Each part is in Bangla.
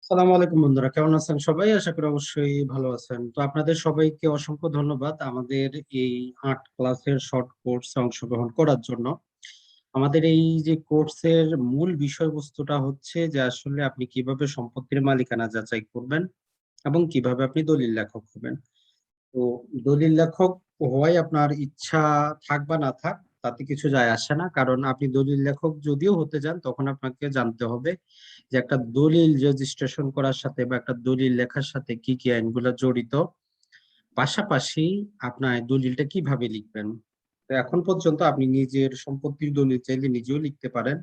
সালামু আলাইকুম বন্ধুরা, কেমন আছেন সবাই? আশা করি অবশ্যই ভালো আছেন। তো আপনাদের সবাইকে অসংখ্য ধন্যবাদ আমাদের এই 8 ক্লাসের শর্ট কোর্সে অংশগ্রহণ করার জন্য। আমাদের এই যে কোর্সের মূল বিষয়বস্তুটা হচ্ছে যে আসলে আপনি কিভাবে সম্পত্তির মালিকানা যাচাই করবেন এবং কিভাবে আপনি দলিল লেখক হবেন। তো দলিল লেখক হওয়াই আপনার ইচ্ছা থাক বা না থাক তাতে কিছু যায় আসে না, কারণ আপনি দলিল লেখক যদিও হতে যান তখন আপনাকে জানতে হবে যে একটা দলিল রেজিস্ট্রেশন করার সাথে বা একটা দলিল লেখার সাথে কি কি আইনগুলো জড়িত, পাশাপাশি আপনার দলিলটা কিভাবে লিখবেন। তো এখন পর্যন্ত আপনি নিজের সম্পত্তির দলিল চাইলে নিজেও লিখতে পারেন।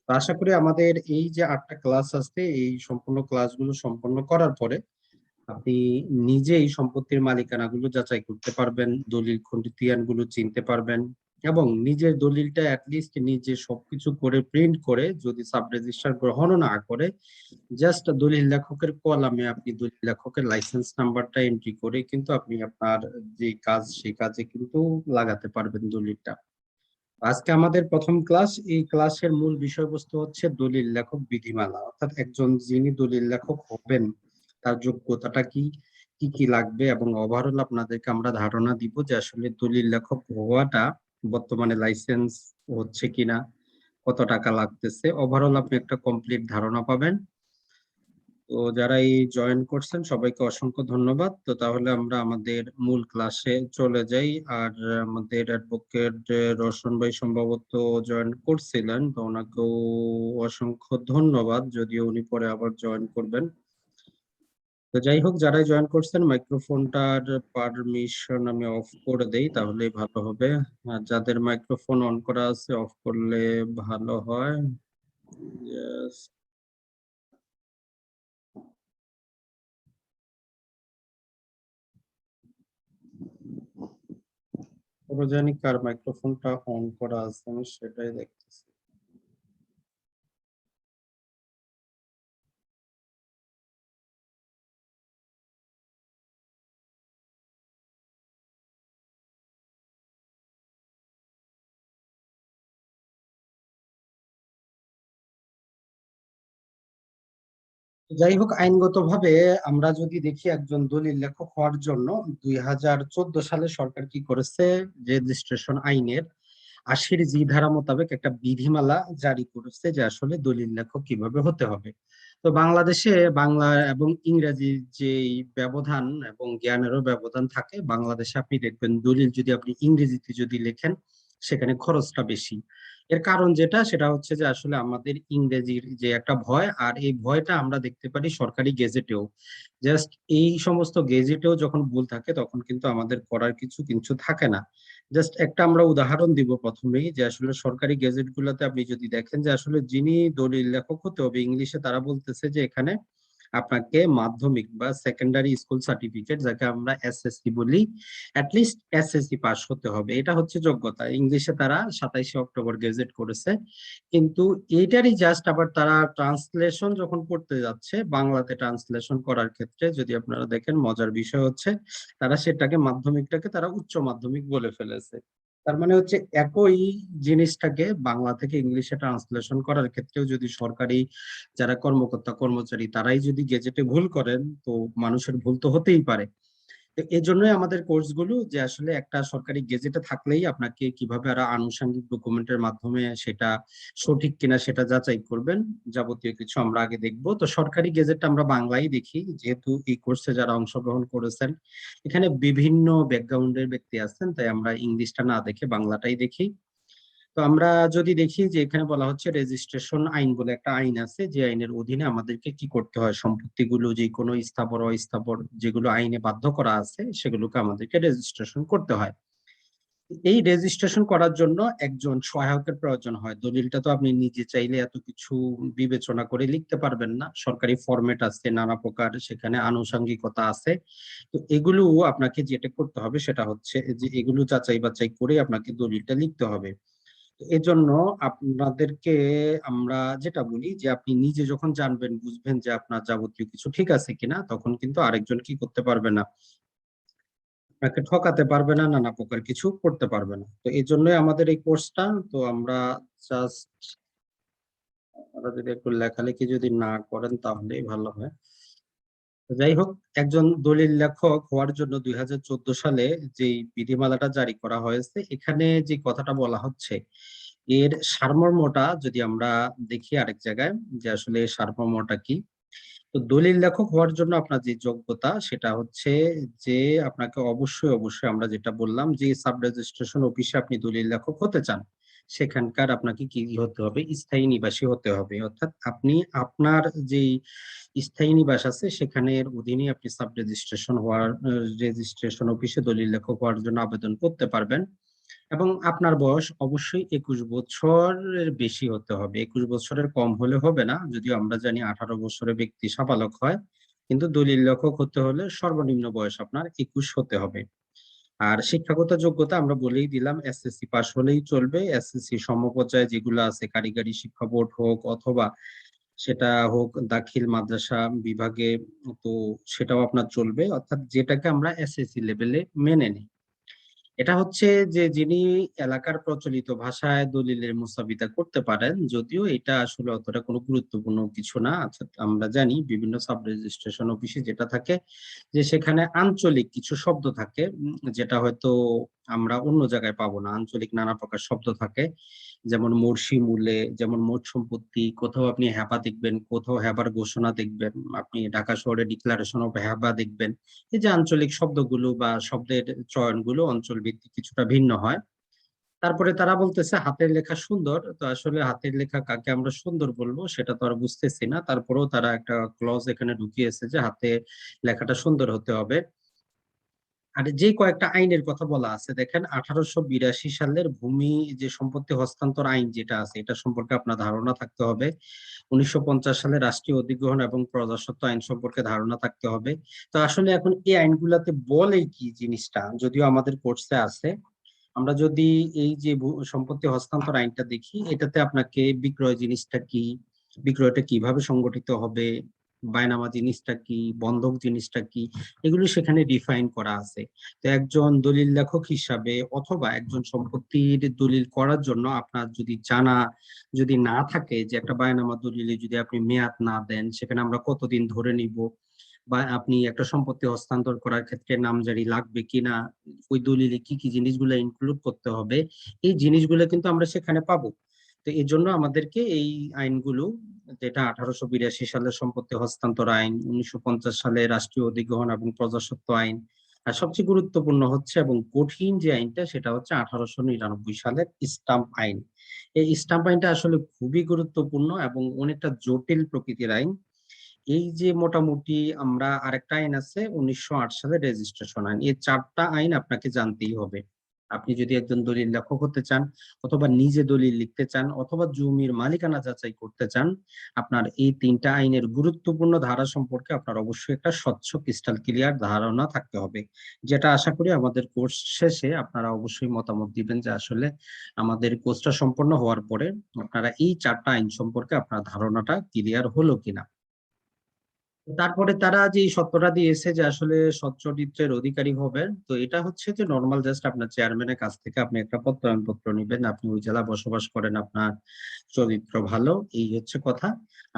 তো আশা করি আমাদের এই যে 8টা ক্লাস আছে এই সম্পূর্ণ ক্লাসগুলো সম্পন্ন করার পরে আপনি নিজেই সম্পত্তির মালিকানাগুলো যাচাই করতে পারবেন, দলিল খতিয়ানগুলো চিনতে পারবেন এবং নিজের দলিলটা অ্যাটলিস্ট নিজে সবকিছু করে প্রিন্ট করে, যদি সাব রেজিস্ট্রার গ্রহণও না করে, জাস্ট দলিল লেখকের কলামে আপনি দলিল লেখকের লাইসেন্স নাম্বারটা এন্ট্রি করে কিন্তু আপনি আপনার যে কাজ সেই কাজে কিন্তু লাগাতে পারবেন দলিলটা। আজকে আমাদের প্রথম ক্লাস, এই ক্লাসের মূল বিষয়বস্তু হচ্ছে দলিল লেখক বিধিমালা, অর্থাৎ একজন যিনি দলিল লেখক হবেন তার যোগ্যতাটা কি, কি কি লাগবে এবং ওভারঅল আপনাদেরকে আমরা ধারণা দিব যে আসলে দলিল লেখক হওয়াটা বর্তমানে লাইসেন্স হচ্ছে কিনা, কত টাকা লাগতেছে, ওভারঅল আপনি একটা কমপ্লিট ধারণা পাবেন। তো যারা এই জয়েন করছেন সবাইকে অসংখ্য ধন্যবাদ। তো তাহলে আমরা আমাদের মূল ক্লাসে চলে যাই। আর আমাদের অ্যাডভোকেট রোশন ভাই সম্ভবত জয়েন করছিলেন, তো ওনাকেও অসংখ্য ধন্যবাদ, যদিও উনি পরে আবার জয়েন করবেন। তো যাই হোক, যারাই জয়েন করছেন মাইক্রোফোনটার পারমিশন আমি অফ করে দেই তাহলে ভালো হবে। আর যাদের মাইক্রোফোন অন করা আছে অফ করলে ভালো হয়। Yes. তবে জানি কার মাইক্রোফোনটা অন করা আছে আমি সেটাই দেখতেছি। যাই হোক, আইনগতভাবে আমরা যদি দেখি একজন দলিল লেখক হওয়ার জন্য 2014 সালে সরকার কি করেছে, রেজিস্ট্রেশন আইনের 80 জি ধারা মোতাবেক একটা বিধিমালা জারি করেছে যে আসলে দলিল লেখক কিভাবে হতে হবে। তো বাংলাদেশে বাংলা এবং ইংরেজির যে ব্যবধান এবং জ্ঞানেরও ব্যবধান থাকে, বাংলাদেশে আপনি দেখবেন দলিল যদি আপনি ইংরেজিতে যদি লেখেন সেখানে খরচটা বেশি। এর কারণ যেটা সেটা হচ্ছে যে আসলে আমাদের ইংরেজির যে একটা ভয়, আর এই ভয়টা আমরা দেখতে পারি সরকারি গেজেটেও। জাস্ট এই সমস্ত গেজেটেও যখন ভুল থাকে তখন কিন্তু আমাদের করার কিছু কিছু থাকে না। জাস্ট একটা আমরা উদাহরণ দিব প্রথমেই, যে আসলে সরকারি গেজেট গুলোতে আপনি যদি দেখেন যে আসলে যিনি দলিল লেখক হতে হবে ইংলিশে তারা বলতেছে যে এখানে আপনাকে মাধ্যমিক বা সেকেন্ডারি স্কুল সার্টিফিকেট, যাকে আমরা এসএসসি বলি, অ্যাটলিস্ট এসএসসি পাস হতে হবে, এটা হচ্ছে যোগ্যতা। ইংলিশে তারা 27শে অক্টোবর গেজেট করেছে, কিন্তু এইটারই জাস্ট আবার তারা ট্রান্সলেশন যখন করতে যাচ্ছে বাংলাতে ট্রান্সলেশন করার ক্ষেত্রে যদি আপনারা দেখেন, মজার বিষয় হচ্ছে তারা সেটাকে মাধ্যমিকটাকে তারা উচ্চ মাধ্যমিক বলে ফেলেছে। তার মানে হচ্ছে একই জিনিসটাকে বাংলা থেকে ইংলিশে ট্রান্সলেশন করার ক্ষেত্রেও যদি সরকারি যারা কর্মকর্তা কর্মচারী তারাই যদি গেজেটে ভুল করেন, তো মানুষের ভুল তো হতেই পারে। তো এই জন্যই আমাদের কোর্সগুলো, যে আসলে একটা সরকারি গেজেটে থাকলেই আপনাকে কিভাবে আর আনুষঙ্গিক ডকুমেন্টের মাধ্যমে সেটা সঠিক কিনা সেটা যাচাই করবেন, যাবতীয় কিছু আমরা আগে দেখব। তো সরকারি গেজেটটা আমরা বাংলায় দেখি, যেহেতু এই কোর্সে যারা অংশগ্রহণ করেছেন এখানে বিভিন্ন ব্যাকগ্রাউন্ডের ব্যক্তি আছেন, তাই আমরা ইংলিশটা না দেখে বাংলাটাই দেখি। তো আমরা যদি দেখি যে এখানে বলা হচ্ছে রেজিস্ট্রেশন আইন বলে একটা আইন আছে, যে আইনের অধীনে আমাদেরকে কি করতে হয়, সম্পত্তিগুলো যে কোনো স্থাবর অস্থাবর যেগুলো আইনে বাধ্য করা আছে সেগুলোকে আমাদেরকে রেজিস্ট্রেশন করতে হয়। এই রেজিস্ট্রেশন করার জন্য একজন সহায়কের প্রয়োজন হয়। দলিলটা তো আপনি নিজে চাইলে এত কিছু বিবেচনা করে লিখতে পারবেন না, সরকারি ফরম্যাট আছে নানা প্রকার, সেখানে আনুষঙ্গিকতা আছে। তো এগুলো আপনাকে যেটা করতে হবে সেটা হচ্ছে যে এগুলো যাচাই বাছাই করে আপনাকে দলিলটা লিখতে হবে। এজন্য আপনাদেরকে আমরা যেটা বলি যে আপনি নিজে যখন জানবেন বুঝবেন যে আপনার যাবতীয় কিছু ঠিক আছে কিনা, তখন কিন্তু আরেকজন কি করতে পারবে না, আপনাকে ঠকাতে পারবে না, নানা প্রকার কিছু করতে পারবে না। তো এই জন্যই আমাদের এই কোর্সটা। তো আমরা জাস্ট আপনারা যদি একটু লেখালেখি যদি না করেন তাহলেই ভালো হয়। যাই হোক, একজন দলিল লেখক হওয়ার জন্য 2014 সালে যে বিধিমালাটা জারি করা হয়েছে, এখানে যে কথাটা বলা হচ্ছে এর সারমর্মটা যদি আমরা দেখি আরেক জায়গায়, যে আসলে এর সারমর্মটা কি। তো দলিল লেখক হওয়ার জন্য আপনার যে যোগ্যতা সেটা হচ্ছে যে আপনাকে অবশ্যই অবশ্যই আমরা যেটা বললাম, যে সাব রেজিস্ট্রেশন অফিসে আপনি দলিল লেখক হতে চান, সেখানকার আপনাকে কি হতে হবে, স্থায়ী নিবাসী হতে হবে। অর্থাৎ আপনি আপনার যেই স্থায়ী নিবাস আছে সেখানের অধীনে আপনি সাব রেজিস্ট্রেশন হওয়ার রেজিস্ট্রেশন অফিসে দলিল লেখক হওয়ার জন্য আবেদন করতে পারবেন। এবং আপনার বয়স অবশ্যই 21 বছরের বেশি হতে হবে, 21 বছরের কম হলে হবে না। যদিও আমরা জানি 18 বছরের ব্যক্তি সাবালক হয়, কিন্তু দলিল লেখক হতে হলে সর্বনিম্ন বয়স আপনার 21 হতে হবে। আর শিক্ষাগত যোগ্যতা আমরা বলেই দিলাম, এসএসসি পাস হলেই চলবে। এসএসসি সমপর্যায়ে যেগুলো আছে, কারিগরি শিক্ষা বোর্ড হোক অথবা সেটা হোক দাখিল মাদ্রাসা বিভাগে, তো সেটাও আপনার চলবে। অর্থাৎ যেটাকে আমরা এসএসসি লেভেলে মেনে নিই। এটা হচ্ছে যে যিনি এলাকার প্রচলিত ভাষায় দলিলের মুসাবিদা করতে পারেন, যদিও এটা আসলে অতটা কোনো গুরুত্বপূর্ণ কিছু না। আচ্ছা, আমরা জানি বিভিন্ন সাব রেজিস্ট্রেশন অফিসে যেটা থাকে যে সেখানে আঞ্চলিক কিছু শব্দ থাকে, যেটা হয়তো আমরা অন্য জায়গায় পাবো না। আঞ্চলিক নানা প্রকার শব্দ থাকে, যেমন মর্সি মূলে, যেমন মোট সম্পত্তি, কোথাও আপনি হ্যাপা দেখবেন, কোথাও হ্যাবার ঘোষণা দেখবেন, আপনি ঢাকা শহরে ডিক্লারেশন অফ হ্যাপা দেখবেন। এই যে আঞ্চলিক শব্দগুলো বা শব্দের চয়নগুলো অঞ্চল ভিত্তিক কিছুটা ভিন্ন হয়। তারপরে তারা বলতেছে হাতের লেখা সুন্দর, তো আসলে হাতের লেখা কাকে আমরা সুন্দর বলবো সেটা তো আর বুঝতেছি না। তারপরেও তারা একটা ক্লজ এখানে ঢুকিয়েছে যে হাতে লেখাটা সুন্দর হতে হবে। আর যে কয়েকটা আইনের কথা বলা আছে দেখেন, 1882 সালের ভূমি যে সম্পত্তি হস্তান্তর আইন যেটা আছে, এটা সম্পর্কে আপনার ধারণা থাকতে হবে। 1950 সালে রাষ্ট্রীয় অধিগ্রহণ এবং প্রজাস্বত্ব আইন সম্পর্কে ধারণা থাকতে হবে। তো আসলে এখন এই আইনগুলাতে বলে কি জিনিসটা, যদিও আমাদের কোর্সে আছে, আমরা যদি এই যে সম্পত্তি হস্তান্তর আইনটা দেখি, এটাতে আপনাকে বিক্রয় জিনিসটা কি, বিক্রয়টা কিভাবে সংগঠিত হবে, বায়নামা জিনিসটা কি, বন্ধক জিনিসটা কি, এগুলো সেখানে ডিফাইন করা আছে। তো একজন দলিল লেখক হিসাবে অথবা একজন সম্পত্তির দলিল করার জন্য আপনার যদি জানা যদি না থাকে যে একটা বায়নামা দলিলে যদি আপনি মেয়াদ না দেন, সেখানে আমরা কতদিন ধরে নিব, বা আপনি একটা সম্পত্তি হস্তান্তর করার ক্ষেত্রে নামজারি লাগবে কিনা, ওই দলিলে কি কি জিনিসগুলো ইনক্লুড করতে হবে, এই জিনিসগুলো কিন্তু আমরা সেখানে পাবো। তো এই জন্য আমাদেরকে এই আইনগুলো, যেটা 1882 সালের সম্পত্তি হস্তান্তর আইন, 1950 সালে রাষ্ট্রীয় অধিগ্রহণ এবং প্রজাস্বত্ব আইন, আর সবচেয়ে গুরুত্বপূর্ণ হচ্ছে এবং কঠিন যে আইনটা সেটা হচ্ছে 1899 সালের স্টাম্প আইন। এই স্টাম্প আইনটা আসলে খুবই গুরুত্বপূর্ণ এবং অনেকটা জটিল প্রকৃতির আইন। এই যে মোটামুটি আমরা আরেকটা আইন আছে 1908 সালের রেজিস্ট্রেশন আইন, এই চারটা আইন আপনাকে জানতেই হবে। আপনি যদি একজন দলিল লেখক হতে চান অথবা নিজে দলিল লিখতে চান অথবা জমির মালিকানা যাচাই করতে চান, আপনার এই তিনটা আইনের গুরুত্বপূর্ণ ধারা সম্পর্কে আপনার অবশ্যই একটা স্বচ্ছ ক্রিস্টাল ক্লিয়ার ধারণা থাকতে হবে। যেটা আশা করি আমাদের কোর্স শেষে আপনারা অবশ্যই মতামত দিবেন যে আসলে আমাদের কোর্সটা সম্পন্ন হওয়ার পরে আপনারা এই চারটা আইন সম্পর্কে আপনার ধারণাটা ক্লিয়ার হলো কিনা। তারপরে তারা যে সত্যটা দিয়েছে যে আসলে সৎ চরিত্রের অধিকারী হবেন, তো এটা হচ্ছে যে নর্মাল জাস্ট আপনার চেয়ারম্যানের কাছ থেকে আপনি একটা প্রত্যয়নপত্র নিবেন, আপনি ওই জেলা বসবাস করেন, আপনার চরিত্র ভালো, এই হচ্ছে কথা।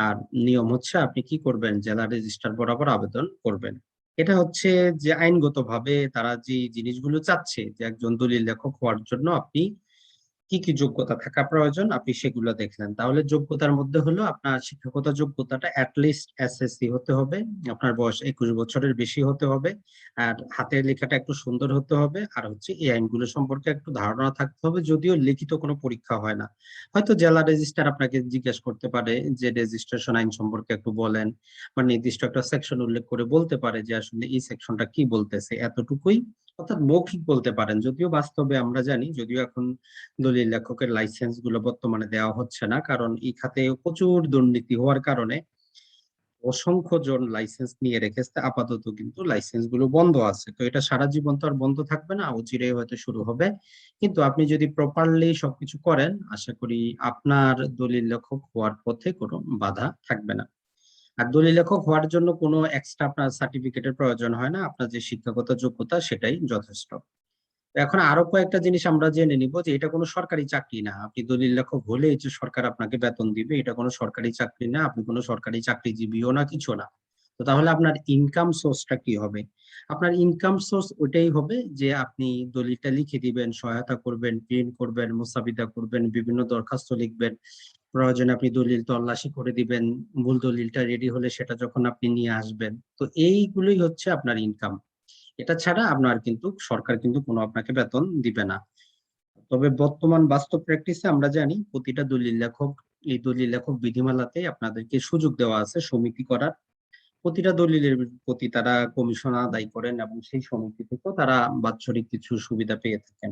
আর নিয়ম হচ্ছে আপনি কি করবেন, জেলা রেজিস্ট্রার বরাবর আবেদন করবেন। এটা হচ্ছে যে আইনগতভাবে তারা যে জিনিসগুলো চাচ্ছে যে একজন দলিল লেখক হওয়ার জন্য আপনি কি কি যোগ্যতা থাকা প্রয়োজন আপনি সেগুলো দেখলেন। তাহলে যোগ্যতার মধ্যে হলো আপনার শিক্ষাগত যোগ্যতাটা অ্যাটলিস্ট এসএসসি হতে হবে, আপনার বয়স 21 বছরের বেশি হতে হবে, আর হাতের লেখাটা একটু সুন্দর হতে হবে, আর হচ্ছে এই আইনগুলো সম্পর্কে একটু ধারণা থাকতে হবে। যদিও লিখিত কোনো পরীক্ষা হয় না, হয়তো জেলা রেজিস্ট্রার আপনাকে জিজ্ঞেস করতে পারে যে রেজিস্ট্রেশন আইন সম্পর্কে একটু বলেন, বা নির্দিষ্ট একটা সেকশন উল্লেখ করে বলতে পারে যে আসলে এই সেকশনটা কি বলতেছে, এতটুকুই। অর্থাৎ মৌখিক বলতে পারেন, যদিও বাস্তবে আমরা জানি, যদিও এখন দলিল লেখকের লাইসেন্স গুলো বর্তমানে দেওয়া হচ্ছে না, কারণ এই খাতে প্রচুর দুর্নীতি হওয়ার কারণে অসংখ্য জন লাইসেন্স নিয়ে রেখেছে, আপাতত কিন্তু লাইসেন্স গুলো বন্ধ আছে। তো এটা সারা জীবন তো আর বন্ধ থাকবে না, অচিরেই হয়তো শুরু হবে। কিন্তু আপনি যদি প্রপারলি সবকিছু করেন, আশা করি আপনার দলিল লেখক হওয়ার পথে কোনো বাধা থাকবে না। আর দলিল লেখক হওয়ার জন্য কোনো এক্সট্রা আপনার সার্টিফিকেটের প্রয়োজন হয় না, আপনার যে শিক্ষাগত যোগ্যতা সেটাই যথেষ্ট। এখন আরো কয়েকটা জিনিস আমরা জেনে নিব যে এটা কোনো সরকারি চাকরি না। আপনি দলিল লেখক হলেই যে সরকার আপনাকে বেতন দিবে, এটা কোনো সরকারি চাকরি না। আপনি কোনো সরকারি চাকরিজীবীও না, কিছু না। তো তাহলে আপনার ইনকাম সোর্সটা কি হবে? আপনার ইনকাম সোর্স ওইটাই হবে যে আপনি দলিলটা লিখে দিবেন, সহায়তা করবেন, প্রিন্ট করবেন, মুসাবিদা করবেন, বিভিন্ন দরখাস্ত লিখবেন, প্রয়োজনে আপনি দলিল তল্লাশি করে দিবেন, মূল দলিলটা রেডি হলে সেটা যখন আপনি নিয়ে আসবেন। তো এইগুলোই হচ্ছে আপনার ইনকাম। এটা ছাড়া আপনার কিন্তু সরকার কিন্তু কোনো আপনাকে বেতন দিবে না। তবে বর্তমান বাস্তব প্র্যাকটিসে আমরা জানি প্রতিটা দলিল লেখক, এই দলিল লেখক বিধিমালাতে আপনাদেরকে সুযোগ দেওয়া আছে সমিতি করার। প্রতিটা দলিলের প্রতি তারা কমিশন আদায় করেন এবং সেই সমিতি থেকেও তারা বাৎসরিক কিছু সুবিধা পেয়ে থাকেন।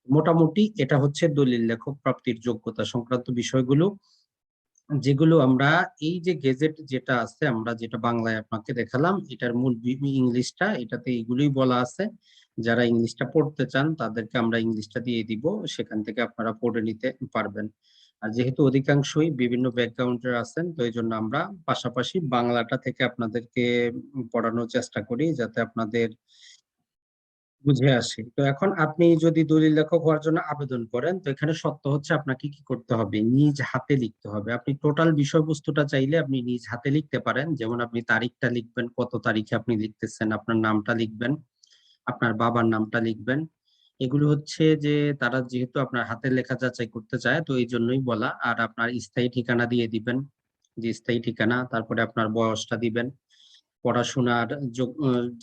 মোটামুটি এটা হচ্ছে দলিল লেখক প্রাপ্তির যোগ্যতা সংক্রান্ত বিষয়গুলো, যেগুলো আমরা এই যে গেজেট যেটা আছে, আমরা যেটা বাংলায় আপনাকে দেখালাম, এটার মূল ইংলিশটা এটাতে এগুলোই বলা আছে। যারা ইংলিশটা পড়তে চান তাদেরকে আমরা ইংলিশটা দিয়ে দিব, সেখান থেকে আপনারা পড়ে নিতে পারবেন। আর যেহেতু অধিকাংশই বিভিন্ন ব্যাকগ্রাউন্ডের আছেন, তো এই জন্য আমরা পাশাপাশি বাংলাটা থেকে আপনাদেরকে পড়ানোর চেষ্টা করি যাতে আপনাদের বুঝে আসে। তো এখন আপনি যদি দলিল লেখক হওয়ার জন্য আবেদন করেন, তো এখানে শর্ত হচ্ছে আপনাকে কি করতে হবে, নিজ হাতে লিখতে হবে। আপনি টোটাল বিষয়বস্তুটা চাইলে আপনি নিজ হাতে লিখতে পারেন, যেমন আপনি তারিখটা লিখবেন, কত তারিখে আপনি লিখতেছেন, আপনার নামটা লিখবেন, আপনার বাবার নামটা লিখবেন। এগুলো হচ্ছে যে তারা যেহেতু আপনার হাতের লেখা যাচাই করতে চায়, তো এই জন্যই বলা। আর আপনার স্থায়ী ঠিকানা দিয়ে দিবেন, যে স্থায়ী ঠিকানা, তারপরে আপনার বয়সটা দিবেন, পড়াশোনার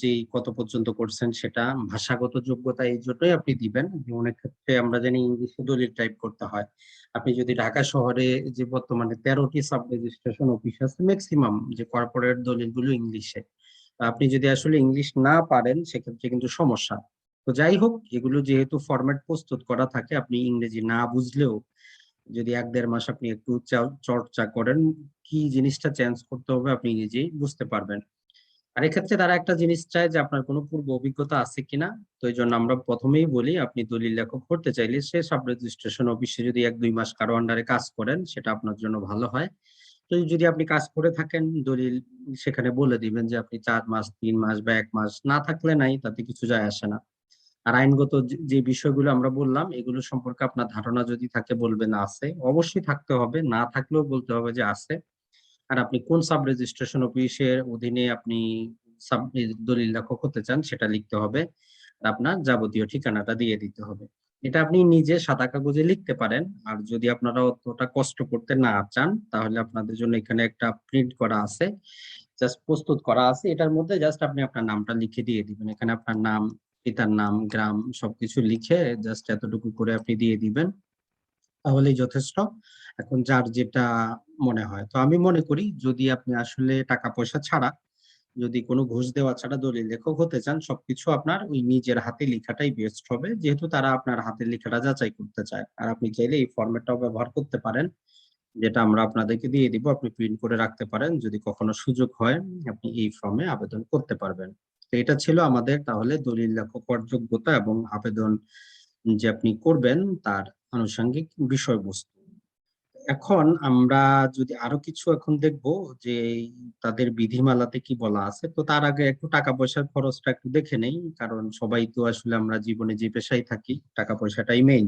যে কত পর্যন্ত করছেন সেটা, ভাষাগত যোগ্যতা এই জন্যই আপনি দিবেন যে অনেক ক্ষেত্রে আমরা জানি ইংলিশে দলিল টাইপ করতে হয়। আপনি যদি ঢাকা শহরে যে বর্তমানে 13টি সাব রেজিস্ট্রেশন অফিস আছে, ম্যাক্সিমাম যে কর্পোরেট দলিলগুলো ইংলিশে, আপনি যদি আসলে ইংলিশ না পারেন সেক্ষেত্রে কিন্তু সমস্যা। তো যাই হোক, এগুলো যেহেতু ফরম্যাট প্রস্তুত করা থাকে, আপনি ইংরেজি না বুঝলেও যদি 1-1.5 মাস আপনি একটু চর্চা করেন, কি জিনিসটা চেঞ্জ করতে হবে আপনি নিজেই বুঝতে পারবেন। আর এক্ষেত্রে তারা একটা জিনিস চায় যে আপনার কোনো পূর্ব অভিজ্ঞতা আছে কিনা। তো এই জন্য আমরা প্রথমেই বলি, আপনি দলিল লেখক করতে চাইলে সে সাব রেজিস্ট্রেশন অফিসে যদি 1-2 মাস কারো আন্ডারে কাজ করেন, সেটা আপনার জন্য ভালো হয়। তো যদি আপনি কাজ করে থাকেন, দলিল সেখানে বলে দিবেন যে আপনি 4 মাস, 3 মাস বা 1 মাস, না থাকলে নাই, তাতে কিছু যায় আসে না। আর আইনগত যে বিষয়গুলো আমরা বললাম, এগুলো সম্পর্কে আপনার ধারণা যদি থাকে বলবেন আছে, অবশ্যই থাকতে হবে, না থাকলেও বলতে হবে যে আছে। আর আপনি কোন সাব রেজিস্ট্রেশন অফিসের অধীনে আপনি দলিল লেখক হতে চান সেটা লিখতে হবে। আর আপনার যাবতীয় ঠিকানাটা দিয়ে দিতে হবে। এটা আপনি নিজে সাদা কাগজে লিখতে পারেন। আর যদি আপনারা অতটা কষ্ট করতে না চান, তাহলে আপনাদের জন্য এখানে একটা প্রিন্ট করা আছে, জাস্ট প্রস্তুত করা আছে। এটার মধ্যে জাস্ট আপনি আপনার নামটা লিখে দিয়ে দিবেন। এখানে আপনার নাম, পিতার নাম, গ্রাম সবকিছু লিখে জাস্ট এতটুকু করে আপনি দিয়ে দিবেন, তাহলেই যথেষ্ট। এখন যার যেটা মনে হয়। তো আমি মনে করি যদি আপনি আসলে টাকা পয়সা ছাড়া, যদি কোনো ঘুষ দেওয়া ছাড়া দলিল লেখক হতে চান, সবকিছু আপনার ওই নিজের হাতে লেখাটাই বেস্ট হবে। যেহেতু তারা আপনার হাতের লেখাটা যাচাই করতে চায়। আর আপনি চাইলে এই ফরম্যাটটাও ব্যবহার করতে পারেন, যেটা আমরা আপনাদেরকে দিয়ে দিব। আপনি প্রিন্ট করে রাখতে পারেন। যদি কখনো সুযোগ হয়, আপনি এই ফর্মে আবেদন করতে পারবেন। তো এটা ছিল আমাদের তাহলে দলিল লেখক হওয়ার যোগ্যতা এবং আবেদন যে আপনি করবেন তার আনুষঙ্গিক বিষয়বস্তু। এখন আমরা যদি আরো কিছু এখন দেখব যে তাদের বিধিমালাতে কি বলা আছে, তো তার আগে একটু টাকা পয়সার খরচটা একটু দেখে নেই, কারণ সবাই তো আসলে আমরা জীবনে যে পেশায় থাকি, টাকা পয়সাটাই মেইন।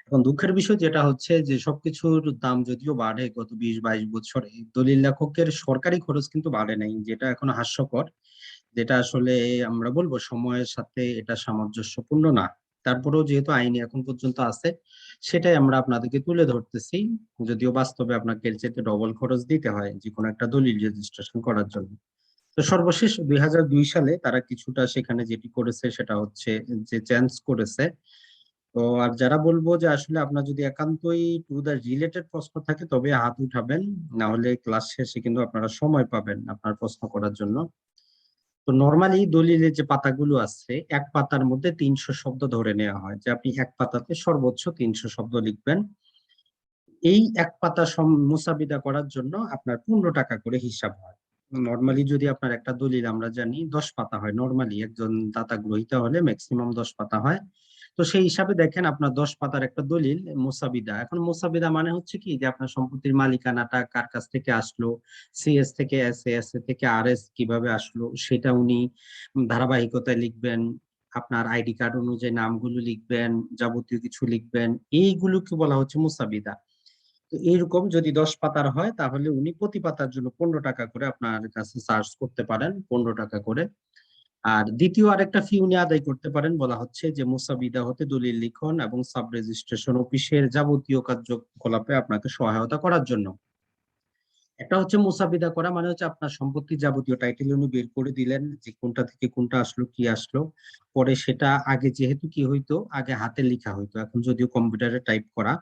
এখন দুঃখের বিষয় যেটা হচ্ছে যে সবকিছুর দাম যদিও বাড়ে গত 20-22 বছরে, দলিল লেখকের সরকারি খরচ কিন্তু বাড়ে নাই, যেটা এখন হাস্যকর। যেটা আসলে আমরা বলবো সময়ের সাথে এটা সামঞ্জস্যপূর্ণ না। তারপরেও যেহেতু আইনে এখন পর্যন্ত আছে, সেটাই আমরা আপনাদেরকে তুলে ধরতেছি। যদিও বাস্তবে আপনাকে এর চাইতে ডবল খরচ দিতে হয় যে কোনো একটা দলিল রেজিস্ট্রেশন করার জন্য। তো সর্বশেষ 2002 সালে তারা কিছুটা সেখানে যেটি করেছে সেটা হচ্ছে যে চেঞ্জ করেছে। তো আর যারা বলবো যে আসলে আপনার যদি একান্তই টু দা রিলেটেড প্রশ্ন থাকে তবে হাত উঠাবেন, না হলে ক্লাস শেষে কিন্তু আপনারা সময় পাবেন আপনার প্রশ্ন করার জন্য। তো নর্মালি দলিলের যে পাতাগুলো আছে, এক পাতার মধ্যে 300 শব্দ ধরে নেওয়া হয় যে আপনি এক পাতাতে সর্বোচ্চ 300 শব্দ লিখবেন। এই এক পাতা মুসাবিদা করার জন্য আপনার 15 টাকা করে হিসাব হয়। নর্মালি যদি আপনার একটা দলিল আমরা জানি 10 পাতা হয়, নর্মালি একজন দাতা গ্রহীতা হলে ম্যাক্সিমাম 10 পাতা হয়। তো সেই হিসাবে দেখেন আপনার 10 পাতার একটা দলিল মুসাবিদা। এখন মুসাবিদা মানে হচ্ছে কি যে আপনার সম্পত্তির মালিকানাটা কার কাছ থেকে আসলো, সিএস থেকে এস এ, এস এ থেকে আর এস কিভাবে আসলো সেটা উনি ধারাবাহিকতায় লিখবেন। আপনার আইডি কার্ড অনুযায়ী নামগুলো লিখবেন, যাবতীয় কিছু লিখবেন, এইগুলোকে বলা হচ্ছে মুসাবিদা। তো এইরকম যদি 10 পাতার হয় তাহলে উনি প্রতি পাতার জন্য 15 টাকা করে আপনার কাছে চার্জ করতে পারেন, 15 টাকা করে। আর দ্বিতীয় আরেকটা ফি উনি আদায় করতে পারেন, বলা হচ্ছে যে মুসাবিদা হতে দলিল লিখন এবং সাব রেজিস্ট্রেশন অফিসের যাবতীয় কার্যকলাপে আপনাকে সহায়তা করার জন্য। একটা হচ্ছে মুসাবিদা করা, মানে হচ্ছে আপনার সম্পত্তির যাবতীয় টাইটেল উনি বের করে দিলেন যে কোনটা থেকে কোনটা আসলো, কি আসলো। পরে সেটা আগে যেহেতু কি হইতো, আগে হাতে লেখা হইতো, এখন যদিও কম্পিউটারে টাইপ করা।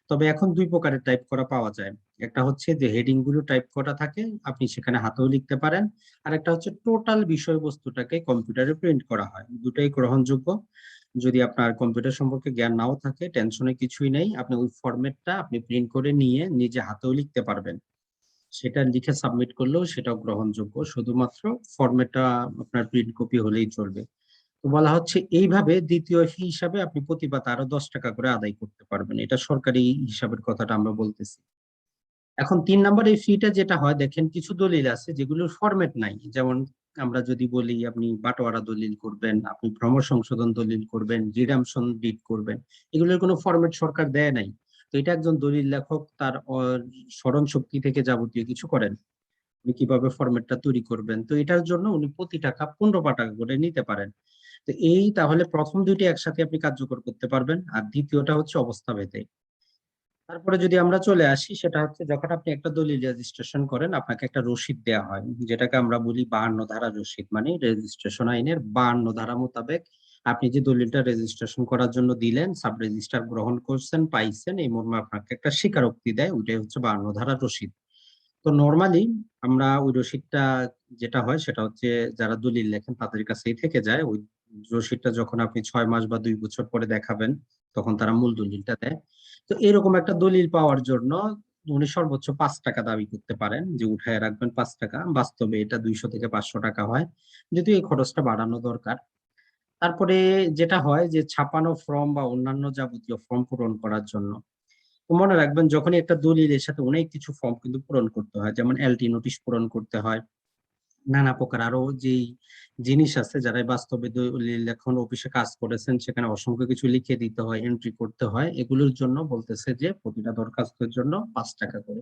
তবে এখন দুই প্রকারের টাইপ করা পাওয়া যায়। একটা হচ্ছে যে হেডিং গুলো টাইপ করা থাকে, আপনি সেখানে হাতেও লিখতে পারেন। আর একটা হচ্ছে টোটাল বিষয়বস্তুটাকে কম্পিউটারে প্রিন্ট করা হয়। দুটাই গ্রহণযোগ্য। যদি আপনার কম্পিউটার সম্পর্কে জ্ঞান নাও থাকে, টেনশনে কিছুই নেই, আপনি ওই ফরম্যাটটা আপনি প্রিন্ট করে নিয়ে নিজে হাতেও লিখতে পারবেন। সেটা লিখে সাবমিট করলেও সেটাও গ্রহণযোগ্য, শুধুমাত্র ফরম্যাটটা আপনার প্রিন্ট কপি হলেই চলবে। তো বলা হচ্ছে এইভাবে দ্বিতীয় ফি হিসাবে আপনি প্রতি পাতা আরো 10 টাকা করে আদায় করতে পারবেন। এটা সরকারি হিসাবের কথাটা আমরা বলতেছি। এখন 3 নম্বর এই ফিটা যেটা হয়, দেখেন কিছু দলিল আছে যেগুলোর ফরম্যাট নাই। যেমন আমরা যদি বলি আপনি বাটোয়ারা দলিল করবেন, আপনি ভ্রমণ সংশোধন দলিল করবেন, রিডামশন ডিড করবেন, এগুলোর কোনো ফরম্যাট সরকার দেয় নাই। তো এটা একজন দলিল লেখক তার স্মরণ শক্তি থেকে যাবতীয় কিছু করেন, উনি কিভাবে ফরম্যাটটা তৈরি করবেন। তো এটার জন্য উনি প্রতি টাকা 15 টাকা করে নিতে পারেন। তো এই তাহলে প্রথম দুইটি একসাথে আপনি কার্যকর করতে পারবেন, আর দ্বিতীয়টা হচ্ছে অবস্থা ভেদে। তারপরে যদি আমরা চলে আসি, সেটা হচ্ছে যখন আপনি একটা দলিল রেজিস্ট্রেশন করেন, আপনাকে একটা রসিদ দেওয়া হয়, যেটাকে আমরা বলি 52 ধারা রসিদ। মানে রেজিস্ট্রেশন আইনের 52 ধারা মোতাবেক আপনি যে দলিলটা রেজিস্ট্রেশন করার জন্য দিলেন, সাব রেজিস্ট্রার গ্রহণ করছেন, পাইছেন, এই মর্মে আপনাকে একটা স্বীকারোক্তি দেয়, ওইটাই হচ্ছে 52 ধারা রসিদ। তো নর্মালি আমরা ওই রসিদটা যেটা হয় সেটা হচ্ছে যারা দলিল লেখেন তাদের কাছেই থেকে যায়। ওই রসিদটা যখন আপনি 6 মাস বা 2 বছর পরে দেখাবেন, তখন তারা মূল দলিলটা দেয়। তো এরকম একটা দলিল পাওয়ার জন্য উনি সর্বোচ্চ 5 টাকা দাবি করতে পারেন, যে উঠায় রাখবেন 5 টাকা। বাস্তবে এটা 200 থেকে 500 টাকা হয়, যদিও এই খরচটা বাড়ানো দরকার। তারপরে যেটা হয় যে ছাপানো ফর্ম বা অন্যান্য যাবতীয় ফর্ম পূরণ করার জন্য, তো মনে রাখবেন যখনই একটা দলিলের সাথে অনেক কিছু ফর্ম কিন্তু পূরণ করতে হয়, যেমন এলটি নোটিশ পূরণ করতে হয়, নানা প্রকার আরো যেই জিনিস আছে, যারা বাস্তবে দলিল এখন অফিসে কাজ করেছেন সেখানে অসংখ্য কিছু লিখে দিতে হয়, এন্ট্রি করতে হয়, এগুলোর জন্য বলতেছে যে প্রতিটা দরখাস্তের জন্য 5 টাকা করে।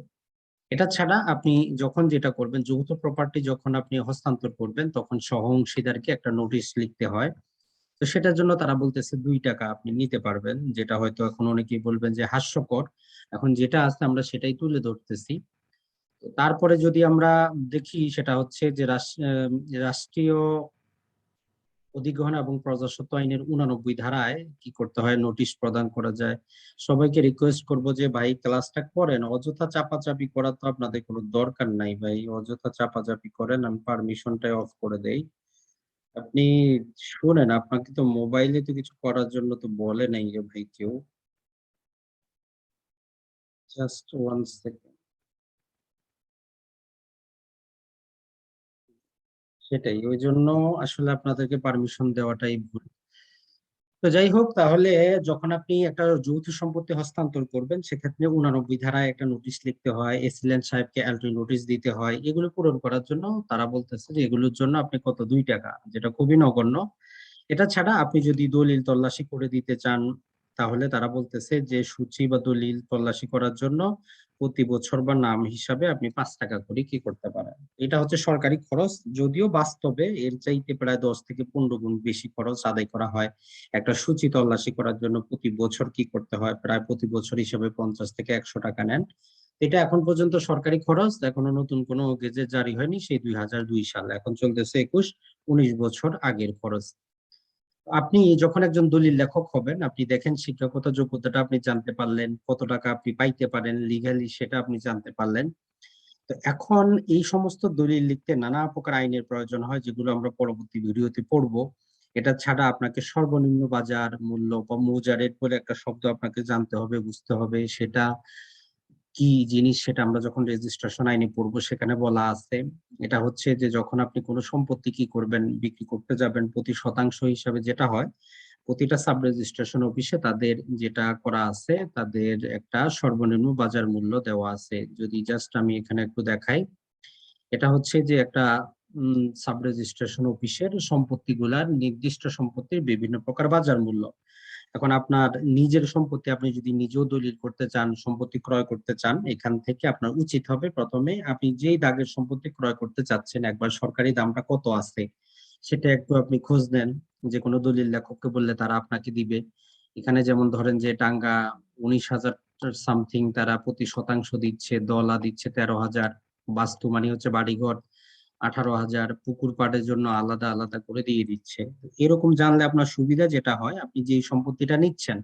এটা ছাড়া আপনি যখন যেটা করবেন, যৌথ প্রপার্টি যখন আপনি হস্তান্তর করবেন, তখন সহ অংশীদারকে একটা নোটিশ লিখতে হয়। তো সেটার জন্য তারা বলতেছে 2 টাকা আপনি নিতে পারবেন, যেটা হয়তো এখন অনেকেই বলবেন যে হাস্যকর। এখন যেটা আছে আমরা সেটাই তুলে ধরতেছি। তো তারপরে যদি আমরা দেখি, সেটা হচ্ছে যে রাষ্ট্রীয় অধিগ্রহণ এবং প্রজাস্বত্ব আইনের 89 ধারায় কি করতে হয়, নোটিশ প্রদান করা যায়। সবাইকে রিকোয়েস্ট করব যে ভাই ক্লাসটা করেন, অযথা চাপাচাপি করা তো আপনাদের কোনো দরকার নাই ভাই, অযথা চাপাচাপি করেন, আমি পারমিশনটাই অফ করে দেই। আপনি শুনেন, আপনাকে তো মোবাইলে তো কিছু করার জন্য তো বলে নাই রে ভাই কেউ। Just 1 second. সেটাই, ওই জন্য আসলে আপনাদেরকে পারমিশন দেওয়াটাই ভুল। তো যাই হোক, তাহলে যখন আপনি একটা যৌথ সম্পত্তি হস্তান্তর করবেন, সেক্ষেত্রে 89 ধারায় একটা নোটিশ লিখতে হয়, এসিলেন্ট সাহেবকে এলটি নোটিশ দিতে হয়। এগুলো পূরণ করার জন্য তারা বলতেছে যে এগুলোর জন্য আপনি কত, 2 টাকা, যেটা খুবই নগণ্য। এটা ছাড়া আপনি যদি দলিল তল্লাশি করে দিতে চান, তাহলে তারা বলতেছে যে সূচি বা দলিল তল্লাশি করার জন্য প্রতি বছর বা নাম হিসাবে আপনি 5 টাকা করে কি করতে পারেন। এটা হচ্ছে সরকারি খরচ, যদিও বাস্তবে এর চাইতে প্রায় 10 থেকে 15 গুণ বেশি খরচ আদায় করা হয়। একটা সূচি তল্লাশি করার জন্য প্রতি বছর কি করতে হয়, প্রায় প্রতি বছর হিসাবে 50 থেকে 100 টাকা নেন। এটা এখন পর্যন্ত সরকারি খরচ, এখনো নতুন কোনো গেজেট জারি হয়নি, সেই 2002 সাল, এখন চলতেছে 21, 19 বছর আগের খরচ। আপনি যখন একজন দলিল লেখক হবেন, আপনি দেখেন শিক্ষাগত যোগ্যতাটা আপনি জানতে পারলেন, কত টাকা আপনি পাইতে পারেন লিগালি সেটা আপনি জানতে পারলেন। তো এখন এই সমস্ত দলিল লিখতে নানা প্রকার আইনের প্রয়োজন হয়, যেগুলো আমরা পরবর্তী ভিডিওতে পড়বো। এটা ছাড়া আপনাকে সর্বনিম্ন বাজার মূল্য বা মৌজা রেট বলে একটা শব্দ আপনাকে জানতে হবে, বুঝতে হবে, সেটা কি জিনিস সেটা আমরা যখন রেজিস্ট্রেশন আইনে পড়বো সেখানে বলা আছে। এটা হচ্ছে যে যখন আপনি কোনো সম্পত্তি কি করবেন, বিক্রি করতে যাবেন, প্রতি শতাংশ হিসাবে যেটা হয়, প্রতিটা সাব রেজিস্ট্রেশন অফিসে তাদের যেটা করা আছে, তাদের একটা সর্বনিম্ন বাজার মূল্য দেওয়া আছে। যদি জাস্ট আমি এখানে একটু দেখাই, এটা হচ্ছে যে একটা সাব রেজিস্ট্রেশন অফিসের সম্পত্তিগুলার নির্দিষ্ট সম্পত্তির বিভিন্ন প্রকার বাজার মূল্য। এখন আপনার নিজের সম্পত্তি আপনি যদি নিজেও দলিল করতে চান, সম্পত্তি ক্রয় করতে চান, এখান থেকে আপনার উচিত হবে প্রথমে আপনি যেই দাগের সম্পত্তি ক্রয় করতে চাচ্ছেন একবার সরকারি দামটা কত আছে সেটা একটু আপনি খোঁজ নেন। যে কোনো দলিল লেখককে বললে তারা আপনাকে দিবে। এখানে যেমন ধরেন যে টাঙ্গা 19,000 সামথিং তারা প্রতি শতাংশ দিচ্ছে, দলা দিচ্ছে 13,000, বাস্তু মানে হচ্ছে বাড়িঘর 18,000, পুকুর পাড়ের জন্য আলাদা আলাদা করে দিয়ে দিচ্ছে। এরকম জানলে আপনার সুবিধা যেটা হয়, আপনি যে সম্পত্তিটা নিচ্ছেন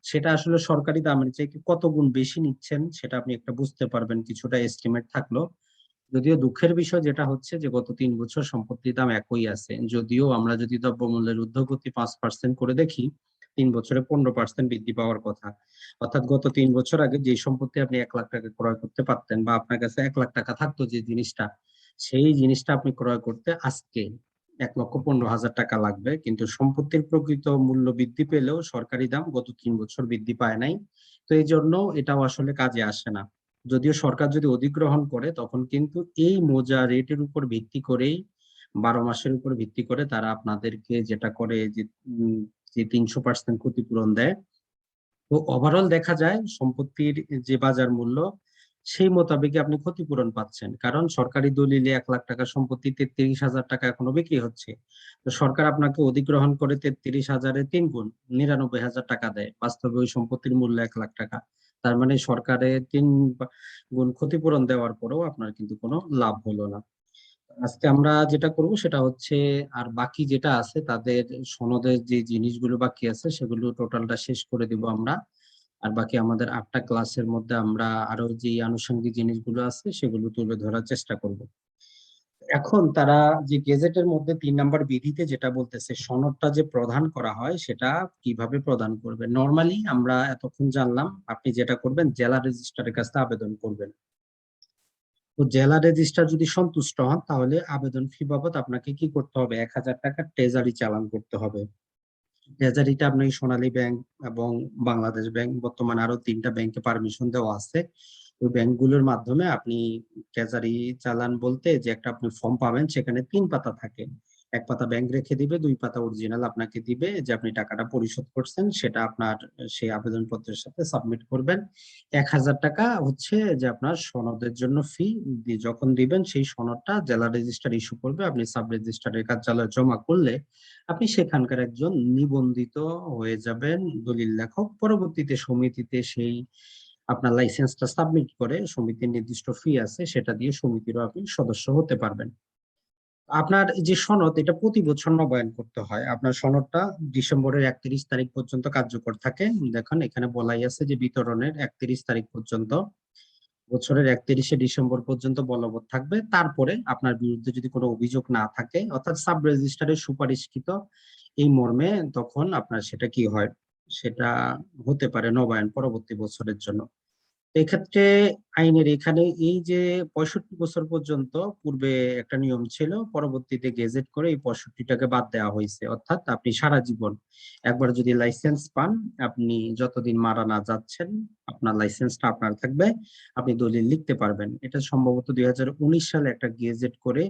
সেটা আসলে সরকারি দামের চেয়ে কত গুণ বেশি নিচ্ছেন সেটা আপনি একটা বুঝতে পারবেন, কিছুটা এস্টিমেট থাকলো। যদিও দুঃখের বিষয় যেটা হচ্ছে যে গত 3 বছর সম্পত্তির দাম একই আছে, যদিও আমরা যদি দ্রব্যমূল্যের ঊর্ধ্বগতি 5% করে দেখি, 3 বছরে 15% বৃদ্ধি পাওয়ার কথা। অর্থাৎ গত 3 বছর আগে যে সম্পত্তি আপনি 1 লাখ টাকা ক্রয় করতে পারতেন বা আপনার কাছে 1 লাখ টাকা থাকতো যে জিনিসটা, সেই জিনিসটা আপনি ক্রয় করতে আজকে 1,15,000 টাকা লাগবে। কিন্তু সম্পত্তির প্রকৃত মূল্য বৃদ্ধি পেলেও সরকারি দাম গত 3 বছর বৃদ্ধি পায় নাই। তো এই জন্য এটাও আসলে কাজে আসে না। যদিও সরকার যদি অধিগ্রহণ করে তখন কিন্তু এই মোজা রেটের উপর ভিত্তি করেই 12 মাসের উপর ভিত্তি করে তারা আপনাদেরকে যেটা করে যে 300% ক্ষতিপূরণ দেয়। তো ওভারঅল দেখা যায় সম্পত্তির যে বাজার মূল্য সেই মোতাবেক আপনি ক্ষতিপূরণ পাচ্ছেন, কারণ সরকারি দলিলে 1 লাখ টাকা সম্পত্তি 33,000 টাকা এখনো বিক্রি হচ্ছে। তো সরকার আপনাকে অধিগ্রহণ করে 33,000-এর 3 গুণ 99,000 টাকা দেয়, বাস্তবে ওই সম্পত্তির মূল্য 1 লাখ টাকা। তার মানে সরকারের 3 গুণ ক্ষতিপূরণ দেওয়ার পরেও আপনার কিন্তু কোনো লাভ হলো না। আজকে আমরা যেটা করব সেটা হচ্ছে, আর বাকি যেটা আছে তাদের সনদের যে জিনিসগুলো বাকি আছে সেগুলো টোটালটা শেষ করে দিব আমরা। আর বাকি আমাদের 8টা ক্লাসের মধ্যে আমরা আরো যে আনুষঙ্গিক জিনিসগুলো আছে সেগুলো তুলে ধরার চেষ্টা করব। এখন তারা যে গেজেটের মধ্যে 3 নাম্বার বিধিতে যেটা বলতেছে সনদটা যে প্রদান করা হয় সেটা কিভাবে প্রদান করবে। নর্মালি আমরা এতক্ষণ জানলাম আপনি যেটা করবেন জেলা রেজিস্ট্রারের কাছে আবেদন করবেন। তো জেলা রেজিস্ট্রার যদি সন্তুষ্ট হন তাহলে আবেদন ফি বাবদ আপনাকে কি করতে হবে, 1,000 টাকা ট্রেজারি চালান করতে হবে। ট্রেজারিটা আপনাকে সোনালী ব্যাংক এবং বাংলাদেশ ব্যাংক, বর্তমানে আরো 3টা ব্যাংকে পারমিশন দেওয়া আছে। ওই ব্যাংকগুলোর মাধ্যমে আপনি ট্রেজারি চালান বলতে যে একটা আপনি ফর্ম পাবেন, সেখানে 3 পাতা থাকে। 1 পাতা ব্যাংক রেখে দিবে, 2 পাতা অরিজিনাল আপনাকে দিবে যে আপনি টাকাটা পরিশোধ করছেন, সেটা আপনার সেই আবেদনপত্রের সাথে সাবমিট করবেন। 1,000 টাকা হচ্ছে যে আপনার সনদের জন্য ফি, যখন দিবেন সেই সনদটা জেলা রেজিস্ট্রার ইস্যু করবে, আপনি সাব রেজিস্ট্রারের কার্যালয়ে জমা করলে আপনি সেখানকার একজন নিবন্ধিত হয়ে যাবেন দলিল লেখক। পরবর্তীতে সমিতিতে সেই আপনার লাইসেন্সটা সাবমিট করে সমিতির নির্দিষ্ট ফি আছে সেটা দিয়ে সমিতিরও আপনি সদস্য হতে পারবেন। আপনার যে সনদ এটা প্রতি বছর নবায়ন করতে হয়। আপনার সনদটা ডিসেম্বরের 31 তারিখ পর্যন্ত কার্যকর থাকে। দেখুন এখানে বলাই আছে যে বিতরণের 31 তারিখ পর্যন্ত, বছরের 31শে ডিসেম্বর পর্যন্ত বলবৎ থাকবে। তারপরে আপনার বিরুদ্ধে যদি কোনো অভিযোগ না থাকে, অর্থাৎ সাব রেজিস্ট্রারের সুপারিশকৃত এই মর্মে, তখন আপনার সেটা কি হয়, সেটা হতে পারে নবায়ন পরবর্তী বছরের জন্য। এক্ষেত্রে আইনের এখানে এই যে 65 বছর পর্যন্ত পূর্বে একটা নিয়ম ছিল, পরবর্তীতে গেজেট করে এই 65টাকে বাদ দেওয়া হয়েছে। অর্থাৎ আপনি সারা জীবন একবার যদি লাইসেন্স পান, আপনি যতদিন মারা না যাচ্ছেন আপনার লাইসেন্সটা আপনার থাকবে, আপনি দলিল লিখতে পারবেন। এটা সম্ভবত 2019 সালে একটা গেজেট করে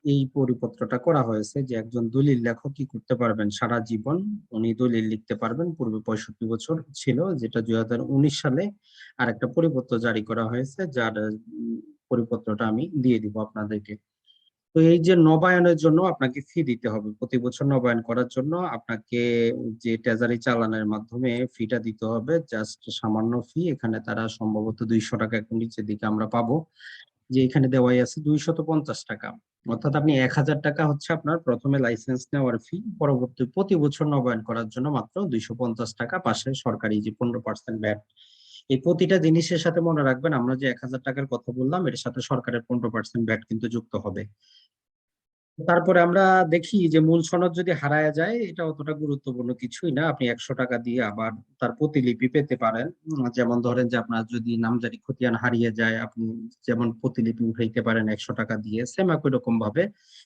এই পরিপত্রটা করা হয়েছে যে একজন দলিল লেখক কি করতে পারবেন, সারা জীবন উনি দলিল লিখতে পারবেন। পূর্বে 65 বছর ছিল, যেটা 2019 সালে আর একটা পরিপত্র জারি করা হয়েছে, যার পরিপত্রটা আমি দিয়ে দিব আপনাদেরকে। তো এই যে নবায়নের জন্য আপনাকে ফি দিতে হবে, প্রতি বছর নবায়ন করার জন্য আপনাকে যে ট্রেজারি চালানের মাধ্যমে ফিটা দিতে হবে, জাস্ট সামান্য ফি। এখানে তারা সম্ভবত 200 টাকা, একটু নিচের দিকে আমরা পাবো যে এখানে দেওয়াই আছে 250 টাকা। অর্থাৎ আপনি 1,000 টাকা হচ্ছে আপনার প্রথমে লাইসেন্স নেওয়ার ফি, পরবর্তী প্রতি বছর নবায়ন করার জন্য মাত্র 250 টাকা, পাশে সরকারি যে 15% ভ্যাট। এই প্রতিটা জিনিসের সাথে মনে রাখবেন আমরা যে 1,000 টাকার কথা বললাম এর সাথে সরকারের 15% ভ্যাট কিন্তু যুক্ত হবে। তারপরে আমরা দেখি যে মূল সনদ যদি হারায় যায় এটা অতটা গুরুত্বপূর্ণ কিছুই না, আপনি 100 টাকা দিয়ে আবার তার প্রতিলিপি পেতে পারেন। যেমন ধরেন যে আপনার যদি নামজারি খতিয়ান হারিয়ে যায়, আপনি যেমন প্রতিলিপি উঠাইতে পারেন 100 টাকা দিয়ে, সেম একই রকম ভাবে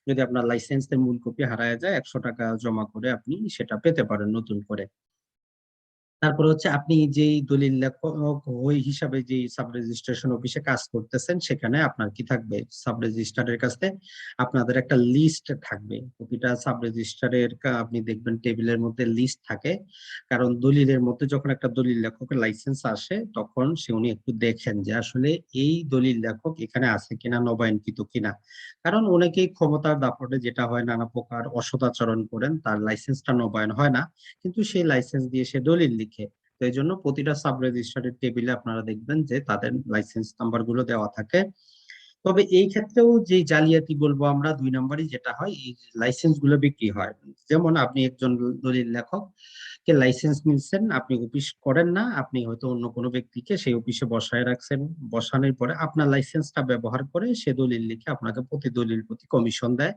যদি আপনার লাইসেন্সের মূল কপি হারায় যায় 100 টাকা জমা করে আপনি সেটা পেতে পারেন নতুন করে। তারপরে হচ্ছে আপনি যেই দলিল লেখক ওই হিসাবে যে সাব রেজিস্ট্রেশন অফিসে কাজ করতেছেন, সেখানে আপনার কি থাকবে, সাব রেজিস্ট্রারের কাছে আপনাদের একটা লিস্ট থাকবে। প্রতিটা সাব রেজিস্ট্রারের আপনি দেখবেন টেবিলের মধ্যে লিস্ট থাকে। কারণ দলিলের মধ্যে যখন একটা দলিল লেখকের লাইসেন্স আসে, তখন সে উনি একটু দেখেন যে আসলে এই দলিল লেখক এখানে আছে কিনা, নবায়নকৃত কিনা। কারণ অনেকেই ক্ষমতার দাপটে যেটা হয়, নানা প্রকার অসদাচরণ করেন, তার লাইসেন্সটা নবায়ন হয় না, কিন্তু সেই লাইসেন্স দিয়ে সে দলিল লিখে। তো এই জন্য প্রতিটা সাব রেজিস্ট্রারের টেবিলে আপনারা দেখবেন যে তাদের লাইসেন্স নাম্বার গুলো দেওয়া থাকে। তবে এই ক্ষেত্রেও যে জালিয়াতি বলবো আমরা, 2 নম্বরই যেটা হয়, এই লাইসেন্স গুলো বিক্রি হয়। যেমন আপনি একজন দলিল লেখক কে লাইসেন্স নিচ্ছেন, আপনি অফিস করেন না, আপনি হয়তো অন্য কোনো ব্যক্তিকে সেই অফিসে বসায় রাখছেন। বসানোর পরে আপনার লাইসেন্সটা ব্যবহার করে সে দলিল লিখে আপনাকে প্রতি দলিল প্রতি কমিশন দেয়।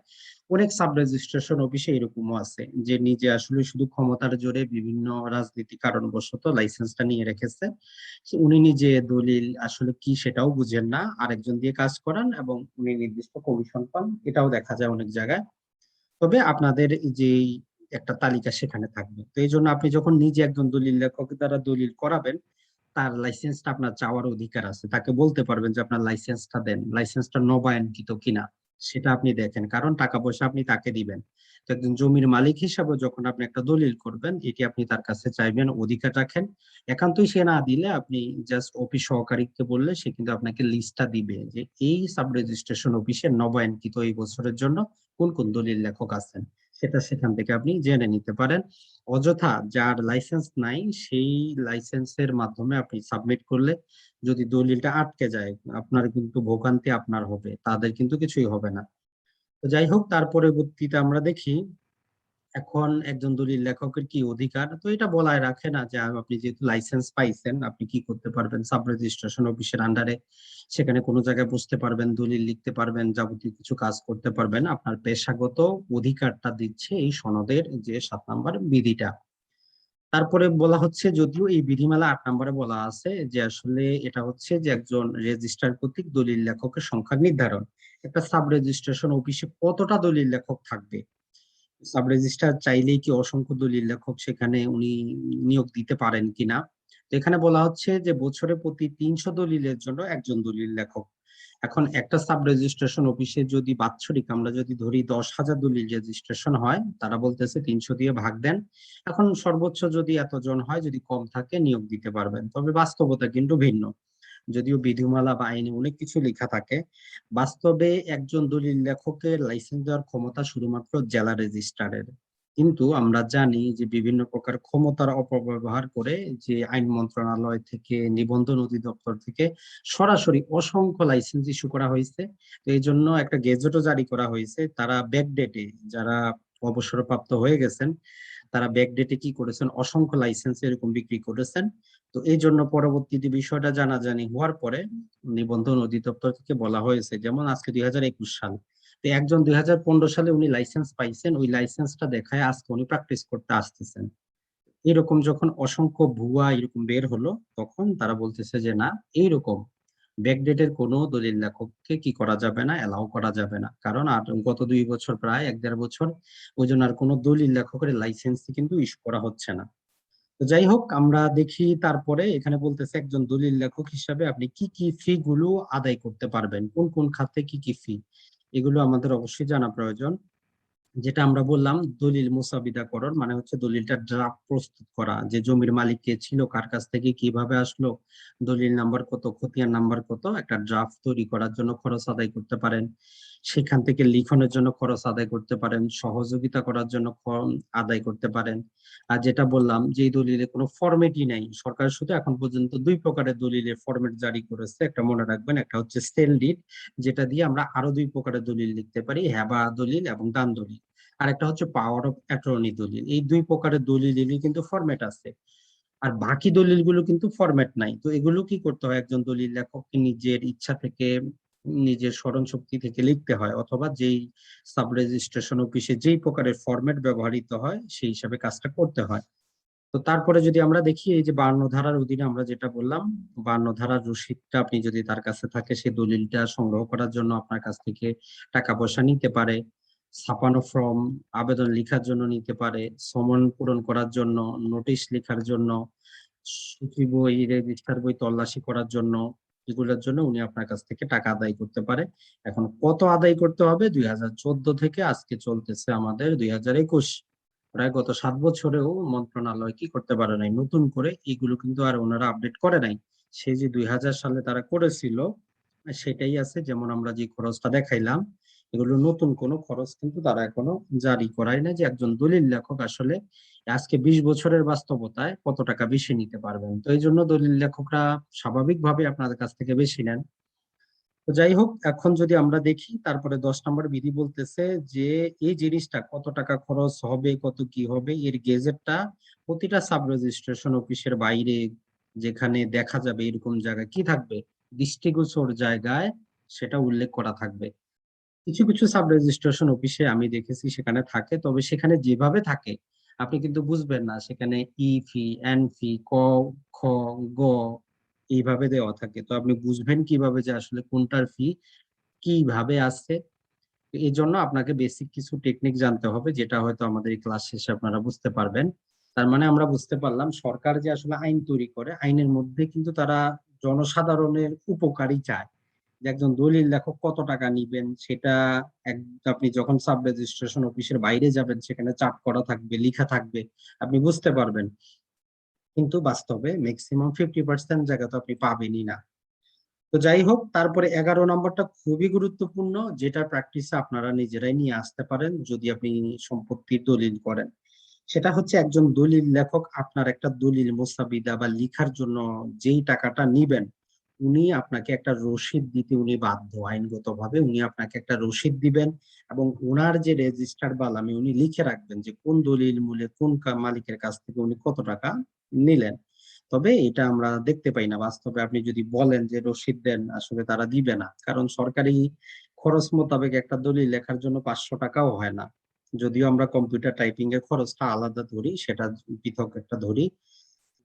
অনেক সাব রেজিস্ট্রেশন অফিসে এরকমও আছে যে নিজে আসলে শুধু ক্ষমতার জোরে বিভিন্ন রাজনীতি কারণবশত লাইসেন্সটা নিয়ে রেখেছে। উনি নিজে দলিল আসলে কি সেটাও বুঝেন না, আরেকজন দিয়ে কাজ করান এবং উনি নির্দিষ্ট কমিশন পান, এটাও দেখা যায় অনেক জায়গায়। তবে আপনাদের যে একটা তালিকা সেখানে থাকবে। তো এই জন্য আপনি যখন নিজে একজন দলিল লেখক দ্বারা দলিল করাবেন, তার লাইসেন্সটা আপনার চাওয়ার অধিকার আছে। তাকে বলতে পারবেন যে আপনার লাইসেন্সটা দেন, লাইসেন্সটা নবায়নকৃত কিনা সেটা আপনি দেখেন, কারণ টাকা পয়সা আপনি তাকে দিবেন। তো একজন জমির মালিক হিসাবে যখন আপনি একটা দলিল করবেন, এটি আপনি তার কাছে চাইবেন, অধিকার রাখেন। একান্তই সে না দিলে আপনি জাস্ট অফিস সহকারীকে বললে সে কিন্তু আপনাকে লিস্টটা দিবে যে এই সাব রেজিস্ট্রেশন অফিসে নবায়নকৃত এই বছরের জন্য কোন কোন দলিল লেখক আছেন, সেটা সেখান থেকে আপনি জেনে নিতে পারেন। অযথা যার লাইসেন্স নাই সেই লাইসেন্সের মাধ্যমে আপনি সাবমিট করলে যদি দলিলটা আটকে যায়, আপনার কিন্তু ভোগান্তি আপনার হবে, তাদের কিন্তু কিছুই হবে না। তো যাই হোক, তার পরবর্তীতে আমরা দেখি এখন একজন দলিল লেখকের কি অধিকার। তো এটা বলায় রাখে না যে আপনি যেহেতু লাইসেন্স পাইছেন, আপনি কি করতে পারবেন, সাব রেজিস্ট্রেশন অফিসের আন্ডারে সেখানে কোনো জায়গায় বসতে পারবেন, দলিল লিখতে পারবেন, যাবতীয় কিছু কাজ করতে পারবেন। আপনার পেশাগত অধিকারটা দিচ্ছে এই সনদের যে 7 নম্বর বিধিটা। তারপরে বলা হচ্ছে, যদিও এই বিধিমালা 8 নম্বরে বলা আছে যে আসলে এটা হচ্ছে যে একজন রেজিস্ট্রার কর্তৃক দলিল লেখকের সংখ্যা নির্ধারণ। একটা সাব রেজিস্ট্রেশন অফিসে কতটা দলিল লেখক থাকবে, সাব রেজিস্ট্রার চাইলেই কি অসংখ্য দলিল লেখক সেখানে উনি নিয়োগ দিতে পারেন কিনা। তো এখানে বলা হচ্ছে যে বছরে প্রতি 300 দলিলের জন্য একজন দলিল লেখক। এখন একটা সাব রেজিস্ট্রেশন অফিসে যদি বাৎসরিক আমরা যদি ধরি 10,000 দলিল রেজিস্ট্রেশন হয়, তারা বলতেছে 300 দিয়ে ভাগ দেন। এখন সর্বোচ্চ যদি এতজন হয়, যদি কম থাকে নিয়োগ দিতে পারবেন, তবে বাস্তবতা কিন্তু ভিন্ন। যদিও বিধিমালা বা আইনে অনেক কিছু লেখা থাকে, বাস্তবে একজন দলিল লেখকের লাইসেন্স দেওয়ার ক্ষমতা শুধুমাত্র জেলা রেজিস্ট্রারের। কিন্তু আমরা জানি যে বিভিন্ন প্রকার ক্ষমতার অপব্যবহার করে যে আইন মন্ত্রণালয় থেকে, নিবন্ধন অধিদপ্তর থেকে সরাসরি অসংখ্য লাইসেন্স ইস্যু করা হয়েছে। তো এই জন্য একটা গেজেটও জারি করা হয়েছে। তারা ব্যাকডেটে, যারা অবসরপ্রাপ্ত হয়ে গেছেন, তারা ব্যাকডেটে কি করেছেন, অসংখ্য লাইসেন্স এরকম বিক্রি করেছেন। তো এই জন্য পরবর্তীতে বিষয়টা জানাজানি হওয়ার পরে নিবন্ধন অধিদপ্তর থেকে বলা হয়েছে, যেমন আজকে 2021 সাল, তো একজন 2015 সালে উনি লাইসেন্স পাইছেন, ওই লাইসেন্সটা দেখায় আজকে উনি প্র্যাকটিস করতে আসতেছেন। এরকম যখন অসংখ্য ভুয়া এরকম বের হলো, তখন তারা বলতেছে যে না, এইরকম ব্যাকডেটের কোনো দলিল লেখককে কি করা যাবে না, এলাও করা যাবে না। কারণ আর গত 2 বছর, প্রায় 1-1.5 বছর, ওই জন্য আর কোনো দলিল লেখকের লাইসেন্স কিন্তু ইস্যু করা হচ্ছে না। তো যাই হোক, আমরা দেখি তারপরে এখানে বলতেছে একজন দলিল লেখক হিসাবে আপনি কি কি ফি গুলো আদায় করতে পারবেন, কোন কোন খাতে কি কি ফি, এগুলো আমাদের অবশ্যই জানা প্রয়োজন। যেটা আমরা বললাম, দলিল মুসাবিদাকরণ মানে হচ্ছে দলিলটা ড্রাফট প্রস্তুত করা, যে জমির মালিক কে ছিল, কার কাছ থেকে কিভাবে আসলো, দলিল নাম্বার কত, খতিয়ান নাম্বার কত, একটা ড্রাফট তৈরি করার জন্য খরচ আদায় করতে পারেন। সেখান থেকে লিখনের জন্য খরচ আদায় করতে পারেন, সহযোগিতা করার জন্য আদায় করতে পারেন। আর যেটা বললাম, যে দলিলে কোনো ফরম্যাটই নাই, সরকার শুধু এখন পর্যন্ত 2 প্রকারের দলিলের ফরম্যাট জারি করেছে, একটা মনে রাখবেন, একটা হচ্ছে সেল ডিড, যেটা দিয়ে আমরা আরো 2 প্রকারের দলিল লিখতে পারি, হেবা দলিল এবং দান দলিল। আর একটা হচ্ছে পাওয়ার অফ অ্যাটর্নি দলিল। এই 2 প্রকারের দলিলেরই কিন্তু ফরম্যাট আছে, আর বাকি দলিলগুলো কিন্তু ফরম্যাট নাই। তো এগুলো কি করতে হয়, একজন দলিল লেখককে নিজের ইচ্ছা থেকে, নিজের স্মরণ শক্তি থেকে লিখতে হয়, অথবা যেই সাব রেজিস্ট্রেশন অফিসে যেই প্রকারের ফরম্যাট ব্যবহৃত হয় সেই হিসাবে কাজটা করতে হয়। তো তারপরে যদি আমরা দেখি, এই যে 52 ধারার অধীনে আমরা যেটা বললাম, 52 ধারার রসিদটা আপনি যদি তার কাছে থাকে, সে দলিলটা সংগ্রহ করার জন্য আপনার কাছ থেকে টাকা পয়সা নিতে পারে। ছাপানো ফর্ম, আবেদন লেখার জন্য নিতে পারে, সমন পূরণ করার জন্য, নোটিশ লেখার জন্য, সূচি বই, রেজিস্টার বই তল্লাশি করার জন্য, এগুলোর জন্য উনি আপনার কাছ থেকে টাকা আদায় করতে পারে। এখন কত আদায় করতে হবে? 2014 থেকে আজকে চলতেছে আমাদের 2021, প্রায় গত 7 বছরেও মন্ত্রণালয় কি করতে পারে নাই, নতুন করে এগুলো কিন্তু আর ওনারা আপডেট করে নাই। সেই যে 2000 সালে তারা করেছিল সেটাই আছে। যেমন আমরা যে খরচটা দেখাইলাম, এগুলো নতুন কোনো খরচ কিন্তু তারা এখনো জারি করায় না, যে একজন দলিল লেখক আসলে আজকে 20 বছরের বাস্তবতায় কত টাকা বেশি নিতে পারবেন। তো এই জন্য দলিল লেখকরা স্বাভাবিকভাবে আপনাদের কাছ থেকে বেশি নেন। তো যাই হোক, এখন যদি আমরা দেখি, তারপরে 10 নম্বর বিধি বলতেছে যে এই জিনিসটা কত টাকা খরচ হবে, কত কি হবে, এর গেজেটটা প্রতিটা সাব রেজিস্ট্রেশন অফিসের বাইরে যেখানে দেখা যাবে এরকম জায়গায় কি থাকবে, দৃষ্টিগোচর জায়গায় সেটা উল্লেখ করা থাকবে। কিছু কিছু সাব রেজিস্ট্রেশন অফিসে আমি দেখেছি সেখানে থাকে, তবে সেখানে যেভাবে থাকে আপনি কিন্তু বুঝবেন না। সেখানে ই ফি, এন ফি, ক, খ, গ এইভাবে দেওয়া থাকে। তো আপনি বুঝবেন কিভাবে যে আসলে কোনটার ফি কিভাবে আসছে? এই জন্য আপনাকে বেসিক কিছু টেকনিক জানতে হবে, যেটা হয়তো আমাদের এই ক্লাস শেষে আপনারা বুঝতে পারবেন। তার মানে আমরা বুঝতে পারলাম সরকার যে আসলে আইন তৈরি করে, আইনের মধ্যে কিন্তু তারা জনসাধারণের উপকারই চায়। যে একজন দলিল লেখক কত টাকা নিবেন সেটা এক, আপনি যখন সাব রেজিস্ট্রেশন অফিসের বাইরে যাবেন সেখানে চার্ট করা থাকবে, লেখা থাকবে, আপনি বুঝতে পারবেন। কিন্তু বাস্তবে ম্যাক্সিমাম 50% জায়গা তো আপনি পাবেনই না। তো যাই হোক, তারপরে 11 নম্বরটা খুবই গুরুত্বপূর্ণ, যেটা প্র্যাকটিসে আপনারা নিজেরাই নিয়ে আসতে পারেন যদি আপনি সম্পত্তির দলিল করেন। সেটা হচ্ছে একজন দলিল লেখক আপনার একটা দলিল মোসাবিদা বা লিখার জন্য যেই টাকাটা নিবেন, উনি আপনাকে একটা রসিদ দিতে উনি বাধ্য। আইনগতভাবে উনি আপনাকে একটা রসিদ দিবেন, এবং ওনার যে রেজিস্টার বালামে উনি লিখে রাখবেন যে কোন দলিল মূলে কোন মালিকের কাছ থেকে উনি কত টাকা নিলেন। তবে এটা আমরা দেখতে পাই না বাস্তবে। আপনি যদি বলেন যে রসিদ দেন, আসলে তারা দিবে না, কারণ সরকারি খরচ মোতাবেক একটা দলিল লেখার জন্য 500 টাকাও হয় না। যদিও আমরা কম্পিউটার টাইপিং এর খরচটা আলাদা ধরি, সেটা পৃথক একটা ধরি,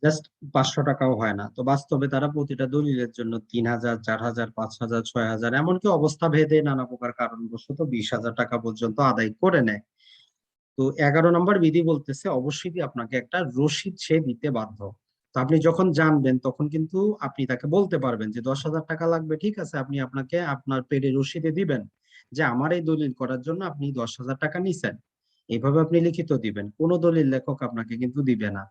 জাস্ট 500 টাকাও হয় না। তো বাস্তবে তারা প্রতিটা দলিলের জন্য 3000, 4000, 5000, 6000, এমনকি অবস্থা ভেদে নানা প্রকার কারণবশত 20,000 টাকা পর্যন্ত আদায় করে নেয়। তো 11 নম্বর বিধি বলতেছে অবশ্যই আপনাকে একটা রসিদ সে দিতে বাধ্য। তো আপনি যখন জানবেন তখন কিন্তু আপনি তাকে বলতে পারবেন যে 10,000 টাকা লাগবে, ঠিক আছে, আপনি আপনাকে আপনার পেডে রসিদে দিবেন যে আমার এই দলিল করার জন্য আপনি 10,000 টাকা নিছেন। এইভাবে আপনি লিখিত দিবেন, কোনো দলিল লেখক আপনাকে কিন্তু দিবে না।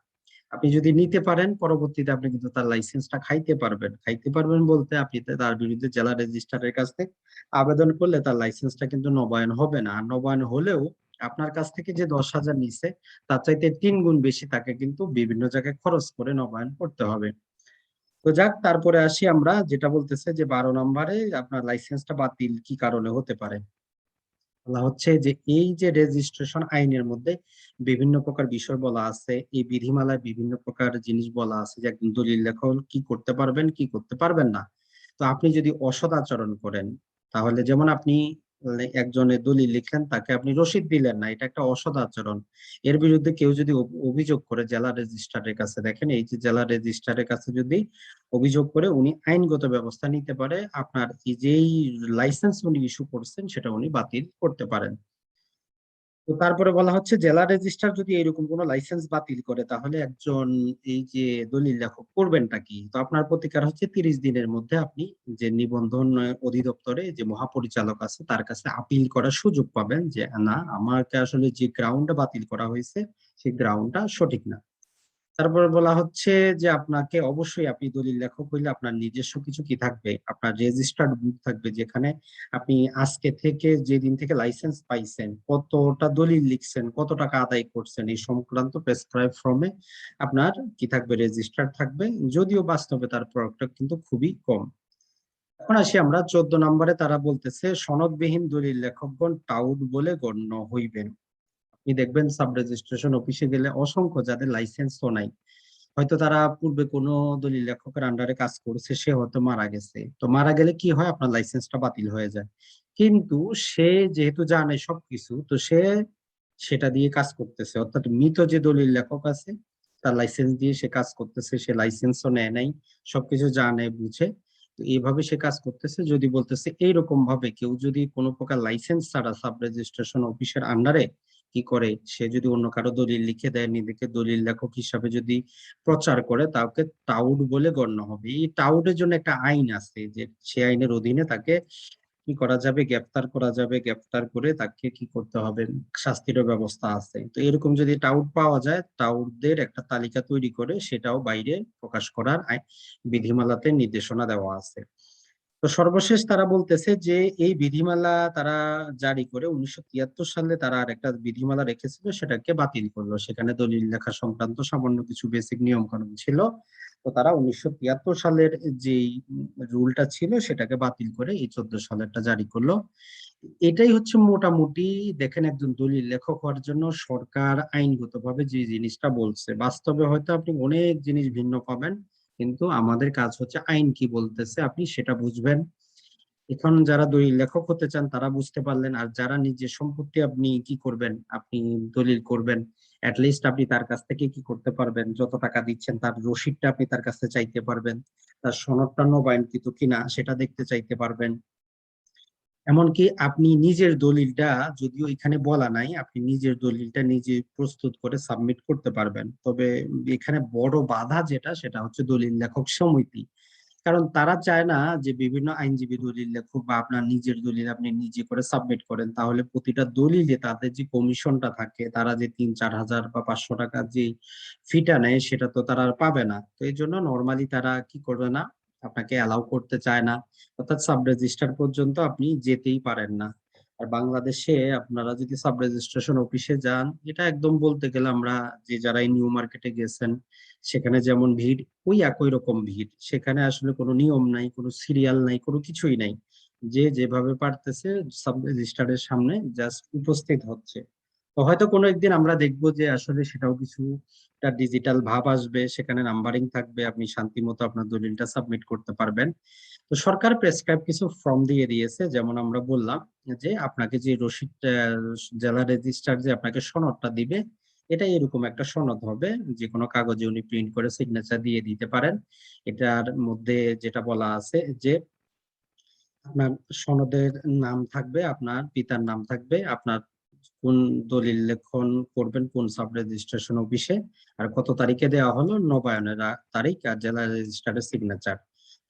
আপনি যদি নিতে পারেন, পরবর্তীতে আপনি কিন্তু তার লাইসেন্সটা খাইতে পারবেন। খাইতে পারবেন বলতে আপনি তার বিরুদ্ধে জেলা রেজিস্ট্রারের কাছ থেকে আবেদন করলে তার লাইসেন্সটা কিন্তু নবায়ন হবে না। আর নবায়ন হলেও আপনার কাছ থেকে যে 10,000 নিছে তার চাইতে 3 গুণ বেশি তাকে কিন্তু বিভিন্ন জায়গায় খরচ করে নবায়ন করতে হবে। তো যাক, তারপরে আসি আমরা, যেটা বলতেছে যে 12 নম্বরে আপনার লাইসেন্সটা বাতিল কি কারণে হতে পারে। বলা হচ্ছে যে এই যে রেজিস্ট্রেশন আইনের মধ্যে বিভিন্ন প্রকার বিষয় বলা আছে, এই বিধিমালায় বিভিন্ন প্রকার জিনিস বলা আছে যে একজন দলিল লেখক কি করতে পারবেন, কি করতে পারবেন না। তো আপনি যদি অসৎ আচরণ করেন, তাহলে যেমন আপনি একজনের দলিল লিখলেন, তাকে আপনি রসিদ দিলেন না, এটা একটা অসৎ আচরণ। এর বিরুদ্ধে কেউ যদি অভিযোগ করে জেলা রেজিস্ট্রারের কাছে, দেখেন এই যে জেলা রেজিস্ট্রারের কাছে যদি অভিযোগ করে, উনি আইনগত ব্যবস্থা নিতে পারে, আপনার এই যেই লাইসেন্স উনি ইস্যু করছেন সেটা উনি বাতিল করতে পারেন। তো তারপরে বলা হচ্ছে জেলা রেজিস্ট্রার যদি এরকম কোনো লাইসেন্স বাতিল করে, তাহলে একজন এই যে দলিল লেখক করবেনটা কি? তো আপনার প্রতিকার হচ্ছে 30 দিনের মধ্যে আপনি যে নিবন্ধন অধিদপ্তরে যে মহাপরিচালক আছে তার কাছে আপিল করার সুযোগ পাবেন, যে না, আমাকে আসলে যে গ্রাউন্ডে বাতিল করা হয়েছে সেই গ্রাউন্ডটা সঠিক না। তারপরে বলা হচ্ছে যে আপনাকে অবশ্যই, আপনি দলিল লেখক হইলে আপনার নিজস্ব কিছু কি থাকবে, আপনার রেজিস্টার্ড বুক থাকবে, যেখানে আপনি আজকে থেকে যেদিন থেকে লাইসেন্স পাইছেন কতটা দলিল লিখছেন, কত টাকা আদায় করছেন, এই সংক্রান্ত প্রেসক্রাইব ফর্মে আপনার কি থাকবে, রেজিস্টার্ড থাকবে। যদিও বাস্তবে তার প্রয়োগটা কিন্তু খুবই কম। এখন আসি আমরা 14 নম্বরে, তারা বলতেছে সনদবিহীন দলিল লেখকগণ টাউট বলে গণ্য হইবেন। আপনি দেখবেন সাব রেজিস্ট্রেশন অফিসে গেলে অসংখ্য যাদের লাইসেন্স তো নাই, হয়তো তারা পূর্বে কোনো দলিল লেখকের আন্ডারে কাজ করছে, সে হয়তো মারা গেছে। তো মারা গেলে কি হয়, আপনার লাইসেন্সটা বাতিল হয়ে যায়। কিন্তু সে যেহেতু জানে সবকিছু, তো সে সেটা দিয়ে কাজ করতেছে, অর্থাৎ মৃত যে দলিল লেখক আছে তার লাইসেন্স দিয়ে সে কাজ করতেছে, সে লাইসেন্সও নেয় নাই, সবকিছু জানে বুঝে। তো এইভাবে সে কাজ করতেছে। যদি বলতেছে এইরকম ভাবে কেউ যদি কোনো প্রকার লাইসেন্স ছাড়া সাব রেজিস্ট্রেশন অফিসের আন্ডারে কি করে, সে যদি অন্য কারো দলিল লিখে দেয়, নিজেকে দলিল লেখক হিসাবে যদি প্রচার করে, তাকে টাউট বলে গণ্য হবে। এই টাউটের জন্য একটা আইন আছে, যে সে আইনের অধীনে তাকে কি করা যাবে, গ্রেফতার করা যাবে। গ্রেফতার করে তাকে কি করতে হবে, শাস্তিরও ব্যবস্থা আছে। তো এরকম যদি টাউট পাওয়া যায়, টাউটদের একটা তালিকা তৈরি করে সেটাও বাইরে প্রকাশ করার বিধিমালাতে নির্দেশনা দেওয়া আছে। তো সর্বশেষ তারা বলতেছে যে এই বিধিমালা তারা জারি করে 1973 সালে তারা আর একটা বিধিমালা রেখেছিল, সেটাকে বাতিল করলো। সেখানে দলিল লেখা সংক্রান্ত সামান্য কিছু বেসিক নিয়ম কানুন ছিল। তো তারা 1973 সালের যেই রুলটা ছিল সেটাকে বাতিল করে এই 14 সালেরটা জারি করলো। এটাই হচ্ছে মোটামুটি, দেখেন, একজন দলিল লেখক হওয়ার জন্য সরকার আইনগতভাবে যে জিনিসটা বলছে। বাস্তবে হয়তো আপনি অনেক জিনিস ভিন্ন পাবেন, কিন্তু আমাদের কাজ হচ্ছে আইন কি বলতেছে আপনি সেটা বুঝবেন। এখন যারা দলিল লেখক হতে চান তারা বুঝতে পারলেন, আর যারা নিজের সম্পত্তি আপনি কি করবেন, আপনি দলিল করবেন, লিস্ট আপনি তার কাছ থেকে কি করতে পারবেন, যত টাকা দিচ্ছেন তার রসিদটা আপনি তার কাছে চাইতে পারবেন, তার সনদটা নবায়নকৃত কিনা সেটা দেখতে চাইতে পারবেন। এমনকি আপনি নিজের দলিলটা, যদিও এখানে বলা নাই, আপনি নিজের দলিলটা নিজে প্রস্তুত করে সাবমিট করতে পারবেন। তবে এখানে বড় বাধা যেটা, সেটা হচ্ছে দলিল লেখক সমিতি। কারণ তারা চায় না যে বিভিন্ন আইনজীবী দলিল লেখক বা আপনার নিজের দলিল আপনি নিজে করে সাবমিট করেন, তাহলে প্রতিটা দলিলে তাদের যে কমিশনটা থাকে, তারা যে 3-4 হাজার বা 500 টাকা যে ফিটা নেয়, সেটা তো তারা আর পাবে না। তো এই জন্য নর্মালি তারা কি করবে না, আপনাকে অ্যালাউ করতে চায় না। অর্থাৎ সাব রেজিস্ট্রার পর্যন্ত আপনি যেতেই পারেন না। আর বাংলাদেশে আপনারা যদি সাব রেজিস্ট্রেশন অফিসে যান, এটা একদম বলতে গেলে আমরা যে যারা এই নিউ মার্কেটে গেছেন, সেখানে যেমন ভিড়, ওই একই রকম ভিড়। সেখানে আসলে কোনো নিয়ম নাই, কোনো সিরিয়াল নাই, কোনো কিছুই নাই। যে যেভাবে পারতেছে সাব রেজিস্ট্রারের সামনে জাস্ট উপস্থিত হচ্ছে। তো হয়তো কোনো একদিন আমরা দেখবো যে আসলে সেটাও কিছু একটা ডিজিটাল ভাব আসবে, সেখানে নাম্বারিং থাকবে, আপনি শান্তি মতো আপনার দলিলটা সাবমিট করতে পারবেন। তো সরকার প্রেসক্রাইব কিছু ফর্ম দিয়ে দিয়েছে, যেমন আমরা বললাম যে আপনাকে যে রসিদ, জেলা রেজিস্ট্রার যে আপনাকে সনদটা দিবে, এটা এরকম একটা সনদ হবে, যে কোনো কাগজে উনি প্রিন্ট করে সিগনেচার দিয়ে দিতে পারেন। এটার মধ্যে যেটা বলা আছে যে আপনার সনদের নাম থাকবে, আপনার পিতার নাম থাকবে, আপনার কোন দলিল লেখন করবেন কোন সাব রেজিস্ট্রেশন অফিসে, আর কত তারিখে দেওয়া হলো, নবায়নের তারিখ, আর জেলা রেজিস্ট্রারের সিগনেচার।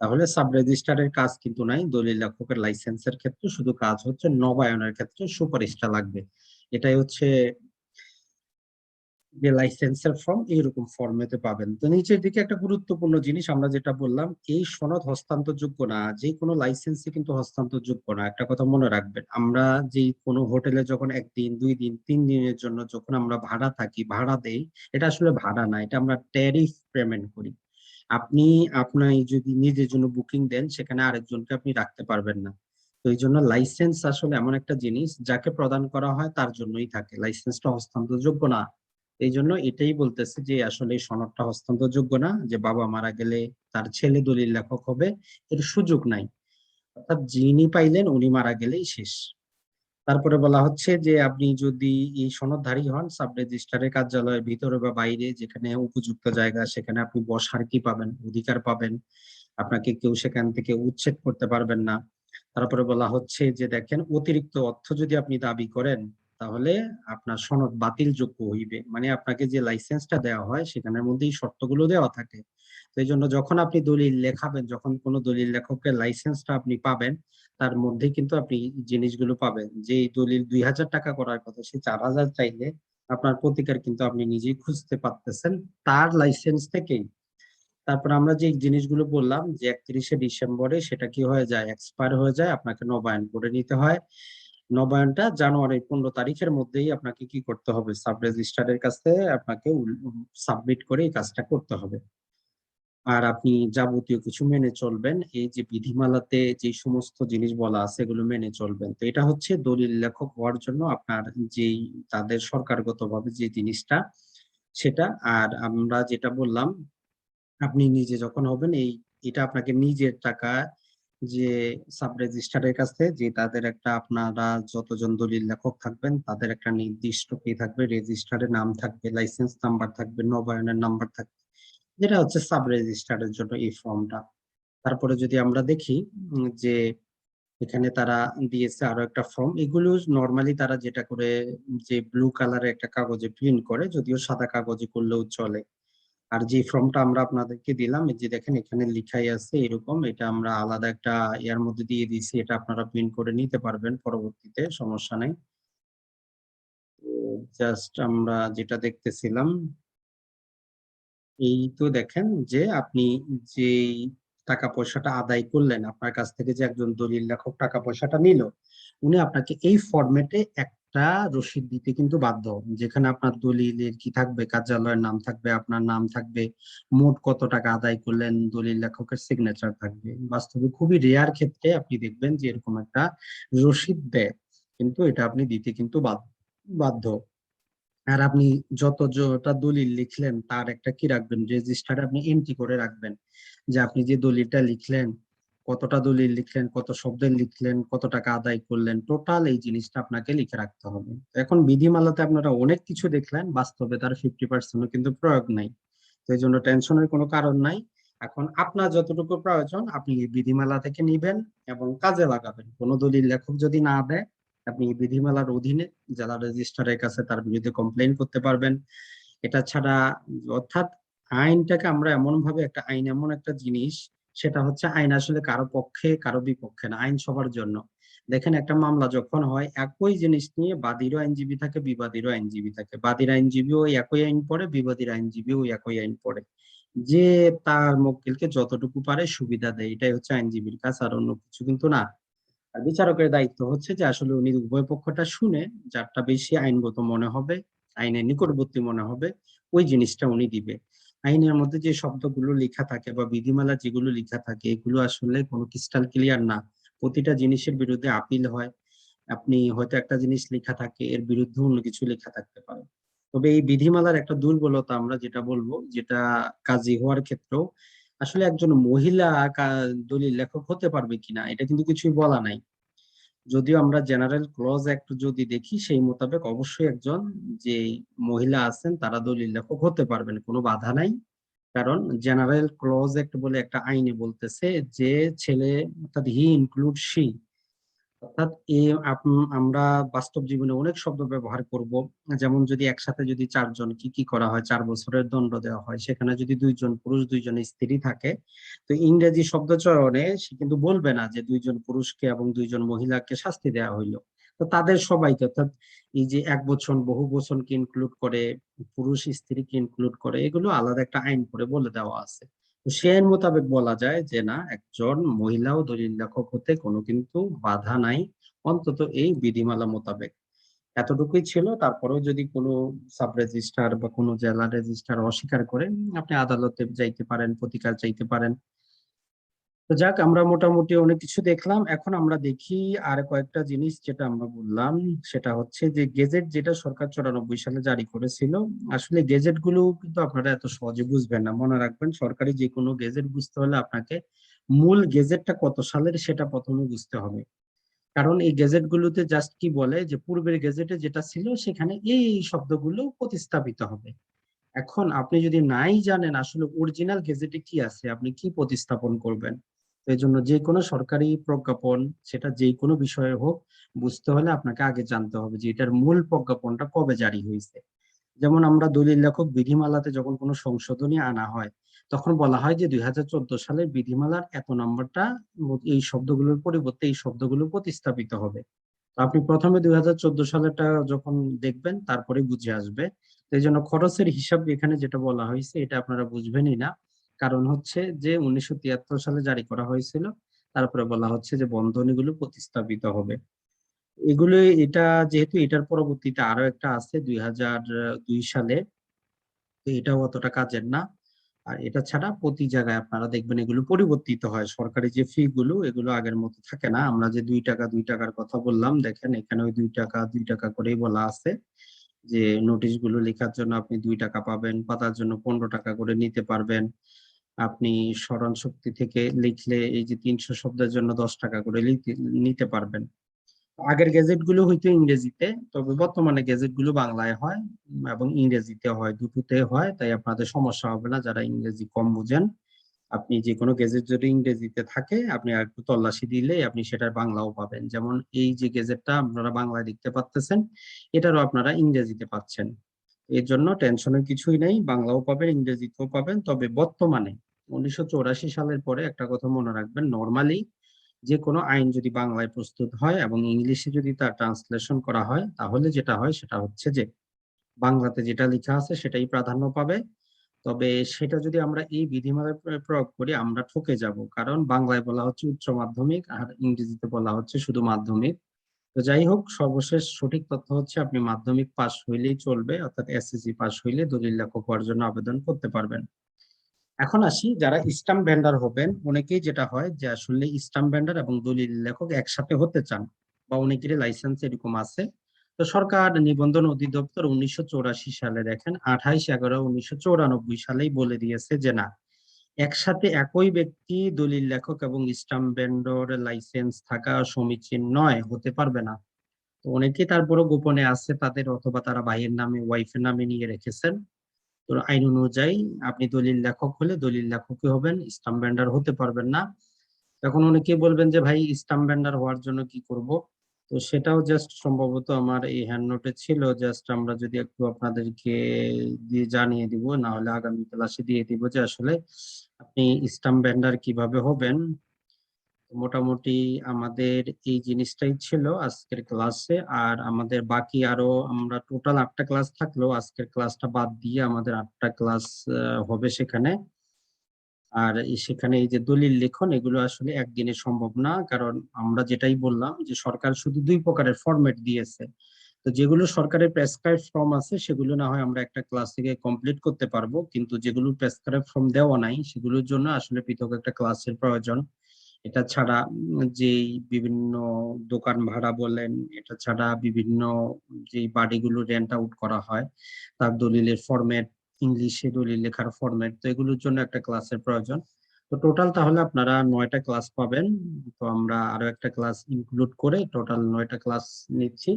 তাহলে সাব রেজিস্ট্রারের কাজ কিন্তু নাই দলিল লেখকের লাইসেন্সের ক্ষেত্রে, শুধু কাজ হচ্ছে নবায়নের ক্ষেত্রে সুপারিশটা লাগবে। এটাই হচ্ছে যে লাইসেন্সের ফর্ম, এইরকম ফর্মেতে পাবেন। তো নিচের দিকে একটা গুরুত্বপূর্ণ জিনিস আমরা যেটা বললাম, এই সনদ হস্তান্তরযোগ্য না, যে কোনো লাইসেন্সই কিন্তু হস্তান্তরযোগ্য না। একটা কথা মনে রাখবেন, আমরা যে কোনো হোটেলে যখন 1 দিন 2 দিন 3 দিনের জন্য যখন আমরা ভাড়া থাকি, ভাড়া দেই, এটা আসলে ভাড়া না, এটা আমরা ট্যারিফ পেমেন্ট করি। আপনি আপনার যদি নিজের জন্য বুকিং দেন, সেখানে আরেকজনকে আপনি রাখতে পারবেন না। তো এই জন্য লাইসেন্স আসলে এমন একটা জিনিস যাকে প্রদান করা হয় তার জন্যই থাকে, লাইসেন্সটা হস্তান্তরযোগ্য না। এই জন্য এটাই বলতেছে যে আসলে এই সনদটা হস্তান্তরযোগ্য না, যে বাবা মারা গেলে তার ছেলে দলিল লেখক হবে, এর সুযোগ নাই। অর্থাৎ যিনি পাইলেন উনি মারা গেলেই শেষ। তারপরে বলা হচ্ছে যে আপনি যদি এই সনদধারী হন, সাব রেজিস্ট্রারের কার্যালয়ের ভিতরে বা বাইরে যেখানে উপযুক্ত জায়গা, সেখানে আপনি বসার কি পাবেন, অধিকার পাবেন। আপনাকে কেউ সেখান থেকে উচ্ছেদ করতে পারবেন না। তারপরে বলা হচ্ছে যে দেখেন, অতিরিক্ত অর্থ যদি আপনি দাবি করেন, তাহলে আপনার সনদ বাতিল যোগ্য হইবে। মানে আপনাকে যে লাইসেন্সটা দেওয়া হয় সেখানের মধ্যেই শর্তগুলো দেওয়া থাকে। তো এই জন্য যখন আপনি দলিল লেখাবেন, যখন কোনো দলিল লেখকের লাইসেন্সটা আপনি পাবেন, তার মধ্যে কিন্তু আপনি জিনিসগুলো পাবেন। যে এই দলিল 2000 টাকা করার কথা, সে 4000 চাইলে আপনার প্রতিকার কিন্তু আপনি নিজেই খুঁজতে পারতেছেন তার লাইসেন্স থেকেই। তারপর আমরা যে জিনিসগুলো বললাম যে 31শে ডিসেম্বরে সেটা কি হয়ে যায়, এক্সপায়ার হয়ে যায়, আপনাকে নবায়ন করে নিতে হয়। নবায়নটা জানুয়ারির 15 তারিখের মধ্যেই আপনাকে কি করতে হবে, সাব রেজিস্ট্রারের কাছে আপনাকে সাবমিট করে এই কাজটা করতে হবে। আর আপনি যাবতীয় কিছু মেনে চলবেন, এই যে বিধিমালাতে যে সমস্ত জিনিস বলা আছে এগুলো মেনে চলবেন। তো এটা হচ্ছে দলিল লেখক হওয়ার জন্য আপনার যেই তাদের সরকারগতভাবে যে জিনিসটা সেটা। আর আমরা যেটা বললাম, আপনি নিজে যখন হবেন, এটা আপনাকে নিজের টাকা, যে সাব রেজিস্ট্রারের কাছে যে তাদের একটা, আপনারা যতজন দলিল লেখক থাকবেন তাদের একটা নির্দিষ্ট ফি থাকবে, রেজিস্ট্রারের নাম থাকবে, লাইসেন্স নাম্বার থাকবে, নবায়নের নাম্বার থাকবে, যেটা হচ্ছে সাব রেজিস্ট্রারের জন্য এই ফর্মটা। তারপরে যদি আমরা দেখি যে এখানে তারা দিয়েছে আরো একটা ফর্ম, এগুলো নর্মালি তারা যেটা করে যে ব্লু কালারের একটা কাগজে প্রিন্ট করে, যদিও সাদা কাগজে করলেও চলে। আর যে ফর্মটা আমরা আপনাদেরকে দিলাম, এই যে দেখেন এখানে লিখাই আছে এরকম, এটা আমরা আলাদা একটা ইয়ার মধ্যে দিয়ে দিয়েছি, এটা আপনারা প্রিন্ট করে নিতে পারবেন পরবর্তীতে, সমস্যা নেই। জাস্ট আমরা যেটা দেখতেছিলাম, এই তো দেখেন যে আপনি যে টাকা পয়সাটা আদায় করলেন, আপনার কাছ থেকে যে একজন দলিল লেখক টাকা পয়সাটা নিল, উনি আপনাকে এই ফরম্যাটে একটা রসিদ দিতে কিন্তু বাধ্য, যেখানে আপনার দলিলের কি থাকবে, কার্যালয়ের নাম থাকবে, আপনার নাম থাকবে, মোট কত টাকা আদায় করলেন, দলিল লেখকের সিগনেচার থাকবে। বাস্তবে খুবই রেয়ার ক্ষেত্রে আপনি দেখবেন যে এরকম একটা রসিদ দেয়, কিন্তু এটা আপনি দিতে কিন্তু বাধ্য। আর আপনি যতটা দলিল লিখলেন তার একটা কি রাখবেন, রেজিস্টারে আপনি এন্ট্রি করে রাখবেন যে আপনি যে দলিলটা লিখলেন, কতটা দলিল লিখলেন, কত শব্দের লিখলেন, কত টাকা আদায় করলেন, টোটাল এই জিনিসটা আপনাকে লিখে রাখতে হবে। এখন বিধিমালাতে আপনারা অনেক কিছু দেখলেন, বাস্তবে তার 50% কিন্তু প্রয়োগ নাই। তো এই জন্য টেনশনের কোনো কারণ নাই। এখন আপনার যতটুকু প্রয়োজন আপনি এই বিধিমালা থেকে নিবেন এবং কাজে লাগাবেন। কোনো দলিল লেখক যদি না দেয়, আপনি এই বিধিমালার অধীনে জেলা রেজিস্ট্রারের কাছে তার বিরুদ্ধে কমপ্লেইন করতে পারবেন। এটা ছাড়া, অর্থাৎ আইনটাকে আমরা এমন ভাবে, একটা আইন এমন একটা জিনিস, সেটা হচ্ছে আইন আসলে কারো পক্ষে কারো বিপক্ষে না, আইন সবার জন্য। দেখেন একটা মামলা যখন হয়, একই জিনিস নিয়ে বাদীরও আইনজীবী থাকে, বিবাদীরও আইনজীবী থাকে, বাদীর আইনজীবীও একই আইন পড়ে, বিবাদীর আইনজীবীও একই আইন পড়ে, যে তার মক্কেলকে যতটুকু পারে সুবিধা দেয়, এটাই হচ্ছে আইনজীবীর কাজ, আর অন্য কিছু কিন্তু না। আর বিচারকের দায়িত্ব হচ্ছে যে আসলে উনি উভয় পক্ষটা শুনে যারটা বেশি আইনগত মনে হবে, আইনের নিকটবর্তী মনে হবে, ওই জিনিসটা উনি দিবে। আইনের মধ্যে যে শব্দগুলো লেখা থাকে বা বিধিমালা যেগুলো লেখা থাকে, এগুলো আসলে কোনো ক্রিস্টাল ক্লিয়ার না। প্রতিটা জিনিসের বিরুদ্ধে আপিল হয়। আপনি হয়তো একটা জিনিস লেখা থাকে, এর বিরুদ্ধে অন্য কিছু লেখা থাকতে পারে। তবে এই বিধিমালার একটা দুর্বলতা আমরা যেটা বলবো, যেটা কাজী হওয়ার ক্ষেত্রেও আসলে একজন মহিলা দলিল লেখক হতে পারবে কিনা, এটা কিন্তু কিছুই বলা নাই। যদিও আমরা জেনারেল ক্লজ একটু যদি দেখি, সেই মোতাবেক অবশ্যই একজন যে মহিলা আছেন তারা দলিল লেখক হতে পারবেন, কোনো বাধা নাই। কারণ জেনারেল ক্লজ একট বলে একটা আইনে বলতেছে যে ছেলে, অর্থাৎ হি ইনক্লুড শি, অর্থাৎ আমরা বাস্তব জীবনে অনেক শব্দ ব্যবহার করব। যেমন যদি একসাথে যদি চারজন কি কি করা হয়, 4 বছরের দণ্ড দেওয়া হয়, সেখানে যদি 2জন পুরুষ 2জন স্ত্রী থাকে, তো ইংরেজি শব্দ চয়নে সে কিন্তু বলবে না যে 2জন পুরুষকে এবং 2জন মহিলাকে শাস্তি দেওয়া হইলো। তো তাদের সবাইকে, অর্থাৎ এই যে এক বচন বহু বচনকে ইনক্লুড করে, পুরুষ স্ত্রীকে ইনক্লুড করে, এগুলো আলাদা একটা আইন করে বলে দেওয়া আছে। তো সে আইন মোতাবেক বলা যায় যে না, একজন মহিলাও দলিল লেখক হতে কোনো কিন্তু বাধা নাই, অন্তত এই বিধিমালা মোতাবেক। এতটুকুই ছিল। তারপরেও যদি কোনো সাব রেজিস্ট্রার বা কোনো জেলা রেজিস্ট্রার অস্বীকার করে, আপনি আদালতে যাইতে পারেন, প্রতিকার চাইতে পারেন। তো যাক, আমরা মোটামুটি অনেক কিছু দেখলাম। এখন আমরা দেখি আর কয়েকটা জিনিস যেটা আমরা বললাম, সেটা হচ্ছে যে গেজেট যেটা সরকার 94 সালে জারি করেছিল। আসলে গেজেট গুলো কিন্তু আপনারা এত সহজে বুঝবেন না, মনে রাখবেন সরকারি যে কোনো গেজেট বুঝতে হলে আপনাকে মূল গেজেটটা কত সালের সেটা প্রথমে বুঝতে হবে। কারণ এই গেজেট গুলোতে জাস্ট কি বলে যে পূর্বের গেজেটে যেটা ছিল সেখানে এই শব্দগুলো প্রতিস্থাপিত হবে। এখন আপনি যদি নাই জানেন আসলে অরিজিনাল গেজেটে কি আছে, আপনি কি প্রতিস্থাপন করবেন? তো এই জন্য যে কোনো সরকারি প্রজ্ঞাপন, সেটা যে কোনো বিষয়ে হোক, বুঝতে হলে আপনাকে আগে জানতে হবে যে এটার মূল প্রজ্ঞাপনটা কবে জারি হয়েছে। যেমন আমরা দলিল লেখক বিধিমালাতে যখন কোনো সংশোধনী আনা হয়, তখন বলা হয় যে 2014 সালের বিধিমালার এত নম্বরটা এই শব্দগুলোর পরিবর্তে এই শব্দগুলো প্রতিস্থাপিত হবে। তো আপনি প্রথমে 2014 সালেরটা যখন দেখবেন, তারপরে বুঝে আসবে। তো এই জন্য খরচের হিসাব এখানে যেটা বলা হয়েছে, এটা আপনারা বুঝবেনই না। কারণ হচ্ছে যে 1973 সালে জারি করা হয়েছিল, তারপরে বলা হচ্ছে যে বন্ধনীগুলো প্রতিস্থাপিত হবে। এগুলো, এটা যেহেতু এটার পরবর্তীতে আরো একটা আছে 2002 সালে, তো এটাও অতটা কাজের না। আর এটা ছাড়া প্রতি জায়গায় আপনারা দেখবেন এগুলো পরিবর্তিত হয়, সরকারি যে ফি গুলো এগুলো আগের মতো থাকে না। আমরা যে 2 টাকা 2 টাকার কথা বললাম, দেখেন এখানে ওই 2 টাকা 2 টাকা করেই বলা আছে যে নোটিশ গুলো লেখার জন্য আপনি 2 টাকা পাবেন, পাতার জন্য 15 টাকা করে নিতে পারবেন। আপনি স্মরণ শক্তি থেকে লিখলে এই যে 300 শব্দের জন্য 10 টাকা করে নিতে পারবেন। আগের গেজেট গুলো হইতো ইংরেজিতে, তবে বর্তমানে গেজেট গুলো বাংলায় হয় এবং ইংরেজিতে হয়, দুটোতে হয়, তাই আপনাদের সমস্যা হবে না যারা ইংরেজি কম বুঝেন। আপনি যে কোনো গেজেট যদি ইংরেজিতে থাকে আপনি আর একটু তল্লাশি দিলে আপনি সেটার বাংলাও পাবেন। যেমন এই যে গেজেটটা আপনারা বাংলায় দেখতে পাচ্ছেন, এটারও আপনারা ইংরেজিতে পাচ্ছেন। এর জন্য টেনশনের কিছুই নেই, বাংলাও পাবেন ইংরেজিতেও পাবেন। তবে বর্তমানে 1984 সালের পরে একটা কথা মনে রাখবেন, নর্মালি যে কোনো আইন যদি বাংলায় প্রস্তুত হয় এবং ইংলিশে যদি তার ট্রান্সলেশন করা হয়, তাহলে যেটা হয় সেটা হচ্ছে যে বাংলাতে যেটা লেখা আছে সেটাই প্রাধান্য পাবে। তবে সেটা যদি আমরা এই বিধিমালায় প্রয়োগ করি আমরা ঠকে যাব, কারণ বাংলায় বলা হচ্ছে উচ্চ মাধ্যমিক আর ইংরেজিতে বলা হচ্ছে শুধু মাধ্যমিক। তো যাই হোক, সর্বশেষ সঠিক তথ্য হচ্ছে আপনি মাধ্যমিক পাস হইলেই চলবে, অর্থাৎ এসএসসি পাস হইলে দলিল লেখক হওয়ার জন্য আবেদন করতে পারবেন। এখন আসি যারা স্টাম্প ভেন্ডার হবেন, অনেকেই যেটা হয় যে আসলে স্টাম্প ভেন্ডার এবং দলিল লেখক একসাথে হতে চান, বা অনেকেরই লাইসেন্স এরকম আছে। তো সরকার নিবন্ধন অধিদপ্তর 1984 সালে, দেখেন 28/11/1994 সালেই বলে দিয়েছে যে না, একসাথে একই ব্যক্তি দলিল লেখক এবং স্টাম্প ভেন্ডর লাইসেন্স থাকা সমীচীন নয়, হতে পারবে না। তো অনেকেই তারপরও গোপনে আছে তাদের, অথবা তারা ভাইয়ের নামে ওয়াইফের নামে নিয়ে রেখেছেন। তো আইন অনুযায়ী আপনি দলিল লেখক হলে দলিল লেখকই হবেন, স্টাম্প ভেন্ডার হতে পারবেন না। এখন অনেকেই বলবেন যে ভাই স্টাম্প ভেন্ডার হওয়ার জন্য কি করব? তো সেটাও জাস্ট সম্ভবত আমার এই হ্যান্ড নোটে ছিল, জাস্ট আমরা যদি একটু আপনাদেরকে দিয়ে জানিয়ে দিব, না হলে আগামী ক্লাসে দিয়ে দিব যে আসলে আপনি স্টাম্প ভেন্ডার কিভাবে হবেন। মোটামুটি আমাদের এই জিনিসটাই ছিল আজকের ক্লাসে। আর আমাদের বাকি আরো, আমরা টোটাল 8টা ক্লাস থাকলেও আজকের ক্লাসটা বাদ দিয়ে আমাদের 8টা ক্লাস হবে সেখানে। আর সেখানে এই যে দলিল লেখন, এগুলো আসলে একদিনে সম্ভব না, কারণ আমরা যেটাই বললাম যে সরকার শুধু 2 প্রকারের ফরম্যাট দিয়েছে। তো যেগুলো সরকারের প্রেসক্রাইব ফর্ম আছে সেগুলো না হয় আমরা একটা ক্লাস থেকে কমপ্লিট করতে পারবো, কিন্তু যেগুলো প্রেসক্রাইব ফর্ম দেওয়া নাই সেগুলোর জন্য আসলে পৃথক একটা ক্লাসের প্রয়োজন। এটা ছাড়া যেই বিভিন্ন দোকান ভাড়া বলেন, এটা ছাড়া বিভিন্ন যে বাড়িগুলো রেন্ট আউট করা হয় তার দলিলের ফরম্যাট, ইংলিশে দলিল লেখার ফরম্যাট, তো এগুলোর জন্য একটা ক্লাসের প্রয়োজন। তো টোটাল তাহলে আপনারা 9টা ক্লাস পাবেন। তো আমরা আরো একটা ক্লাস ইনক্লুড করে টোটাল 9টা ক্লাস নিচ্ছি।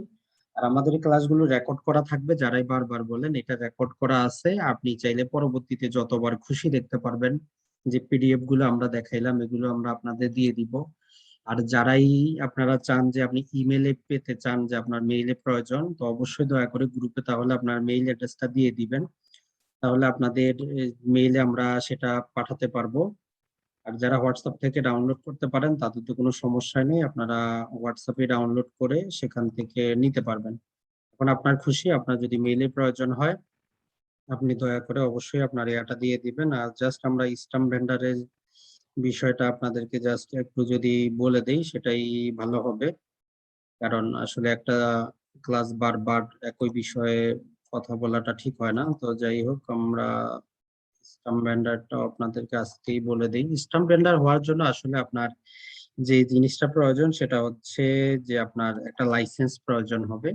আর আমাদের এই ক্লাসগুলো রেকর্ড করা থাকবে, যারাই বারবার বলেন এটা রেকর্ড করা আছে, আপনি চাইলে পরবর্তীতে যতবার খুশি দেখতে পারবেন। যে পিডিএফ গুলো আমরা দেখাইলাম এগুলো আমরা আপনাদের দিয়ে দিব। আর যারাই আপনারা চান যে আপনি ইমেলে পেতে চান, যে আপনার মেইলে প্রয়োজন, তো অবশ্যই দয়া করে গ্রুপে তাহলে আপনার মেইল অ্যাড্রেসটা দিয়ে দিবেন, তাহলে আপনাদের মেইলে আমরা সেটা পাঠাতে পারবো। আর যারা হোয়াটসঅ্যাপ থেকে ডাউনলোড করতে পারেন তাদের তো কোনো সমস্যা নেই, আপনারা হোয়াটসঅ্যাপে ডাউনলোড করে সেখান থেকে নিতে পারবেন। এখন আপনার খুশি, আপনার যদি মেইলে প্রয়োজন হয় আপনি দয়া করে অবশ্যই আপনার ইয়াটা দিয়ে দিবেন। আর জাস্ট আমরা স্টাম্প ভেন্ডারের বিষয়টা আপনাদেরকে জাস্ট একটু যদি বলে দেই সেটাই ভালো হবে, কারণ আসলে একটা ক্লাস বারবার একই বিষয়ে কথা বলাটা ঠিক হয় না। তো যাই হোক, আমরা স্টাম্প ভেন্ডারটা আপনাদেরকে আজকেই বলে দিই। স্টাম্প ভেন্ডার হওয়ার জন্য আসলে আপনার যে জিনিসটা প্রয়োজন সেটা হচ্ছে যে আপনার একটা লাইসেন্স প্রয়োজন হবে।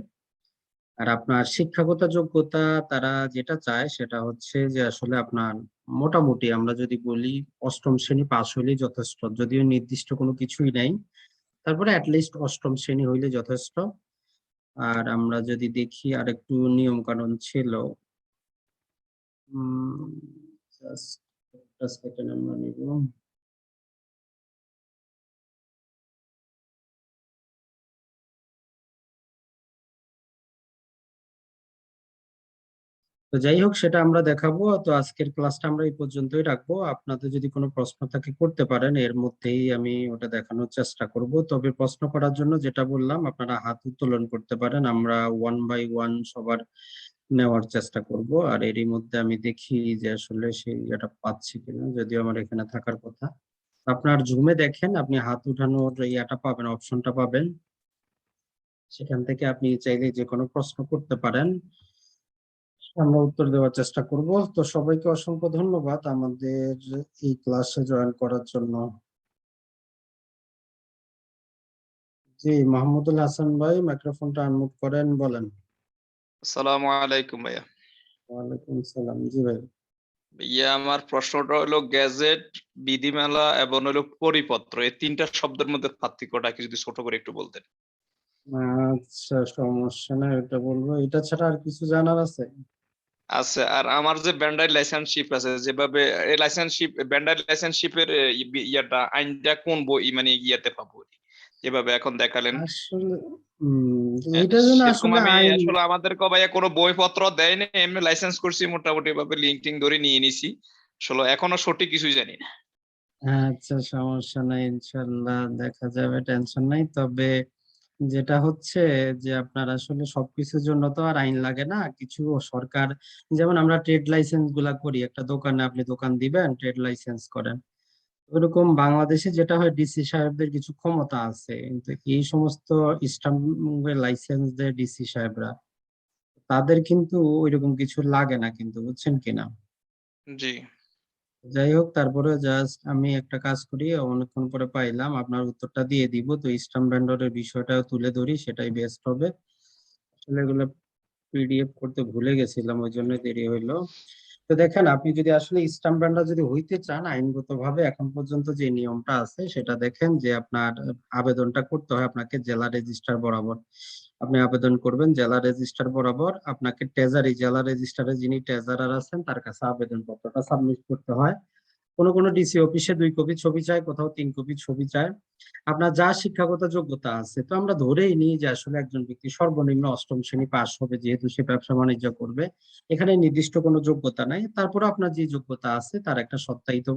আর আপনার শিক্ষাগত যোগ্যতা তারা যেটা চায় সেটা হচ্ছে যে আসলে আপনার মোটামুটি আমরা যদি বলি 8ম শ্রেণী পাস হইলেই যথেষ্ট, যদিও নির্দিষ্ট কোনো কিছুই নাই, তারপরে অ্যাটলিস্ট 8ম শ্রেণী হইলে যথেষ্ট। আর আমরা যদি দেখি আর একটু নিয়ম কানুন ছিল, জাস্ট একটা সেকেন্ড আমরা নিব। তো যাই হোক, সেটা আমরা দেখাবো। তো আজকের ক্লাসটা আমরা এই পর্যন্তই রাখবো, আপনাদের যদি কোনো প্রশ্ন থাকে করতে পারেন, এর মধ্যেই আমি ওটা দেখানোর চেষ্টা করব। তবে প্রশ্ন করার জন্য যেটা বললাম আপনারা হাত উত্তোলন করতে পারেন, আমরা 1 বাই 1 সবার নেওয়ার চেষ্টা করব। আর এরই মধ্যে আমি দেখি যে আসলে সেই এটা পাচ্ছি কিনা, যদিও আমার এখানে থাকার কথা। আপনার জুমে দেখেন আপনি হাত উঠানোর ইয়াটা পাবেন, অপশনটা পাবেন, সেখান থেকে আপনি চাইলে যে কোনো প্রশ্ন করতে পারেন, আমরা উত্তর দেওয়ার চেষ্টা করব। তো সবাইকে অসংখ্য ধন্যবাদ আমাদের এই ক্লাসে জয়েন করার জন্য। জি, মাহমুদুল হাসান ভাই মাইক্রোফোনটা আনমিউট করেন, বলেন। আসসালামু আলাইকুম ভাইয়া। ওয়ালাইকুম সালাম। জি ভাই। ভাইয়া আমার প্রশ্নটা হলো গ্যাজেট, বিধিমালা এবং হলো পরিপত্র, এই ৩টা শব্দের মধ্যে পার্থক্যটা কি যদি ছোট করে একটু বলতেন? আচ্ছা, সমস্যা নাই, এটা বলবো। এটা ছাড়া আর কিছু জানার আছে? আচ্ছা, আর আমার যে ব্যান্ডারি লাইসেন্সশিপ আছে, যেভাবে এই লাইসেন্সশিপ ব্যান্ডারি লাইসেন্সশিপের ইয়াটা আইনটা কোন বই মানে ইয়াতে পাবো? যেভাবে এখন দেখালেন। আসলে এটার জন্য সেরকম আসলে আমি আইন, আসলে আমাদেরকে ভাইয়া কোনো বইপত্র দেয়নি, এমনি লাইসেন্স করছি মোটামুটি ভাবে লিঙ্ক টিঙ্ক ধরে নিয়ে নিছি। আসলে এখনো সঠিক কিছুই জানি না। আচ্ছা সমস্যা নাই, ইনশাল্লাহ দেখা যাবে, টেনশন নাই। তবে যেটা হচ্ছে যে আপনার আসলে সবকিছুর জন্য তো আর আইন লাগে না, কিছু সরকার, যেমন আমরা ট্রেড লাইসেন্স গুলা করি, একটা দোকানে আপনি দোকান দিবেন, ট্রেড লাইসেন্স করেন, ওরকম বাংলাদেশে যেটা হয় ডিসি সাহেবদের কিছু ক্ষমতা আছে, কিন্তু এই সমস্ত স্টাম্পের লাইসেন্স দেয় ডিসি সাহেবরা, তাদের কিন্তু ওইরকম কিছু লাগে না কিন্তু, বুঝছেন কিনা। জি। যাই হোক, তারপরে জাস্ট আমি একটা কাজ করি, অনেকক্ষণ পরে পাইলাম, আপনার উত্তরটা দিয়ে দিব, তো স্টাম্প ভেন্ডরের বিষয়টা তুলে ধরি, সেটাই বেস্ট হবে। আসলে এগুলো পিডিএফ করতে ভুলে গেছিলাম, ওই জন্য দেরি হইলো। তো দেখেন, আপনি যদি আসলে স্টাম্প ভেন্ডর যদি হইতে চান, আইনগত ভাবে এখন পর্যন্ত যে নিয়মটা আছে সেটা দেখেন, যে আপনার আবেদনটা করতে হয় আপনাকে জেলা রেজিস্ট্রার বরাবর। আপনি আবেদন করবেন জেলা রেজিস্ট্রার বরাবর, আপনাকে ট্রেজারি জেলা রেজিস্ট্রারে যিনি ট্রেজারার আছেন তার কাছে আবেদন পত্রটা সাবমিট করতে হয়। কোনো কোনো ডিসি অফিসে 2 কপি ছবি চায়, কোথাও 3 কপি ছবি চায়। আপনার যা শিক্ষাগত যোগ্যতা আছে, তো আমরা ধরেই নিই যে আসলে একজন ব্যক্তি সর্বনিম্ন অষ্টম শ্রেণী পাস হবে, যেহেতু সে ব্যবসা বাণিজ্য করবে। এখানে নির্দিষ্ট কোনো যোগ্যতা নাই, তারপরে আপনার যে যোগ্যতা আছে তার একটা সত্যায়িত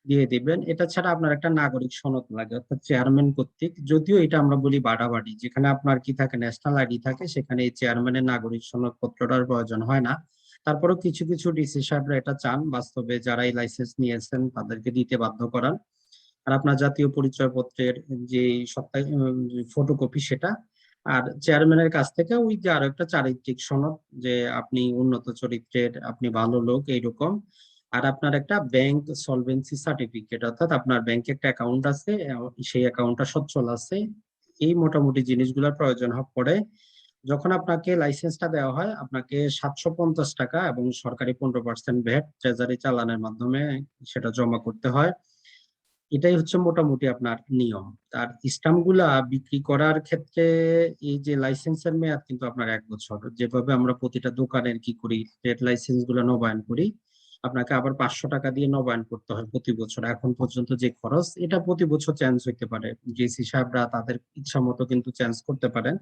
দিয়ে দিবেন। এটা ছাড়া আপনার একটা নাগরিক সনদ লাগে, অর্থাৎ চেয়ারম্যান কর্তৃক, যদিও এটা আমরা বলি বাড়াবাড়ি, যেখানে আপনার কি থাকে, ন্যাশনাল আইডি থাকে, সেখানে এই চেয়ারম্যানের নাগরিক সনদ পত্রটার প্রয়োজন হয় না। তারপরেও কিছু কিছু ডিসি সাহেবরা এটা চান, বাস্তবে যারা এই লাইসেন্স নিয়েছেন তাদেরকে দিতে বাধ্য করান। আর আপনার জাতীয় পরিচয়পত্রের যে সত্তায় ফটোকপি সেটা, আর চেয়ারম্যানের কাছ থেকে ওই যে আরো একটা চারিত্রিক সনদ, যে আপনি উন্নত চরিত্রের, আপনি ভালো লোক, এইরকম। আর আপনার একটা ব্যাংক সলভেন্সি সার্টিফিকেট, অর্থাৎ আপনার ব্যাংকে একটা অ্যাকাউন্ট আছে, সেই অ্যাকাউন্টটা সচ্ছল আছে। এই মোটামুটি জিনিসগুলোর প্রয়োজন পড়ে। যখন আপনাকে লাইসেন্সটা দেওয়া হয়, আপনাকে 750 টাকা এবং সরকারি 15% ভ্যাট ট্রেজারি চালানের মাধ্যমে সেটা জমা করতে হয়। এটাই হচ্ছে মোটামুটি আপনার নিয়ম। আর স্টাম্প গুলা বিক্রি করার ক্ষেত্রে এই যে লাইসেন্সের মেয়াদ কিন্তু আপনার 1 বছর, যেভাবে আমরা প্রতিটা দোকানের কি করি, ট্রেড লাইসেন্স গুলো নবায়ন করি, আপনাকে আবার 500 টাকা দিয়ে নবায়ন করতে হয় প্রতি বছর। এখন পর্যন্ত যে খরচ, এটা প্রতি বছর চেঞ্জ হইতে পারে, ডিসি সাহেবরা তাদের ইচ্ছা মতো কিন্তু চেঞ্জ করতে পারেন।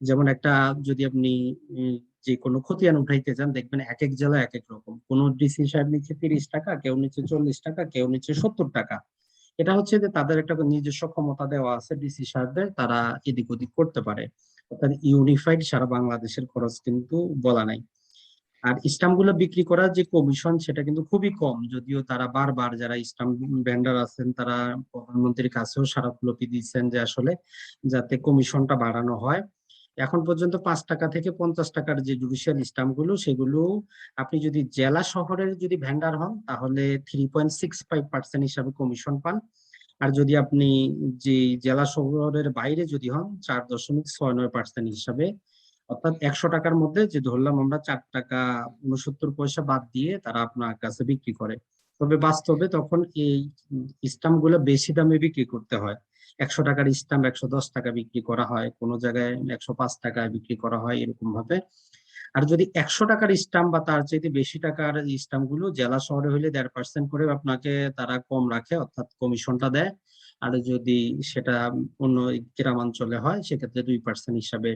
যেমন একটা, যদি আপনি উম, যে কোনো খতিয়ান উঠাইতে চান, দেখবেন এক এক জেলা এক এক রকম, কোন ডিসি সাহেব নিচ্ছে 30 টাকা, কেউ নিচ্ছে 40 টাকা, কেউ নিচ্ছে 70 টাকা। এটা হচ্ছে যে তাদের একটা নিজস্ব ক্ষমতা দেওয়া আছে ডিসি সাহেবদের, তারা এদিক ওদিক করতে পারে। অর্থাৎ ইউনিফাইড সারা বাংলাদেশের খরচ কিন্তু বলা নাই। আর স্টাম্প গুলো বিক্রি করার যে কমিশন, সেটা কিন্তু খুবই কম, যদিও তারা বারবার, যারা স্টাম্প ভেন্ডার আছেন তারা প্রধানমন্ত্রীর কাছেও স্মারকলিপি দিচ্ছেন যে আসলে যাতে কমিশনটা বাড়ানো হয়। এখন পর্যন্ত 5 টাকা থেকে 50 টাকার যে জুডিশিয়াল স্টাম্প গুলো, সেগুলো আপনি যদি জেলা শহরের যদি ভেন্ডার হন, তাহলে 3.65% হিসাবে কমিশন পান। আর যদি আপনি যে জেলা শহরের বাইরে যদি হন, 4.69% হিসাবে, অর্থাৎ 100 টাকার মধ্যে যে ধরলাম আমরা 4 টাকা 69 পয়সা বাদ দিয়ে তারা আপনার কাছে বিক্রি করে। তবে বাস্তবে তখন এই স্টাম্প গুলো বেশি দামে বিক্রি করতে হয়। 100 টাকার স্টাম্প 110 টাকা বিক্রি করা হয়, কোনো জায়গায় 105 টাকায় বিক্রি করা হয়, এরকম ভাবে। আর যদি 100 টাকার স্টাম্প বা তার চাইতে বেশি টাকার স্টাম্প গুলো জেলা শহরে হলে 1.5% করে আপনাকে তারা কম রাখে, অর্থাৎ কমিশনটা দেয়। আর যদি সেটা অন্য গ্রামাঞ্চলে হয়, সেক্ষেত্রে 2% হিসাবে।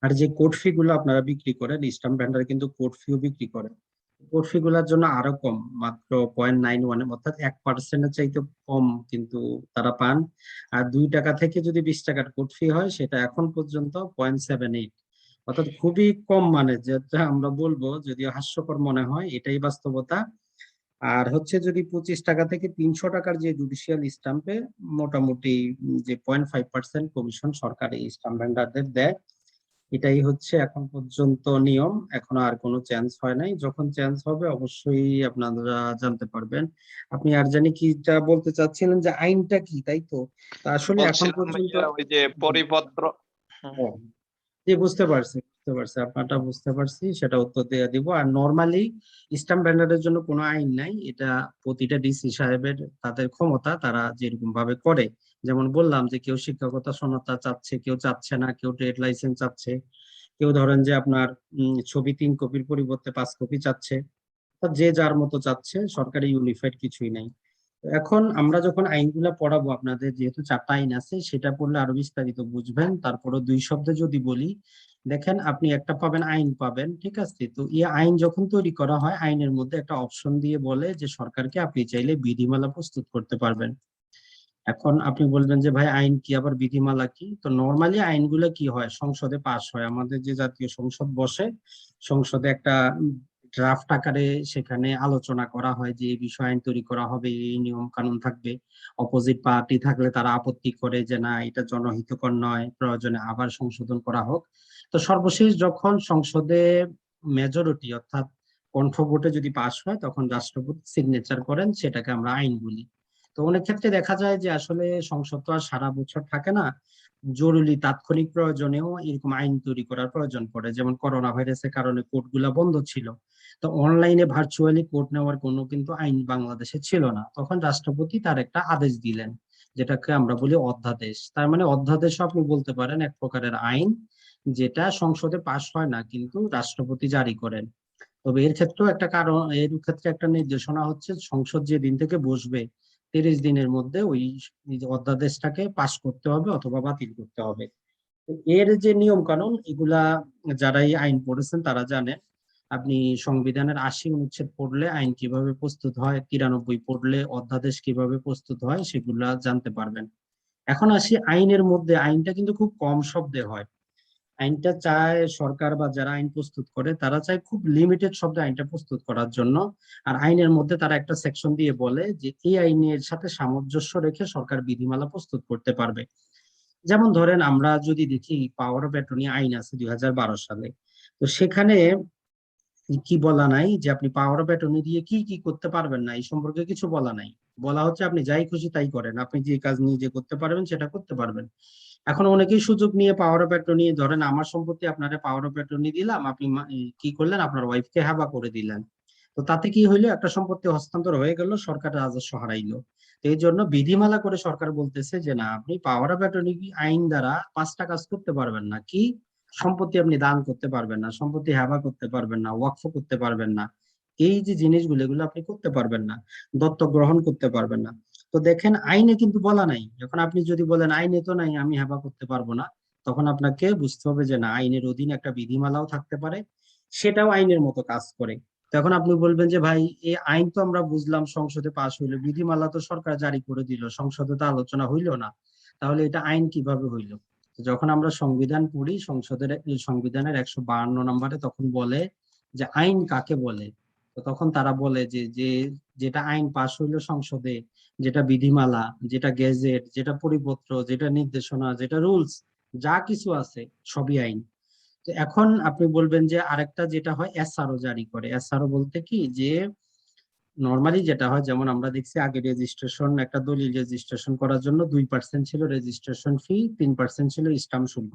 আর যে কোড ফি গুলো আপনারা বিক্রি করেন, স্টাম্প ভেন্ডার কিন্তু কোড ফিও বিক্রি করে, কোড ফি গুলার জন্য আরো কম, মাত্র 0.91, অর্থাৎ 1%-এর চাইতে কম কিন্তু তারা পান। আর 2 টাকা থেকে যদি 20 টাকার কোড ফি হয়, সেটা এখন পর্যন্ত 0.78, অর্থাৎ খুবই কম, মানে যেটা আমরা বলবো, যদিও হাস্যকর মনে হয়, এটাই বাস্তবতা। আর হচ্ছে যদি 25 টাকা থেকে 300 টাকার যে জুডিশিয়াল স্টাম্পে মোটামুটি যে 0.5% কমিশন সরকার এই স্টাম্প ভেন্ডারদের দেয়। এটাই হচ্ছে এখন পর্যন্ত নিয়ম, এখনো আর কোনো চেঞ্জ হয় নাই। যখন চেঞ্জ হবে অবশ্যই আপনারা জানতে পারবেন। আপনি আর জানি কিটা বলতে চাচ্ছিলেন, যে আইনটা কি, তাই তো? তা আসলে এখন বলছিলাম পর্যন্ত, ভাইয়া ওই যে পরিপত্র। ও, জি বুঝতে পারছি, বুঝতে পারছি, আপনারটা বুঝতে পারছি, সেটা উত্তর দিয়ে দিব। আর নর্মালি স্ট্যাম্প ব্যানারের জন্য কোনো আইন নাই, এটা প্রতিটা ডিসি সাহেবের তাদের ক্ষমতা, তারা যেরকম ভাবে করে। যেমন বললাম যে কেউ শিক্ষকতা সনদটা চাচ্ছে, কেউ চাচ্ছে না, কেউ ট্রেড লাইসেন্স চাচ্ছে, কেউ ধরেন যে আপনার ছবি 3 কপির পরিবর্তে 5 কপি চাচ্ছে। তা যে যার মতো চাচ্ছে, সরকারি ইউনিফাইড কিছুই নাই। তো এখন আমরা যখন আইনগুলা পড়াবো আপনাদের, যেহেতু 4টা আইন আছে, সেটা পড়লে আরো বিস্তারিত বুঝবেন। তারপরে 2 শব্দে যদি বলি, দেখেন আপনি একটা পাবেন, আইন পাবেন, ঠিক আছে? তো এই আইন যখন তৈরি করা হয়, আইনের মধ্যে একটা অপশন দিয়ে বলে যে সরকারকে আপনি চাইলে বিধিমালা প্রস্তুত করতে পারবেন। এখন আপনি বলবেন যে ভাই আইন কি, আবার বিধিমালা কি? তো নর্মালি আইনগুলো কি হয়, সংসদে পাস হয়। আমাদের যে জাতীয় সংসদ বসে, সংসদে একটা ড্রাফট আকারে সেখানে আলোচনা করা হয় যে এই বিষয়ে আইন তৈরি করা হবে, এই নিয়ম কানুন থাকবে। অপোজিট পার্টি থাকলে তারা আপত্তি করে যে না, এটা জনহিতকর নয়, প্রয়োজনে আবার সংশোধন করা হোক। তো সর্বশেষ যখন সংসদে মেজরিটি অর্থাৎ কণ্ঠ ভোটে যদি পাস হয়, তখন রাষ্ট্রপতি সিগনেচার করেন, সেটাকে আমরা আইন বলি। তো অনেক ক্ষেত্রে দেখা যায় যে আসলে সংসদ তো আর সারা বছর থাকে না, জরুরি তাৎক্ষণিক প্রয়োজনেও এরকম আইন তৈরি করার প্রয়োজন পড়ে। যেমন করোনা ভাইরাসের কারণে কোর্টগুলা বন্ধ ছিল, তো অনলাইনে ভার্চুয়ালি কোর্ট নেওয়ার কোনো কিন্তু আইন বাংলাদেশে ছিল না। তখন রাষ্ট্রপতি তার একটা আদেশ দিলেন, যেটাকে আমরা বলি অধ্যাদেশ। তার মানে অধ্যাদেশ আপনি বলতে পারেন এক প্রকারের আইন, যেটা সংসদে পাশ হয় না কিন্তু রাষ্ট্রপতি জারি করেন। তবে এর ক্ষেত্রেও একটা কারণ, এর ক্ষেত্রে একটা নির্দেশনা হচ্ছে সংসদ যে দিন থেকে বসবে 30 দিনের মধ্যে ওই অধ্যাদেশটাকে পাশ করতে হবে অথবা বাতিল করতে হবে। তো এর যে নিয়ম কানুন, এগুলা যারা এই আইন পড়েছেন তারা জানেন। আপনি সংবিধানের 80 অনুচ্ছেদ পড়লে আইন কিভাবে প্রস্তুত হয়, 93 পড়লে অধ্যাদেশ কিভাবে প্রস্তুত হয়, সেগুলা জানতে পারবেন। এখন আসি আইনের মধ্যে, আইনটা কিন্তু খুব কম শব্দে হয়। আইনটা চায় সরকার বা যারা আইন প্রস্তুত করে তারা চায় খুব লিমিটেড শব্দে আইনটা প্রস্তুত করার জন্য। আর আইনের মধ্যে তারা একটা সেকশন দিয়ে বলে যে এই আইনের সাথে সামঞ্জস্য রেখে সরকার বিধিমালা প্রস্তুত করতে পারবে। যেমন ধরেন আমরা যদি দেখি, পাওয়ার অফ অ্যাটর্নি আইন আছে 2012 সালে। তো সেখানে কি বলা নাই যে আপনি পাওয়ার অফ অ্যাটর্নি দিয়ে কি কি করতে পারবেন না, এই সম্পর্কে কিছু বলা নাই। বলা হচ্ছে আপনি যাই খুশি তাই করেন, আপনি যে কাজ নিজে করতে পারবেন সেটা করতে পারবেন। এখন অনেকেই সুযোগ নিয়ে পাওয়ার অফ অ্যাটর্নি, ধরেন আমার সম্পত্তি আপনারে পাওয়ার অফ অ্যাটর্নি দিলাম, আপনি কি করলেন, আপনার ওয়াইফকে হাবা করে দিলেন। তো তাতে কি হইলো, একটা সম্পত্তি হস্তান্তর হয়ে গেল, সরকার রাজস্ব হারাইলো। তো এই জন্য বিধিমালা করে সরকার বলতেছে যে না, আপনি পাওয়ার অফ অ্যাটর্নি আইন দ্বারা 5টা কাজ করতে পারবেন না। কি? সম্পত্তি আপনি দান করতে পারবেন না, সম্পত্তি হাবা করতে পারবেন না, ওয়াকফ করতে পারবেন না, এই যে জিনিসগুলো এগুলো আপনি করতে পারবেন না, দত্তক গ্রহণ করতে পারবেন না। তো দেখেন আইনে কিন্তু বলা নাই। এখন আপনি যদি বলেন আইনে তো নাই, আমি হেবা করতে পারবো না, তখন আপনাকে বুঝতে হবে যে না, আইনের অধীনে একটা বিধিমালাও থাকতে পারে, সেটাও আইনের মতো কাজ করে। তখন আপনি বলবেন যে ভাই, এই আইন তো আমরা বুঝলাম সংসদে পাশ হইলো, বিধিমালা তো সরকার জারি করে দিল, সংসদে তো আলোচনা হইলো না, তাহলে এটা আইন কিভাবে হইলো? তো যখন আমরা সংবিধান পড়ি, সংসদের এই সংবিধানের 152 নম্বরে তখন বলে যে আইন কাকে বলে। তো তখন তারা বলে যে যে যেটা আইন পাশ হইলো সংসদে, যেটা বিধিমালা, যেটা গেজেট, যেটা পরিপত্র, যেটা নির্দেশনা, যেটা রুলস, যা কিছু আছে সবই আইন। তো এখন আপনি বলবেন যে আরেকটা যেটা হয়, এসআরও জারি করে। এসআরও বলতে কি, যে নর্মালি যেটা হয়, যেমন আমরা দেখছি আগে রেজিস্ট্রেশন, একটা দলিল রেজিস্ট্রেশন করার জন্য 2% ছিল রেজিস্ট্রেশন ফি, 3% ছিল স্টাম্প শুল্ক।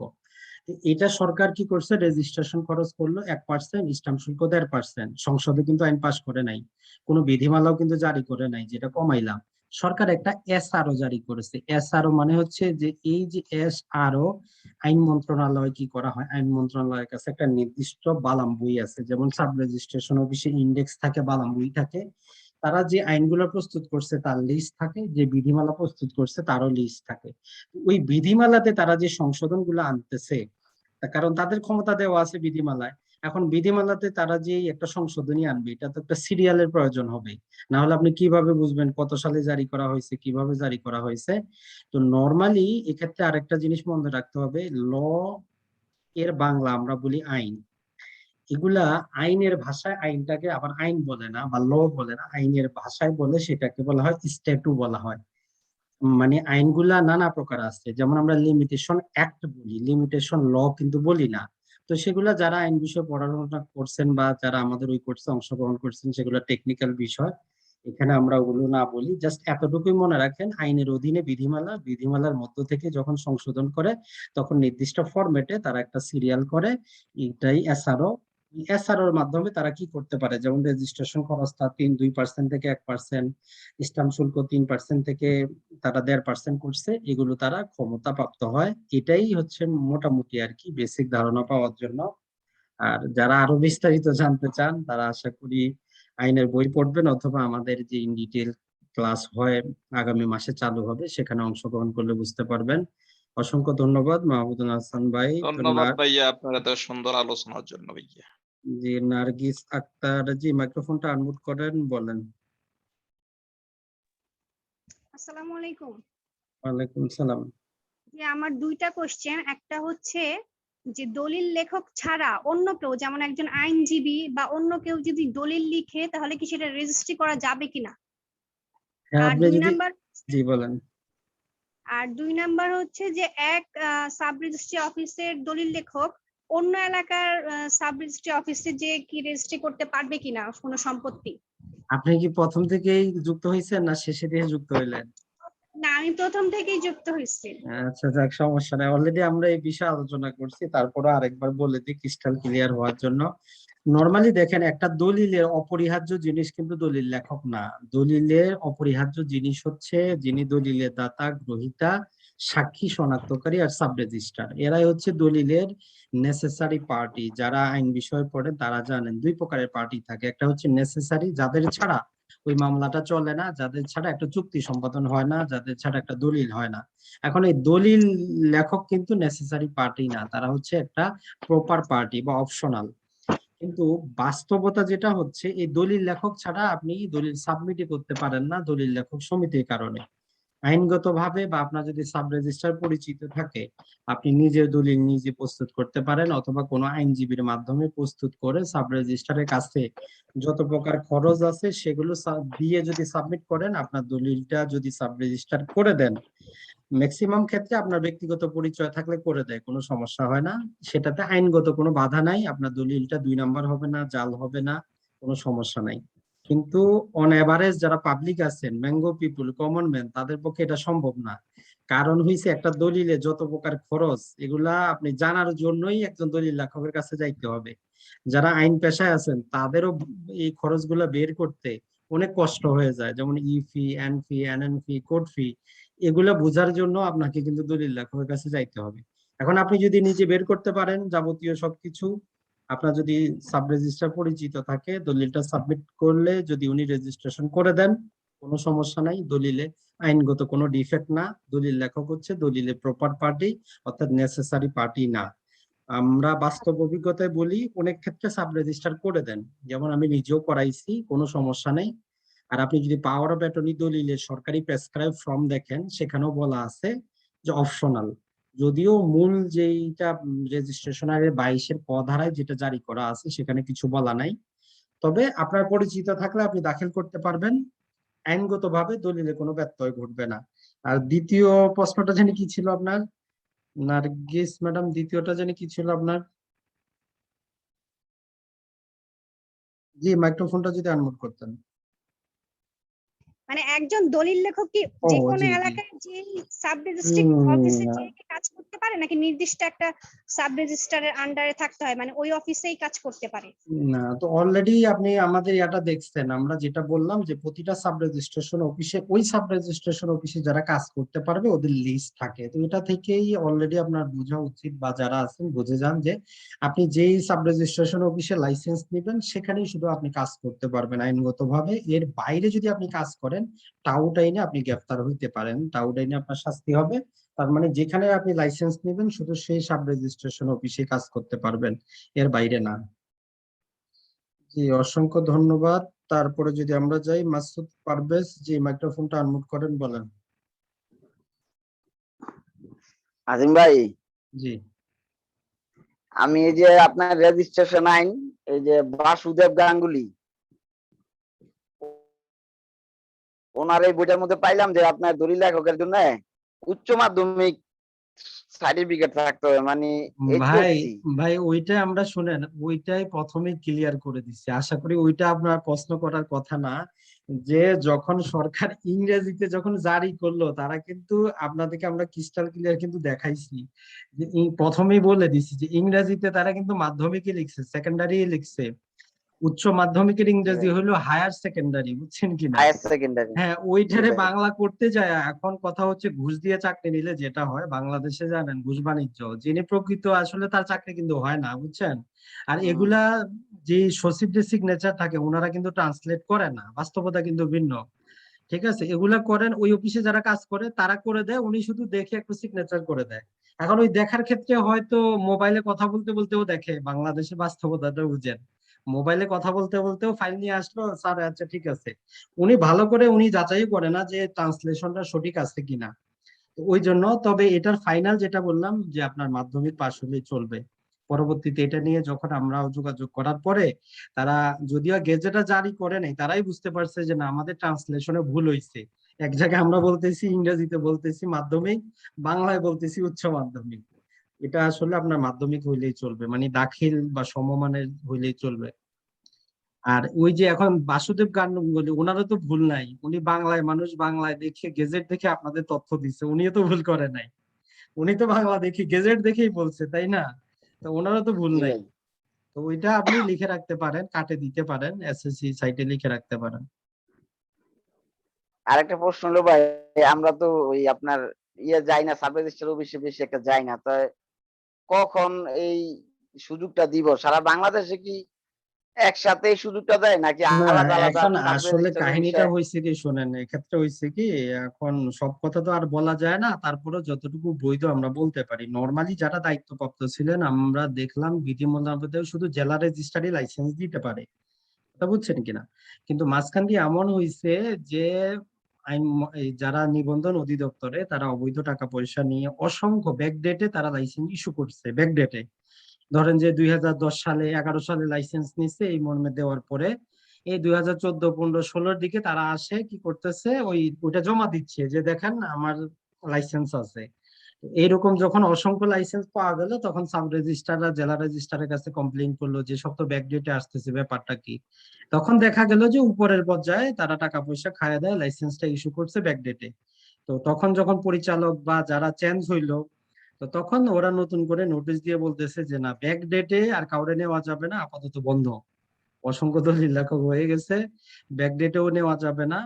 এটা সরকার কি করছে, রেজিস্ট্রেশন খরচ করলো 1%, স্টাম্প শুল্ক 1.5%। সংসদে কিন্তু আইন পাশ করে নাই, কোনো বিধিমালাও কিন্তু জারি করে নাই, যেটা কমাইলাম। সরকার একটা এসআরও জারি করেছে। এসআরও মানে হচ্ছে যে এই যে এসআরও, আইন মন্ত্রণালয় কি করা হয়, আইন মন্ত্রণালয়ের কাছে একটা নির্দিষ্ট বালাম বই আছে, যেমন সাব রেজিস্ট্রেশন অফিসে ইন্ডেক্স থাকে, বালাম বই থাকে। তারা যে আইনগুলো প্রস্তুত করছে তার লিস্ট থাকে, যে বিধিমালা প্রস্তুত করছে তারও লিস্ট থাকে। ওই বিধিমালাতে তারা যে সংশোধন গুলো আনতেছে, কারণ তাদের ক্ষমতা দেওয়া আছে বিধিমালায়। এখন বিধিমালাতে তারা যে একটা সংশোধনী আনবে, এটা তো একটা সিরিয়ালের প্রয়োজন হবে, না হলে আপনি কিভাবে বুঝবেন কত সালে জারি করা হয়েছে, কিভাবে জারি করা হয়েছে? তো নর্মালি এক্ষেত্রে আরেকটা জিনিস মনে রাখতে হবে, ল এর বাংলা আমরা বলি আইন। এগুলা আইনের ভাষায় আইনটাকে আবার আইন বলে না বা ল বলে না, আইনের ভাষায় বলে, সেটাকে বলা হয় স্ট্যাটু বলা হয়। মানে আইনগুলা নানা প্রকার আছে, যেমন আমরা লিমিটেশন অ্যাক্ট বলি, লিমিটেশন ল কিন্তু বলি না। তো সেগুলা যারা আইন বিষয়ে পড়াশোনা করছেন বা যারা আমাদের ওই কোর্সে অংশগ্রহণ করছেন, সেগুলো টেকনিক্যাল বিষয়, এখানে আমরা ওগুলো না বলি। জাস্ট এতটুকুই মনে রাখেন, আইনের অধীনে বিধিমালা, বিধিমালার মধ্য থেকে যখন সংশোধন করে, তখন নির্দিষ্ট ফরম্যাটে তারা একটা সিরিয়াল করে, এটাই এসআরও। এসআরওর মাধ্যমে তারা কি করতে পারে, যেমন রেজিস্ট্রেশন খরচটা 2% থেকে 1%, স্টাম্প শুল্ক 3% থেকে তারা 1.5% করছে, এগুলো তারা ক্ষমতা প্রাপ্ত হয়। এটাই হচ্ছে মোটামুটি আর কি বেসিক ধারণা পাওয়ার জন্য। আর যারা আরো বিস্তারিত জানতে চান তারা আশা করি আইনের বই পড়বেন, অথবা আমাদের যে ইন ডিটেল ক্লাস হয় আগামী মাসে চালু হবে সেখানে অংশগ্রহণ করলে বুঝতে পারবেন। অসংখ্য ধন্যবাদ মাহমুদুল হাসান ভাই। তো ধন্যবাদ ভাইয়া আপনার এত সুন্দর আলোচনার জন্য ভাইয়া। জি, নার্গিস আক্তার জি, মাইক্রোফোনটা আনমিউট করেন, বলেন। আসসালামু আলাইকুম। ওয়ালাইকুম সালাম। যে আমার দুইটা কোশ্চেন, একটা হচ্ছে যে দলিল লেখক ছাড়া অন্য কেউ, যেমন একজন আইনজীবী বা অন্য কেউ যদি দলিল লিখে তাহলে কি সেটা রেজিস্ট্রি করা যাবে কিনা, হ্যাঁ, আর আপনি দুই যদি নাম্বার জি বলেন। হচ্ছে যে এক সাব রেজিস্ট্রি অফিসের দলিল লেখক অন্য এলাকার সাব রেজিস্ট্রি অফিসে যে কি রেজিস্ট্রি করতে পারবে কিনা কোনো সম্পত্তি। আপনি কি প্রথম থেকেই যুক্ত হয়েছেন না শেষে দিয়ে যুক্ত হইলেন? না, আমি প্রথম থেকেই যুক্ত হয়েছি। আচ্ছা, যাক, সমস্যা নাই, অলরেডি আমরা এই বিষয়ে আলোচনা করছি, তারপরে আরেকবার বলে দিই ক্রিস্টাল ক্লিয়ার হওয়ার জন্য। নরমালি দেখেন, একটা দলিলের অপরিহার্য জিনিস কিন্তু দলিল লেখক না। দলিলের অপরিহার্য জিনিস হচ্ছে যিনি দলিলের দাতা, গ্রহীতা, সাক্ষী শনাক্তকারী আর সাব রেজিস্ট্রার। এরাই হচ্ছে দলিলের নেসেসারি পার্টি। যারা আইন বিষয়ে পড়েন তারা জানেন দুই প্রকারের পার্টি থাকে। একটা হচ্ছে নেসেসারি, যাদের ছাড়া ওই মামলাটা চলে না, যাদের ছাড়া একটা চুক্তি সম্পাদন হয় না, যাদের ছাড়া একটা দলিল হয় না। এখন এই দলিল লেখক কিন্তু নেসেসারি পার্টি না, তারা হচ্ছে একটা প্রপার পার্টি বা অপশনাল। কিন্তু বাস্তবতা যেটা হচ্ছে, এই দলিল লেখক ছাড়া আপনি দলিল সাবমিটই করতে পারেন না দলিল লেখক সমিতির কারণে। আইনগতভাবে বা আপনার যদি সাব রেজিস্ট্রার পরিচিত থাকে, আপনি নিজের দলিল নিজে প্রস্তুত করতে পারেন, অথবা কোনো আইনজীবীর মাধ্যমে প্রস্তুত করে সাব রেজিস্ট্রারের কাছে যত প্রকার খরচ আছে সেগুলো দিয়ে যদি সাবমিট করেন, আপনার দলিলটা যদি সাব রেজিস্ট্রার করে দেন, ম্যাক্সিমাম ক্ষেত্রে আপনার ব্যক্তিগত পরিচয় থাকলে করে দেয়, কোনো সমস্যা হয় না। সেটাতে আইনগত কোনো বাধা নাই, আপনার দলিলটা 2 নাম্বার হবে না, জাল হবে না, কোনো সমস্যা নাই। কিন্তু অন এভারেজ যারা পাবলিক আছেন, ম্যাঙ্গো পিপুল, কমন ম্যান, তাদের পক্ষে এটা সম্ভব না। কারণ হইছে, একটা দলিলে যত প্রকার খরচ, এগুলা আপনি জানার জন্যই একজন দলিল লেখকের কাছে যাইতে হবে। যারা আইন পেশায় আছেন তাদেরও এই খরচগুলা বের করতে অনেক কষ্ট হয়ে যায়, যেমন ই ফি, এন ফি, এনএন ফি, কোর্ট ফি, এগুলা বোঝার জন্য আপনাকে কিন্তু দলিল লেখকের কাছে যাইতে হবে। এখন আপনি যদি নিজে বের করতে পারেন যাবতীয় সবকিছু, আপনার যদি সাব রেজিস্ট্রার পরিচিত থাকে, দলিলটা সাবমিট করলে যদি উনি রেজিস্ট্রেশন করে দেন, কোনো সমস্যা নাই। দলিলে আইনগত কোনো ডিফেক্ট না। দলিল লেখক হচ্ছে দলিলে প্রপার পার্টি, অর্থাৎ নেসেসারি পার্টি না। আমরা বাস্তব অভিজ্ঞতায় বলি, অনেক ক্ষেত্রে সাব রেজিস্ট্রার করে দেন, যেমন আমি নিজেও করাইছি, কোনো সমস্যা নেই। আর আপনি যদি পাওয়ার অফ অ্যাটর্নি দলিলের সরকারি প্রেসক্রাইব ফর্ম দেখেন, সেখানেও বলা আছে যে অপশনাল। যদিও মূল যেইটা রেজিস্ট্রেশনের 22-এর ক ধারায় যেটা জারি করা আছে সেখানে কিছু বলা নাই, তবে আপনার পরিচিত থাকলে আপনি দাখিল করতে পারবেন, আইনগতভাবে দলিলে কোনো ব্যত্যয় ঘটবে না। আর দ্বিতীয় প্রশ্নটা জানি কি ছিল আপনার, নার্গিস ম্যাডাম? দ্বিতীয়টা জানি কি ছিল আপনার? জি, মাইক্রোফোনটা যদি আনমিউট করতেন। মানে একজন দলিল লেখক কি ও যে কোনো জি জি। এলাকায় যে সাব রেজিস্ট্রি অফিসে যে কাজ করতে পারে, নাকি নির্দিষ্ট একটা সাব রেজিস্ট্রারের আন্ডারে থাকতে হয়, মানে ওই অফিসেই কাজ করতে পারে? না, তো অলরেডি আপনি আমাদের এটা দেখছেন, আমরা যেটা বললাম যে প্রতিটা সাব রেজিস্ট্রেশন অফিসে, ওই সাব রেজিস্ট্রেশন অফিসে যারা কাজ করতে পারবে ওদের লিস্ট থাকে। তো এটা থেকেই অলরেডি আপনার বোঝা উচিত, বা যারা আছেন বুঝে যান যে আপনি যেই সাব রেজিস্ট্রেশন অফিসে লাইসেন্স নেবেন সেখানেই শুধু আপনি কাজ করতে পারবেন আইনগতভাবে। এর বাইরে যদি আপনি কাজ করেন, টাউট আইনে আপনি গ্রেফতার হইতে পারেন, টাউট আইনে আপনার শাস্তি হবে। তার মানে যেখানে আপনি লাইসেন্স নেবেন শুধু সেই সাব রেজিস্ট্রেশন অফিসে কাজ করতে পারবেন, এর বাইরে না। জি, অসংখ্য ধন্যবাদ। তারপরে যদি আমরা যাই, মাসুদ পারভেজ জি, মাইক্রোফোনটা আনমিউট করেন, বলেন। আজিম ভাই, জি আমি এই যে আপনার রেজিস্ট্রেশন আইন, এই যে বাসুদেব গাঙ্গুলি, ওনার এই বইটার মধ্যে পাইলাম যে আপনার দলিল লেখকের জন্য উচ্চ মাধ্যমিক সার্টিফিকেট থাকতে হবে, মানে ভাই, এইচএসসি। ভাই ওইটা আমরা শুনেন, ওইটাই প্রথমে ক্লিয়ার করে দিচ্ছি, আশা করি ওইটা আপনার প্রশ্ন করার কথা না। যে যখন সরকার ইংরেজিতে যখন জারি করলো, তারা কিন্তু আপনাদেরকে আমরা ক্রিস্টাল ক্লিয়ার কিন্তু দেখাইছি যে প্রথমেই বলে দিছি যে ইংরেজিতে তারা কিন্তু মাধ্যমিকই লিখছে, সেকেন্ডারি লিখছে। উচ্চ মাধ্যমিকের ইংরেজি হলো হায়ার সেকেন্ডারি, বুঝছেন কিনা? Higher secondary. হ্যাঁ, জি ওইটারে ভাই। বাংলা করতে যায়। এখন কথা হচ্ছে ঘুষ দিয়ে চাকরি নিলে যেটা হয় বাংলাদেশে, জানেন, ঘুষ বাণিজ্য, যিনি প্রকৃত আসলে তার চাকরি কিন্তু হয় না, বুঝছেন? আর হুম। এগুলা যে সচিবদের সিগনেচার থাকে ওনারা কিন্তু ট্রান্সলেট করে না, বাস্তবতা কিন্তু ভিন্ন। ঠিক আছে, এগুলা করেন ওই অফিসে যারা কাজ করে তারা করে দেয়, উনি শুধু দেখে একটু সিগনেচার করে দেয়। এখন ওই দেখার ক্ষেত্রে হয়তো মোবাইলে কথা বলতে বলতেও দেখে, বাংলাদেশের বাস্তবতাটা বুঝেন। মোবাইলে কথা বলতে বলতেও ফাইল নিয়ে আসলো, স্যার আচ্ছা ঠিক আছে। উনি ভালো করে উনি যাচাই করে না যে ট্রান্সলেশনটা সঠিক আছে কিনা। তো ওই জন্য, তবে এটার ফাইনাল যেটা বললাম যে আপনার মাধ্যমিক পাশ হলেই চলবে। পরবর্তীতে এটা নিয়ে যখন আমরাও যোগাযোগ করার পরে, তারা যদিও গেজেটটা জারি করে নাই, তারাই বুঝতে পারছে যে না, আমাদের ট্রান্সলেশনে ভুল হয়েছে। এক জায়গায় আমরা বলতেছি ইংরেজিতে বলতেছি মাধ্যমিক, বাংলায় বলতেছি উচ্চ মাধ্যমিক। এটা আসলে আপনার মাধ্যমিক হইলেই চলবে, মানে দাখিল বা সমমানের হইলেই চলবে। আর ওই যে এখন বাসুদেব গাঙ্গুলি, ওনারও তো ভুল নাই, উনি বাংলায় মানুষ, বাংলায় দেখে গেজেট দেখে আপনাদের তথ্য দিচ্ছে, উনিও তো ভুল করে নাই। উনি তো বাংলা দেখি গেজেট দেখেই বলছে, তাই না? তো ওনারও তো ভুল জি নাই। ভাই। তো ওইটা আপনি লিখে রাখতে পারেন, কাটে দিতে পারেন, এসএসসি সাইটে লিখে রাখতে পারেন। আরেকটা প্রশ্ন হলো ভাই, আমরা তো ওই আপনার যাই না, সাব রেজিস্ট্রার অফিসে বেশি একটা যাই না, তো কখন এই সুযোগটা দিব? সারা বাংলাদেশে কি একসাথে এই সুযোগটা দেয় নাকি না, আলাদা আলাদা এখন সাব আসলে রেজিস্ট্রার অফিসে? কাহিনীটা হয়েছে কি শোনেন, এক্ষেত্রে হয়েছে কি, এখন সব কথা তো আর বলা যায় না, তারপরে যতটুকু বৈধ আমরা বলতে পারি। নর্মালি যারা দায়িত্বপ্রাপ্ত ছিলেন আমরা দেখলাম বিধি মোতাবেক শুধু জেলা রেজিস্ট্রারই লাইসেন্স দিতে পারে, কথা বুঝছেন কিনা? কিন্তু মাঝখান দিয়ে এমন হয়েছে যে এই যারা নিবন্ধন অধিদপ্তরে তারা অবৈধ টাকা পয়সা নিয়ে অসংখ্য ব্যাকডেটে তারা লাইসেন্স ইস্যু করছে, ব্যাকডেটে। ধরেন যে 2010 সালে 11 সালে লাইসেন্স নিচ্ছে, এই মর্মে দেওয়ার পরে এই 2014, 15, 16-র দিকে তারা আসে কি করতেছে, ওইটা জমা দিচ্ছে যে দেখেন আমার লাইসেন্স আছে। এইরকম যখন অসংখ্য লাইসেন্স পাওয়া গেল, তখন সাব রেজিস্ট্রাররা জেলা রেজিস্ট্রারের কাছে কমপ্লেইন করলো যে সব তো ব্যাকডেটে আসতেছে, ব্যাপারটা কি? তখন দেখা গেল যে উপরের পর্যায়ে তারা টাকা পয়সা খাইয়ে দেয়, লাইসেন্সটা ইস্যু করছে ব্যাকডেটে। তো তখন যখন পরিচালক বা যারা চেঞ্জ হইলো, তো তখন ওরা নতুন করে নোটিশ দিয়ে বলতেছে যে না, ব্যাক ডেটে আর কাউরে নেওয়া যাবে না, আপাতত বন্ধ। অসংখ্য দলিল লেখক হয়ে গেছে, ব্যাক ডেটেও নেওয়া যাবে না।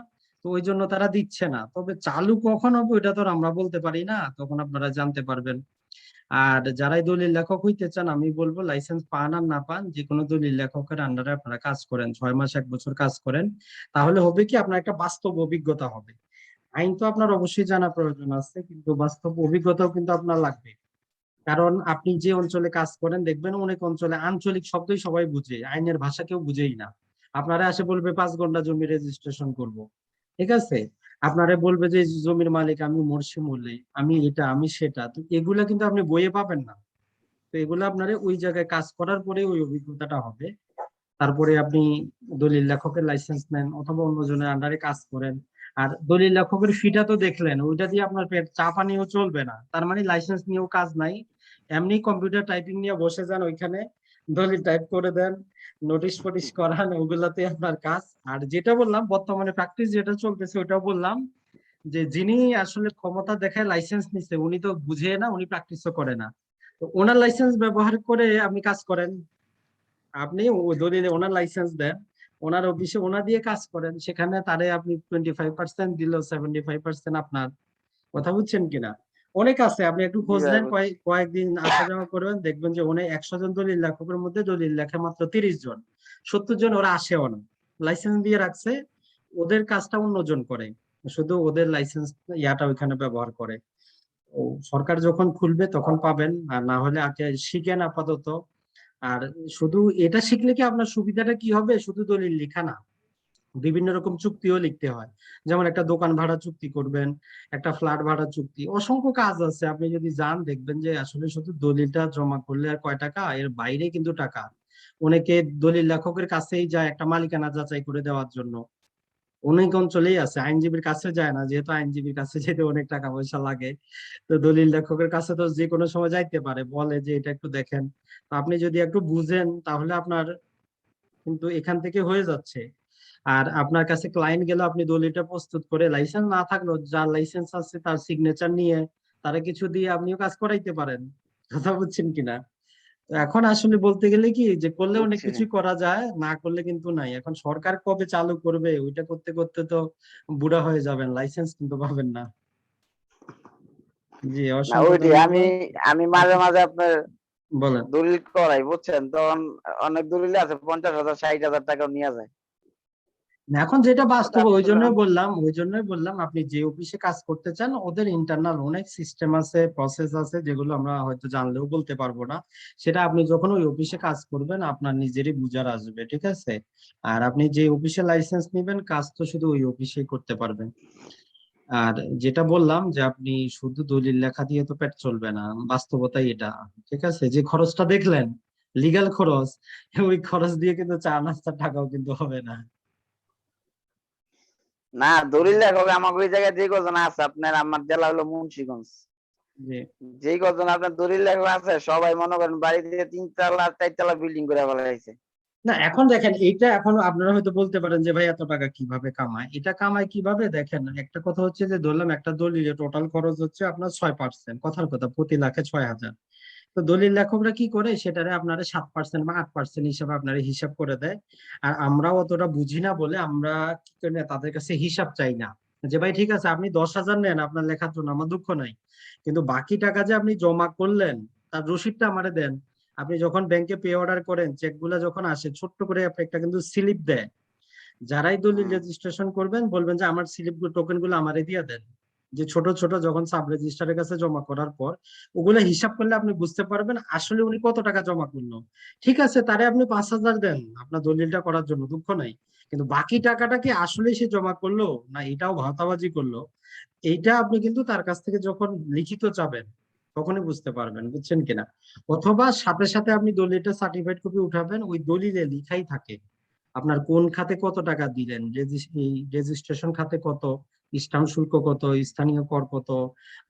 তো ওই জন্য তারা দিচ্ছে না। তবে চালু কখন হবে ওইটা তো আর আমরা বলতে পারি না, তখন আপনারা জানতে পারবেন। আর যারাই দলিল লেখক হইতে চান, আমি বলবো লাইসেন্স পান আর না পান, যে কোনো দলিল লেখকের আন্ডারে আপনারা কাজ করেন, 6 মাস 1 বছর কাজ করেন। তাহলে হবে কি, আপনার একটা বাস্তব অভিজ্ঞতা হবে। আইন তো আপনার অবশ্যই জানা প্রয়োজন আছে, কিন্তু বাস্তব অভিজ্ঞতাও কিন্তু আপনার লাগবে। কারণ আপনি যে অঞ্চলে কাজ করেন দেখবেন অনেক অঞ্চলে আঞ্চলিক শব্দই সবাই বুঝে, আইনের ভাষা কেউ বুঝেই না। আপনারা এসে বলবে 5 ঘন্টা জমি রেজিস্ট্রেশন করব, ঠিক আছে? আপনারা বলবে যে জমির মালিক আমি মরসিম হলে, আমি এটা আমি সেটা, তো এগুলা কিন্তু আপনি বইয়ে পাবেন না। তো এগুলো আপনারা ওই জায়গায় কাজ করার পরে ওই অভিজ্ঞতাটা হবে। তারপরে আপনি দলিল লেখকের লাইসেন্স নেন অথবা অন্যজনের আন্ডারে কাজ করেন। আর দলিল লেখকের ফিটা তো দেখলেন, ওইটা দিয়ে আপনার পেট চা পানিও চলবে না, তার মানে লাইসেন্স নিয়েও কাজ নাই। এমনি কম্পিউটার টাইপিং নিয়ে বসে যান ওইখানে, দলিল টাইপ করে দেন, নোটিশ ফটিশ করান, ওগুলাতে আপনার কাজ। আর যেটা বললাম বর্তমানে প্র্যাকটিস যেটা চলতেছে ওটাও বললাম, যে যিনি আসলে ক্ষমতা দেখায় লাইসেন্স নিচ্ছে উনি তো বুঝে না, উনি প্র্যাকটিসও করে না। তো ওনার লাইসেন্স ব্যবহার করে আপনি কাজ করেন, আপনি দলিলে ওনার লাইসেন্স দেন, ওনার অফিসে ওনা দিয়ে কাজ করেন, সেখানে তারে আপনি 25% দিল, 75% আপনার। কথা বুঝছেন কিনা? অনেক আছে, আপনি একটু জি খোঁজ ভাই নেন, বুঝছি। কয়েকদিন আসা যাওয়া করবেন, দেখবেন যে অনেক 100 জন দলিল লেখকের মধ্যে দলিল লেখে মাত্র 30 জন, 70 জন ওরা আসেও না, লাইসেন্স দিয়ে রাখছে, ওদের কাজটা অন্যজন করে, শুধু ওদের লাইসেন্স ইয়াটা ওইখানে ব্যবহার করে। ও সরকার যখন খুলবে তখন পাবেন, আর না হলে আগে শিখেন আপাতত। আর শুধু এটা শিখলে কি আপনার সুবিধাটা কি হবে, শুধু দলিল লেখা না, বিভিন্ন রকম চুক্তিও লিখতে হয়। যেমন একটা দোকান ভাড়া চুক্তি করবেন, একটা ফ্ল্যাট ভাড়া চুক্তি, অসংখ্য কাজ আছে। আপনি যদি যান দেখবেন যে আসলে শুধু দলিলটা জমা করলে আর কয় টাকা, এর বাইরে কিন্তু টাকা। অনেকে দলিল লেখকের কাছেই যায় একটা মালিকানা যাচাই করে দেওয়ার জন্য, অনেক অঞ্চলেই আছে, আইনজীবীর কাছে যায় না, যেহেতু আইনজীবীর কাছে যেতে অনেক টাকা পয়সা লাগে। তো দলিল লেখকের কাছে তো যে কোনো সময় যাইতে পারে, বলে যে এটা একটু দেখেন। তো আপনি যদি একটু বুঝেন তাহলে আপনার কিন্তু এখান থেকে হয়ে যাচ্ছে। আর আপনার কাছে ক্লায়েন্ট গেলে আপনি দলিলটা প্রস্তুত করে, লাইসেন্স না থাকলেও যার লাইসেন্স আছে তার সিগনেচার নিয়ে তারা কিছু দিয়ে আপনিও কাজ করাইতে পারেন। কথা বুঝছেন কিনা? তো এখন আসলে বলতে গেলে কি যে করলে অনেক বুঝছি। কিছুই করা যায়, না করলে কিন্তু নাই। এখন সরকার কবে চালু করবে ওইটা করতে করতে তো বুড়া হয়ে যাবেন, লাইসেন্স কিন্তু পাবেন না। জি, না অসংখ্য ওইটি আমি ধন্যবাদ। আমি মাঝে মাঝে আপনার বলেন। দলিল করাই, বুঝছেন, তখন অনেক দলিল আছে 50,000 60,000 টাকাও নিয়ে যায়। না, এখন যেটা ওটা বাস্তব আসলে ওই জন্যই বললাম আপনি যে অফিসে কাজ করতে চান ওদের ইন্টারনাল অনেক সিস্টেম আছে, প্রসেস আছে, যেগুলো আমরা হয়তো জানলেও বলতে পারবো না। সেটা আপনি যখন ওই অফিসে কাজ করবেন আপনার নিজেরই বুঝার আসবে, ঠিক আছে? আর আপনি যে অফিসে লাইসেন্স নিবেন কাজ তো শুধু ওই অফিসেই করতে পারবেন। আর যেটা বললাম যে আপনি শুধু দলিল লেখা দিয়ে তো পেট চলবে না, বাস্তবতাই এটা। ঠিক আছে, যে খরচটা দেখলেন লিগ্যাল খরচ, ওই খরচ দিয়ে কিন্তু চা নাস্তার টাকাও কিন্তু হবে না। না দলিল লেখক আমাকে ওই জায়গায় যে কজন আছে, আপনার আমার জেলা হলো মুন্সিগঞ্জ, যে যেই কজন আপনার দলিল লেখক আছে সবাই মনে করেন বাড়িতে 3 তলা 4 তলা বিল্ডিং করে ফেলাইছে। না, এখন দেখেন এইটা, এখন আপনারা হয়তো বলতে পারেন যে ভাই এত টাকা কিভাবে কামায়, এটা কামায় কিভাবে দেখেন। একটা কথা হচ্ছে যে ধরলাম একটা দলিলে টোটাল খরচ হচ্ছে আপনার 6%, কথার কথা প্রতি লাখে 6,000। তো দলিল লেখকরা কি করে সেটারে আপনারা 7% বা 8% হিসাবে আপনারা হিসাব করে দেয়। আর আমরাও অতটা বুঝি না বলে আমরা কি করি না, তাদের কাছে হিসাব চাই না। যে ভাই ঠিক আছে আপনি 10,000 নেন আপনার লেখার জন্য, আমার দুঃখ নাই, কিন্তু বাকি টাকা যে আপনি জমা করলেন তার রসিদটা আমারে দেন। আপনি যখন ব্যাংকে পে অর্ডার করেন চেক গুলা যখন আসে ছোট্ট করে আপনি একটা কিন্তু স্লিপ দেয়, যারাই দলিল রেজিস্ট্রেশন করবেন বলবেন যে আমার স্লিপ টোকেন গুলো আমারে দিয়ে দেন। যে ছোট ছোট যখন সাব রেজিস্ট্রারের কাছে জমা করার পর ওগুলো হিসাব করলে আপনি বুঝতে পারবেন আসলে উনি কত টাকা জমা করলো। ঠিক আছে, তারে আপনি 5,000 দেন আপনার দলিলটা করার জন্য, দুঃখ নাই, কিন্তু বাকি টাকাটা কি আসলে সে জমা করলো না এটাও ভাতাবাজি করলো, এইটা আপনি কিন্তু তার কাছ থেকে যখন লিখিত চাবেন তখনই বুঝতে পারবেন, বুঝছেন কিনা? অথবা সাথে সাথে আপনি দলিলটা সার্টিফাইড কপি উঠাবেন, ওই দলিলে লিখাই থাকে আপনার কোন খাতে কত টাকা দিলেন, এই রেজিস্ট্রেশন খাতে কত, স্টাম্প শুল্ক কত, স্থানীয় কর কত,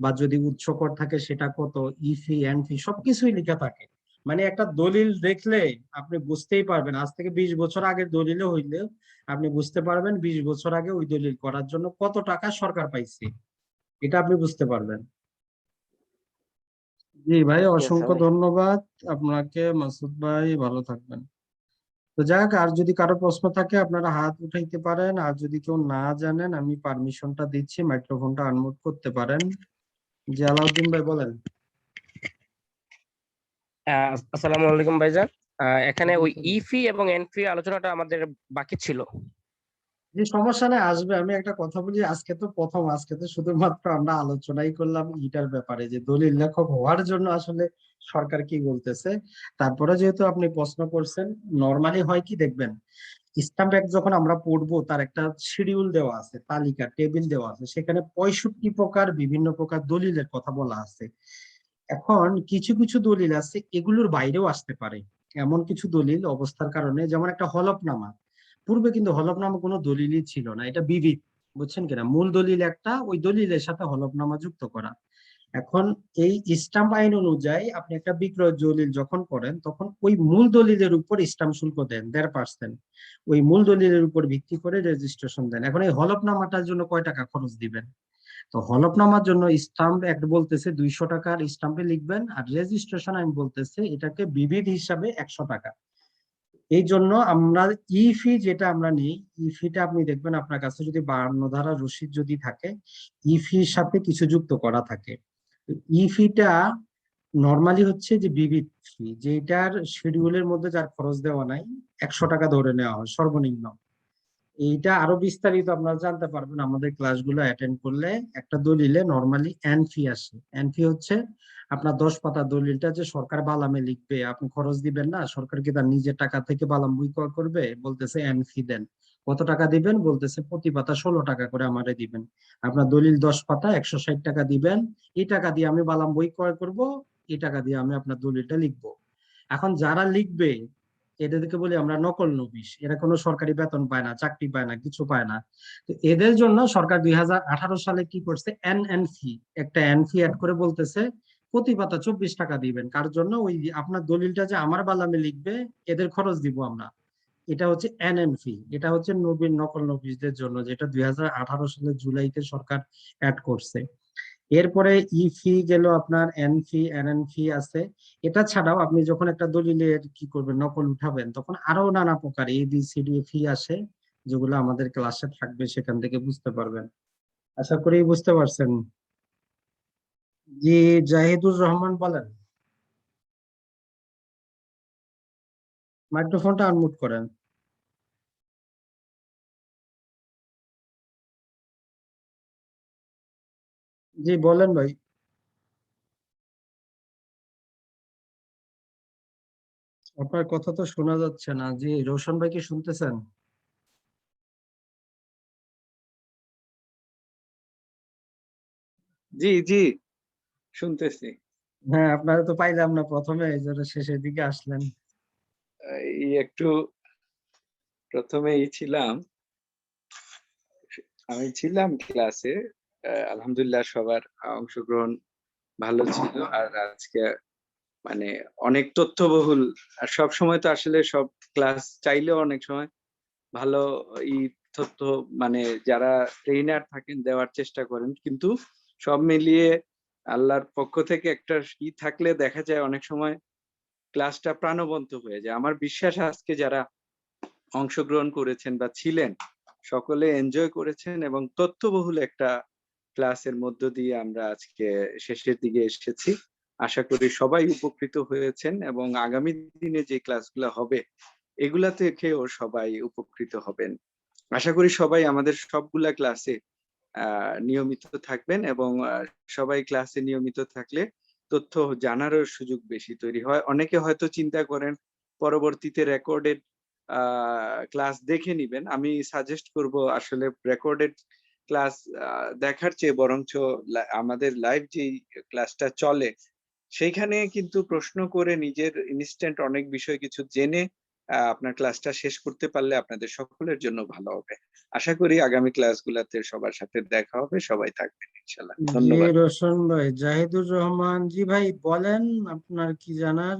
বা যদি উচ্চ কর থাকে সেটা কত, ই ফি এন্ড ফি সবকিছুই লেখা থাকে। মানে একটা দলিল দেখলে আপনি বুঝতেই পারবেন, আজ থেকে 20 বছর আগের দলিলে হইলে আপনি বুঝতে পারবেন 20 বছর আগে ওই দলিল করার জন্য কত টাকা সরকার পাইছে, এটা আপনি বুঝতে পারবেন। জি ভাই, ঠিক আছে অসংখ্য ভাই। ধন্যবাদ আপনাকে মাসুদ ভাই, ভালো থাকবেন। তো যাক, আর যদি কারো প্রশ্ন থাকে আপনারা হাত উঠাইতে পারেন, আর যদি কেউ না জানেন আমি পারমিশনটা দিচ্ছি, মাইক্রোফোনটা আনমিউট করতে পারেন। জি, আলাউদ্দিন ভাই বলেন। আসসালামু আলাইকুম ভাইজান। এখানে ওই ইফি এবং এনফি আলোচনাটা আমাদের বাকি ছিল। যে সমস্যা নেই, আসবে। আমি একটা কথা বলি, আজকে তো প্রথম, আজকে তো শুধুমাত্র আমরা আলোচনাই করলাম ইটার ব্যাপারে যে দলিল লেখক হওয়ার জন্য আসলে সরকার কি বলতেছে। তারপরে যেহেতু আপনি প্রশ্ন করছেন, নর্মালি হয় কি দেখবেন, স্ট্যাম্প অ্যাক্ট যখন আমরা পড়বো তার একটা শিডিউল দেওয়া আছে, তালিকা টেবিল দেওয়া আছে, সেখানে 65 প্রকার বিভিন্ন প্রকার দলিলের কথা বলা আছে। এখন কিছু কিছু দলিল আছে এগুলোর বাইরেও আসতে পারে, এমন কিছু দলিল অবস্থার কারণে, যেমন একটা হলফনামা। পূর্বে কিন্তু হলফনামা কোনো দলিলই ছিল না, এটা বিবিধ, বুঝছেন কিনা? মূল দলিল একটা, ওই দলিলের সাথে হলফনামা যুক্ত করা। এখন এই স্টাম্প আইন অনুযায়ী আপনি একটা বিক্রয় দলিল যখন করেন তখন ওই মূল দলিলের উপর স্টাম্প শুল্ক দেন 1.5%, ওই মূল দলিলের উপর ভিত্তি করে রেজিস্ট্রেশন দেন। এখন এই হলফনামাটার জন্য কয় টাকা খরচ দিবেন? তো হলফনামার জন্য স্টাম্প অ্যাক্ট বলতেছে 200 টাকার স্টাম্পে লিখবেন, আর রেজিস্ট্রেশন আইন বলতেছে এটাকে বিবিধ হিসাবে 100 টাকা। এই জন্য আমরা ই ফি যেটা আমরা নিই, ই ফিটা আপনি দেখবেন আপনার কাছে যদি 52 ধারা রসিদ যদি থাকে, ই ফির সাথে কিছু যুক্ত করা থাকে। ই ফিটা নর্মালি হচ্ছে যে বিবিধ ফি, যেটার শিডিউলের মধ্যে যার খরচ দেওয়া নাই, 100 টাকা ধরে নেওয়া হয় সর্বনিম্ন। এইটা আরো বিস্তারিত আপনারা জানতে পারবেন আমাদের ক্লাসগুলো অ্যাটেন্ড করলে। একটা দলিলে নর্মালি এনফি আসে, এনফি হচ্ছে আপনার 10 পাতা দলিলটা যে সরকার বালামে লিখবে, আপনি খরচ দিবেন না, সরকার কি তার নিজের টাকা থেকে বালাম বই ক্রয় করবে? বলতেছে এনফি দেন। কত টাকা দিবেন? বলতেছে প্রতি পাতা 16 টাকা করে আমারে দিবেন। আপনার দলিল 10 পাতা 160 টাকা দিবেন, এই টাকা দিয়ে আমি বালাম বই ক্রয় করব, এই টাকা দিয়ে আমি আপনার দলিলটা লিখবো। এখন যারা লিখবে এদেরকে বলি আমরা নকল নবিশ, এরা কোনো সরকারি বেতন পায় না, চাকরি পায় না, কিছু পায় না। তো এদের জন্য সরকার 2018 সালে কি করছে, এনএনফি, একটা এনফি অ্যাড করে বলতেছে প্রতি পাতা 24 টাকা দিবেন। কার জন্য? ওই আপনার দলিলটা যে আমার বালামে লিখবে এদের খরচ দিব আমরা, এটা হচ্ছে এনএনপি, এটা হচ্ছে নবীন নকল নবিশদের জন্য, যেটা 2018 সালের জুলাইতে সরকার অ্যাড করছে। এরপরে ই ফি গেল, আপনার এন ফি, এনএনপি আছে। এটা ছাড়াও আপনি যখন একটা দলিলের কি করবেন, নকল উঠাবেন, তখন আরো নানা প্রকার ABCD ফি আসে, যেগুলো আমাদের ক্লাসে থাকবে, সেখান থেকে বুঝতে পারবেন। আশা করি বুঝতে পারছেন। জি, জাহিদুর রহমান বলেন, মাইক্রোফোনটা আনমিউট করেন। জি বলেন ভাই। আপনার কথা তো শোনা যাচ্ছে না। জি, রোশন ভাই কি শুনতেছেন? জি জি শুনতেছি। হ্যাঁ, আপনারা তো পাইলাম না প্রথমে, এই জন্য শেষের দিকে আসলেন। এই একটু প্রথমেই ছিলাম, আমি ছিলাম ক্লাসে। আলহামদুলিল্লাহ সবার অংশগ্রহণ ভালো ছিল। আর আজকে মানে অনেক তথ্যবহুল, আর সব সময় তো আসলে সব ক্লাস চাইলেও অনেক সময় ভালো ই তথ্য মানে যারা ট্রেইনার থাকেন দেওয়ার চেষ্টা করেন, কিন্তু সব মিলিয়ে আল্লাহর পক্ষ থেকে একটা থাকলে দেখা যায় অনেক সময় ক্লাসটা প্রাণবন্ত হয়ে যায়। আমার বিশ্বাস আজকে যারা অংশগ্রহণ করেছেন বা ছিলেন সকলে এনজয় করেছেন, এবং তথ্যবহুল একটা ক্লাসের মধ্য দিয়ে আমরা আজকে শেষের দিকে এসেছি। আশা করি সবাই উপকৃত হয়েছেন, এবং আগামী দিনে যে ক্লাসগুলো হবে এগুলা থেকেও সবাই উপকৃত হবেন। আশা করি সবাই আমাদের সবগুলা ক্লাসে নিয়মিত থাকবেন, এবং সবাই ক্লাসে নিয়মিত থাকলে তথ্য জানারও সুযোগ বেশি তৈরি হয়। অনেকে হয়তো চিন্তা করেন পরবর্তীতে রেকর্ডেড ক্লাস দেখে নিবেন। আমি সাজেস্ট করব আসলে রেকর্ডেড ক্লাস দেখার চেয়ে বরঞ্চ আমাদের লাইভ যে ক্লাসটা চলে সেইখানে কিন্তু প্রশ্ন করে নিজের ইনস্ট্যান্ট অনেক বিষয় কিছু জেনে আপনার ক্লাসটা শেষ করতে পারলে আপনাদের সকলের জন্য ভালো হবে। আশা করি আগামী ক্লাসগুলোতে সবার সাথে দেখা হবে। সবাই থাকবেন ইনশাআল্লাহ। জি ধন্যবাদ। রোশন ভাই, জাহিদুর রহমান জি ভাই বলেন, আপনার কি জানার?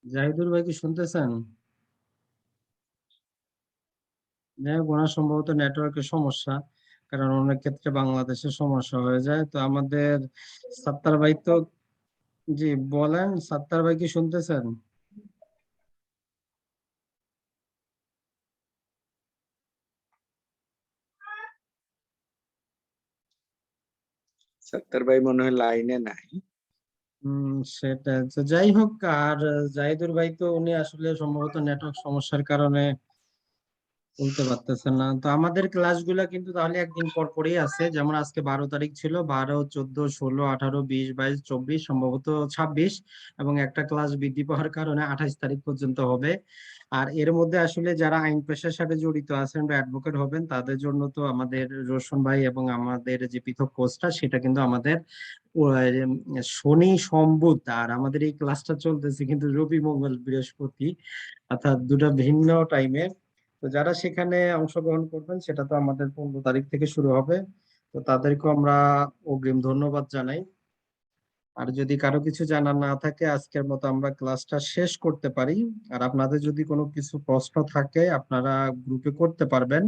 জাহিদুর ভাই কি শুনতেছেন? যাই হোক, ওনার সম্ভবত নেটওয়ার্কের সমস্যা, কারণ অনেক ক্ষেত্রে বাংলাদেশের সমস্যা হয়ে যায়। তো আমাদের সাত্তার ভাই তো, জি বলেন, সাত্তার ভাই কি শুনতেছেন? সাত্তার ভাই মনে হয় লাইনে নাই। সেটা তো যাই হোক। আর জাহিদুর ভাই তো উনি আসলে সম্ভবত নেটওয়ার্ক সমস্যার কারণে বলতে পারতেছেন না। তো আমাদের ক্লাসগুলা কিন্তু তাহলে একদিন পর পরই আছে, যেমন আজকে 12 তারিখ ছিল, 12, 14, 16, 18, 20, 22, 24, সম্ভবত 26, এবং একটা ক্লাস বৃদ্ধি পাওয়ার কারণে 28 তারিখ পর্যন্ত হবে। আর এর মধ্যে আসলে যারা আইন পেশার সাথে জড়িত আছেন বা অ্যাডভোকেট হবেন, তাদের জন্য তো আমাদের রোশন ভাই এবং আমাদের যে পৃথক কোর্সটা, সেটা কিন্তু আমাদের শনি সোম বুধ, আর আমাদের এই ক্লাসটা চলতেছে কিন্তু রবি মঙ্গল বৃহস্পতি, অর্থাৎ দুটো ভিন্ন টাইমে। তো যারা সেখানে অংশগ্রহণ করবেন, সেটা তো আমাদের 15 তারিখ থেকে শুরু হবে। তো তাদেরকেও আমরা অগ্রিম ধন্যবাদ জানাই। আর যদি কারো কিছু জানার না থাকে, আজকের মতো আমরা ক্লাসটা শেষ করতে পারি। আর আপনাদের যদি কোনো কিছু প্রশ্ন থাকে, আপনারা গ্রুপে করতে পারবেন।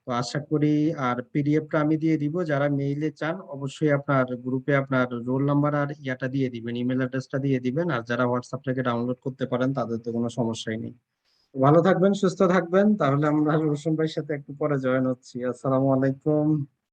তো আশা করি, আর পিডিএফটা আমি দিয়ে দিব, যারা মেইলে চান অবশ্যই আপনার গ্রুপে আপনার রোল নাম্বার আর ইয়াটা দিয়ে দিবেন, ইমেল অ্যাড্রেসটা দিয়ে দিবেন। আর যারা হোয়াটসঅ্যাপ থেকে ডাউনলোড করতে পারেন, তাদের তো কোনো সমস্যাই নেই। ভালো থাকবেন, সুস্থ থাকবেন। তাহলে আমরা রোশন ভাইয়ের সাথে একটু পরে জয়েন হচ্ছি। আসসালামু আলাইকুম।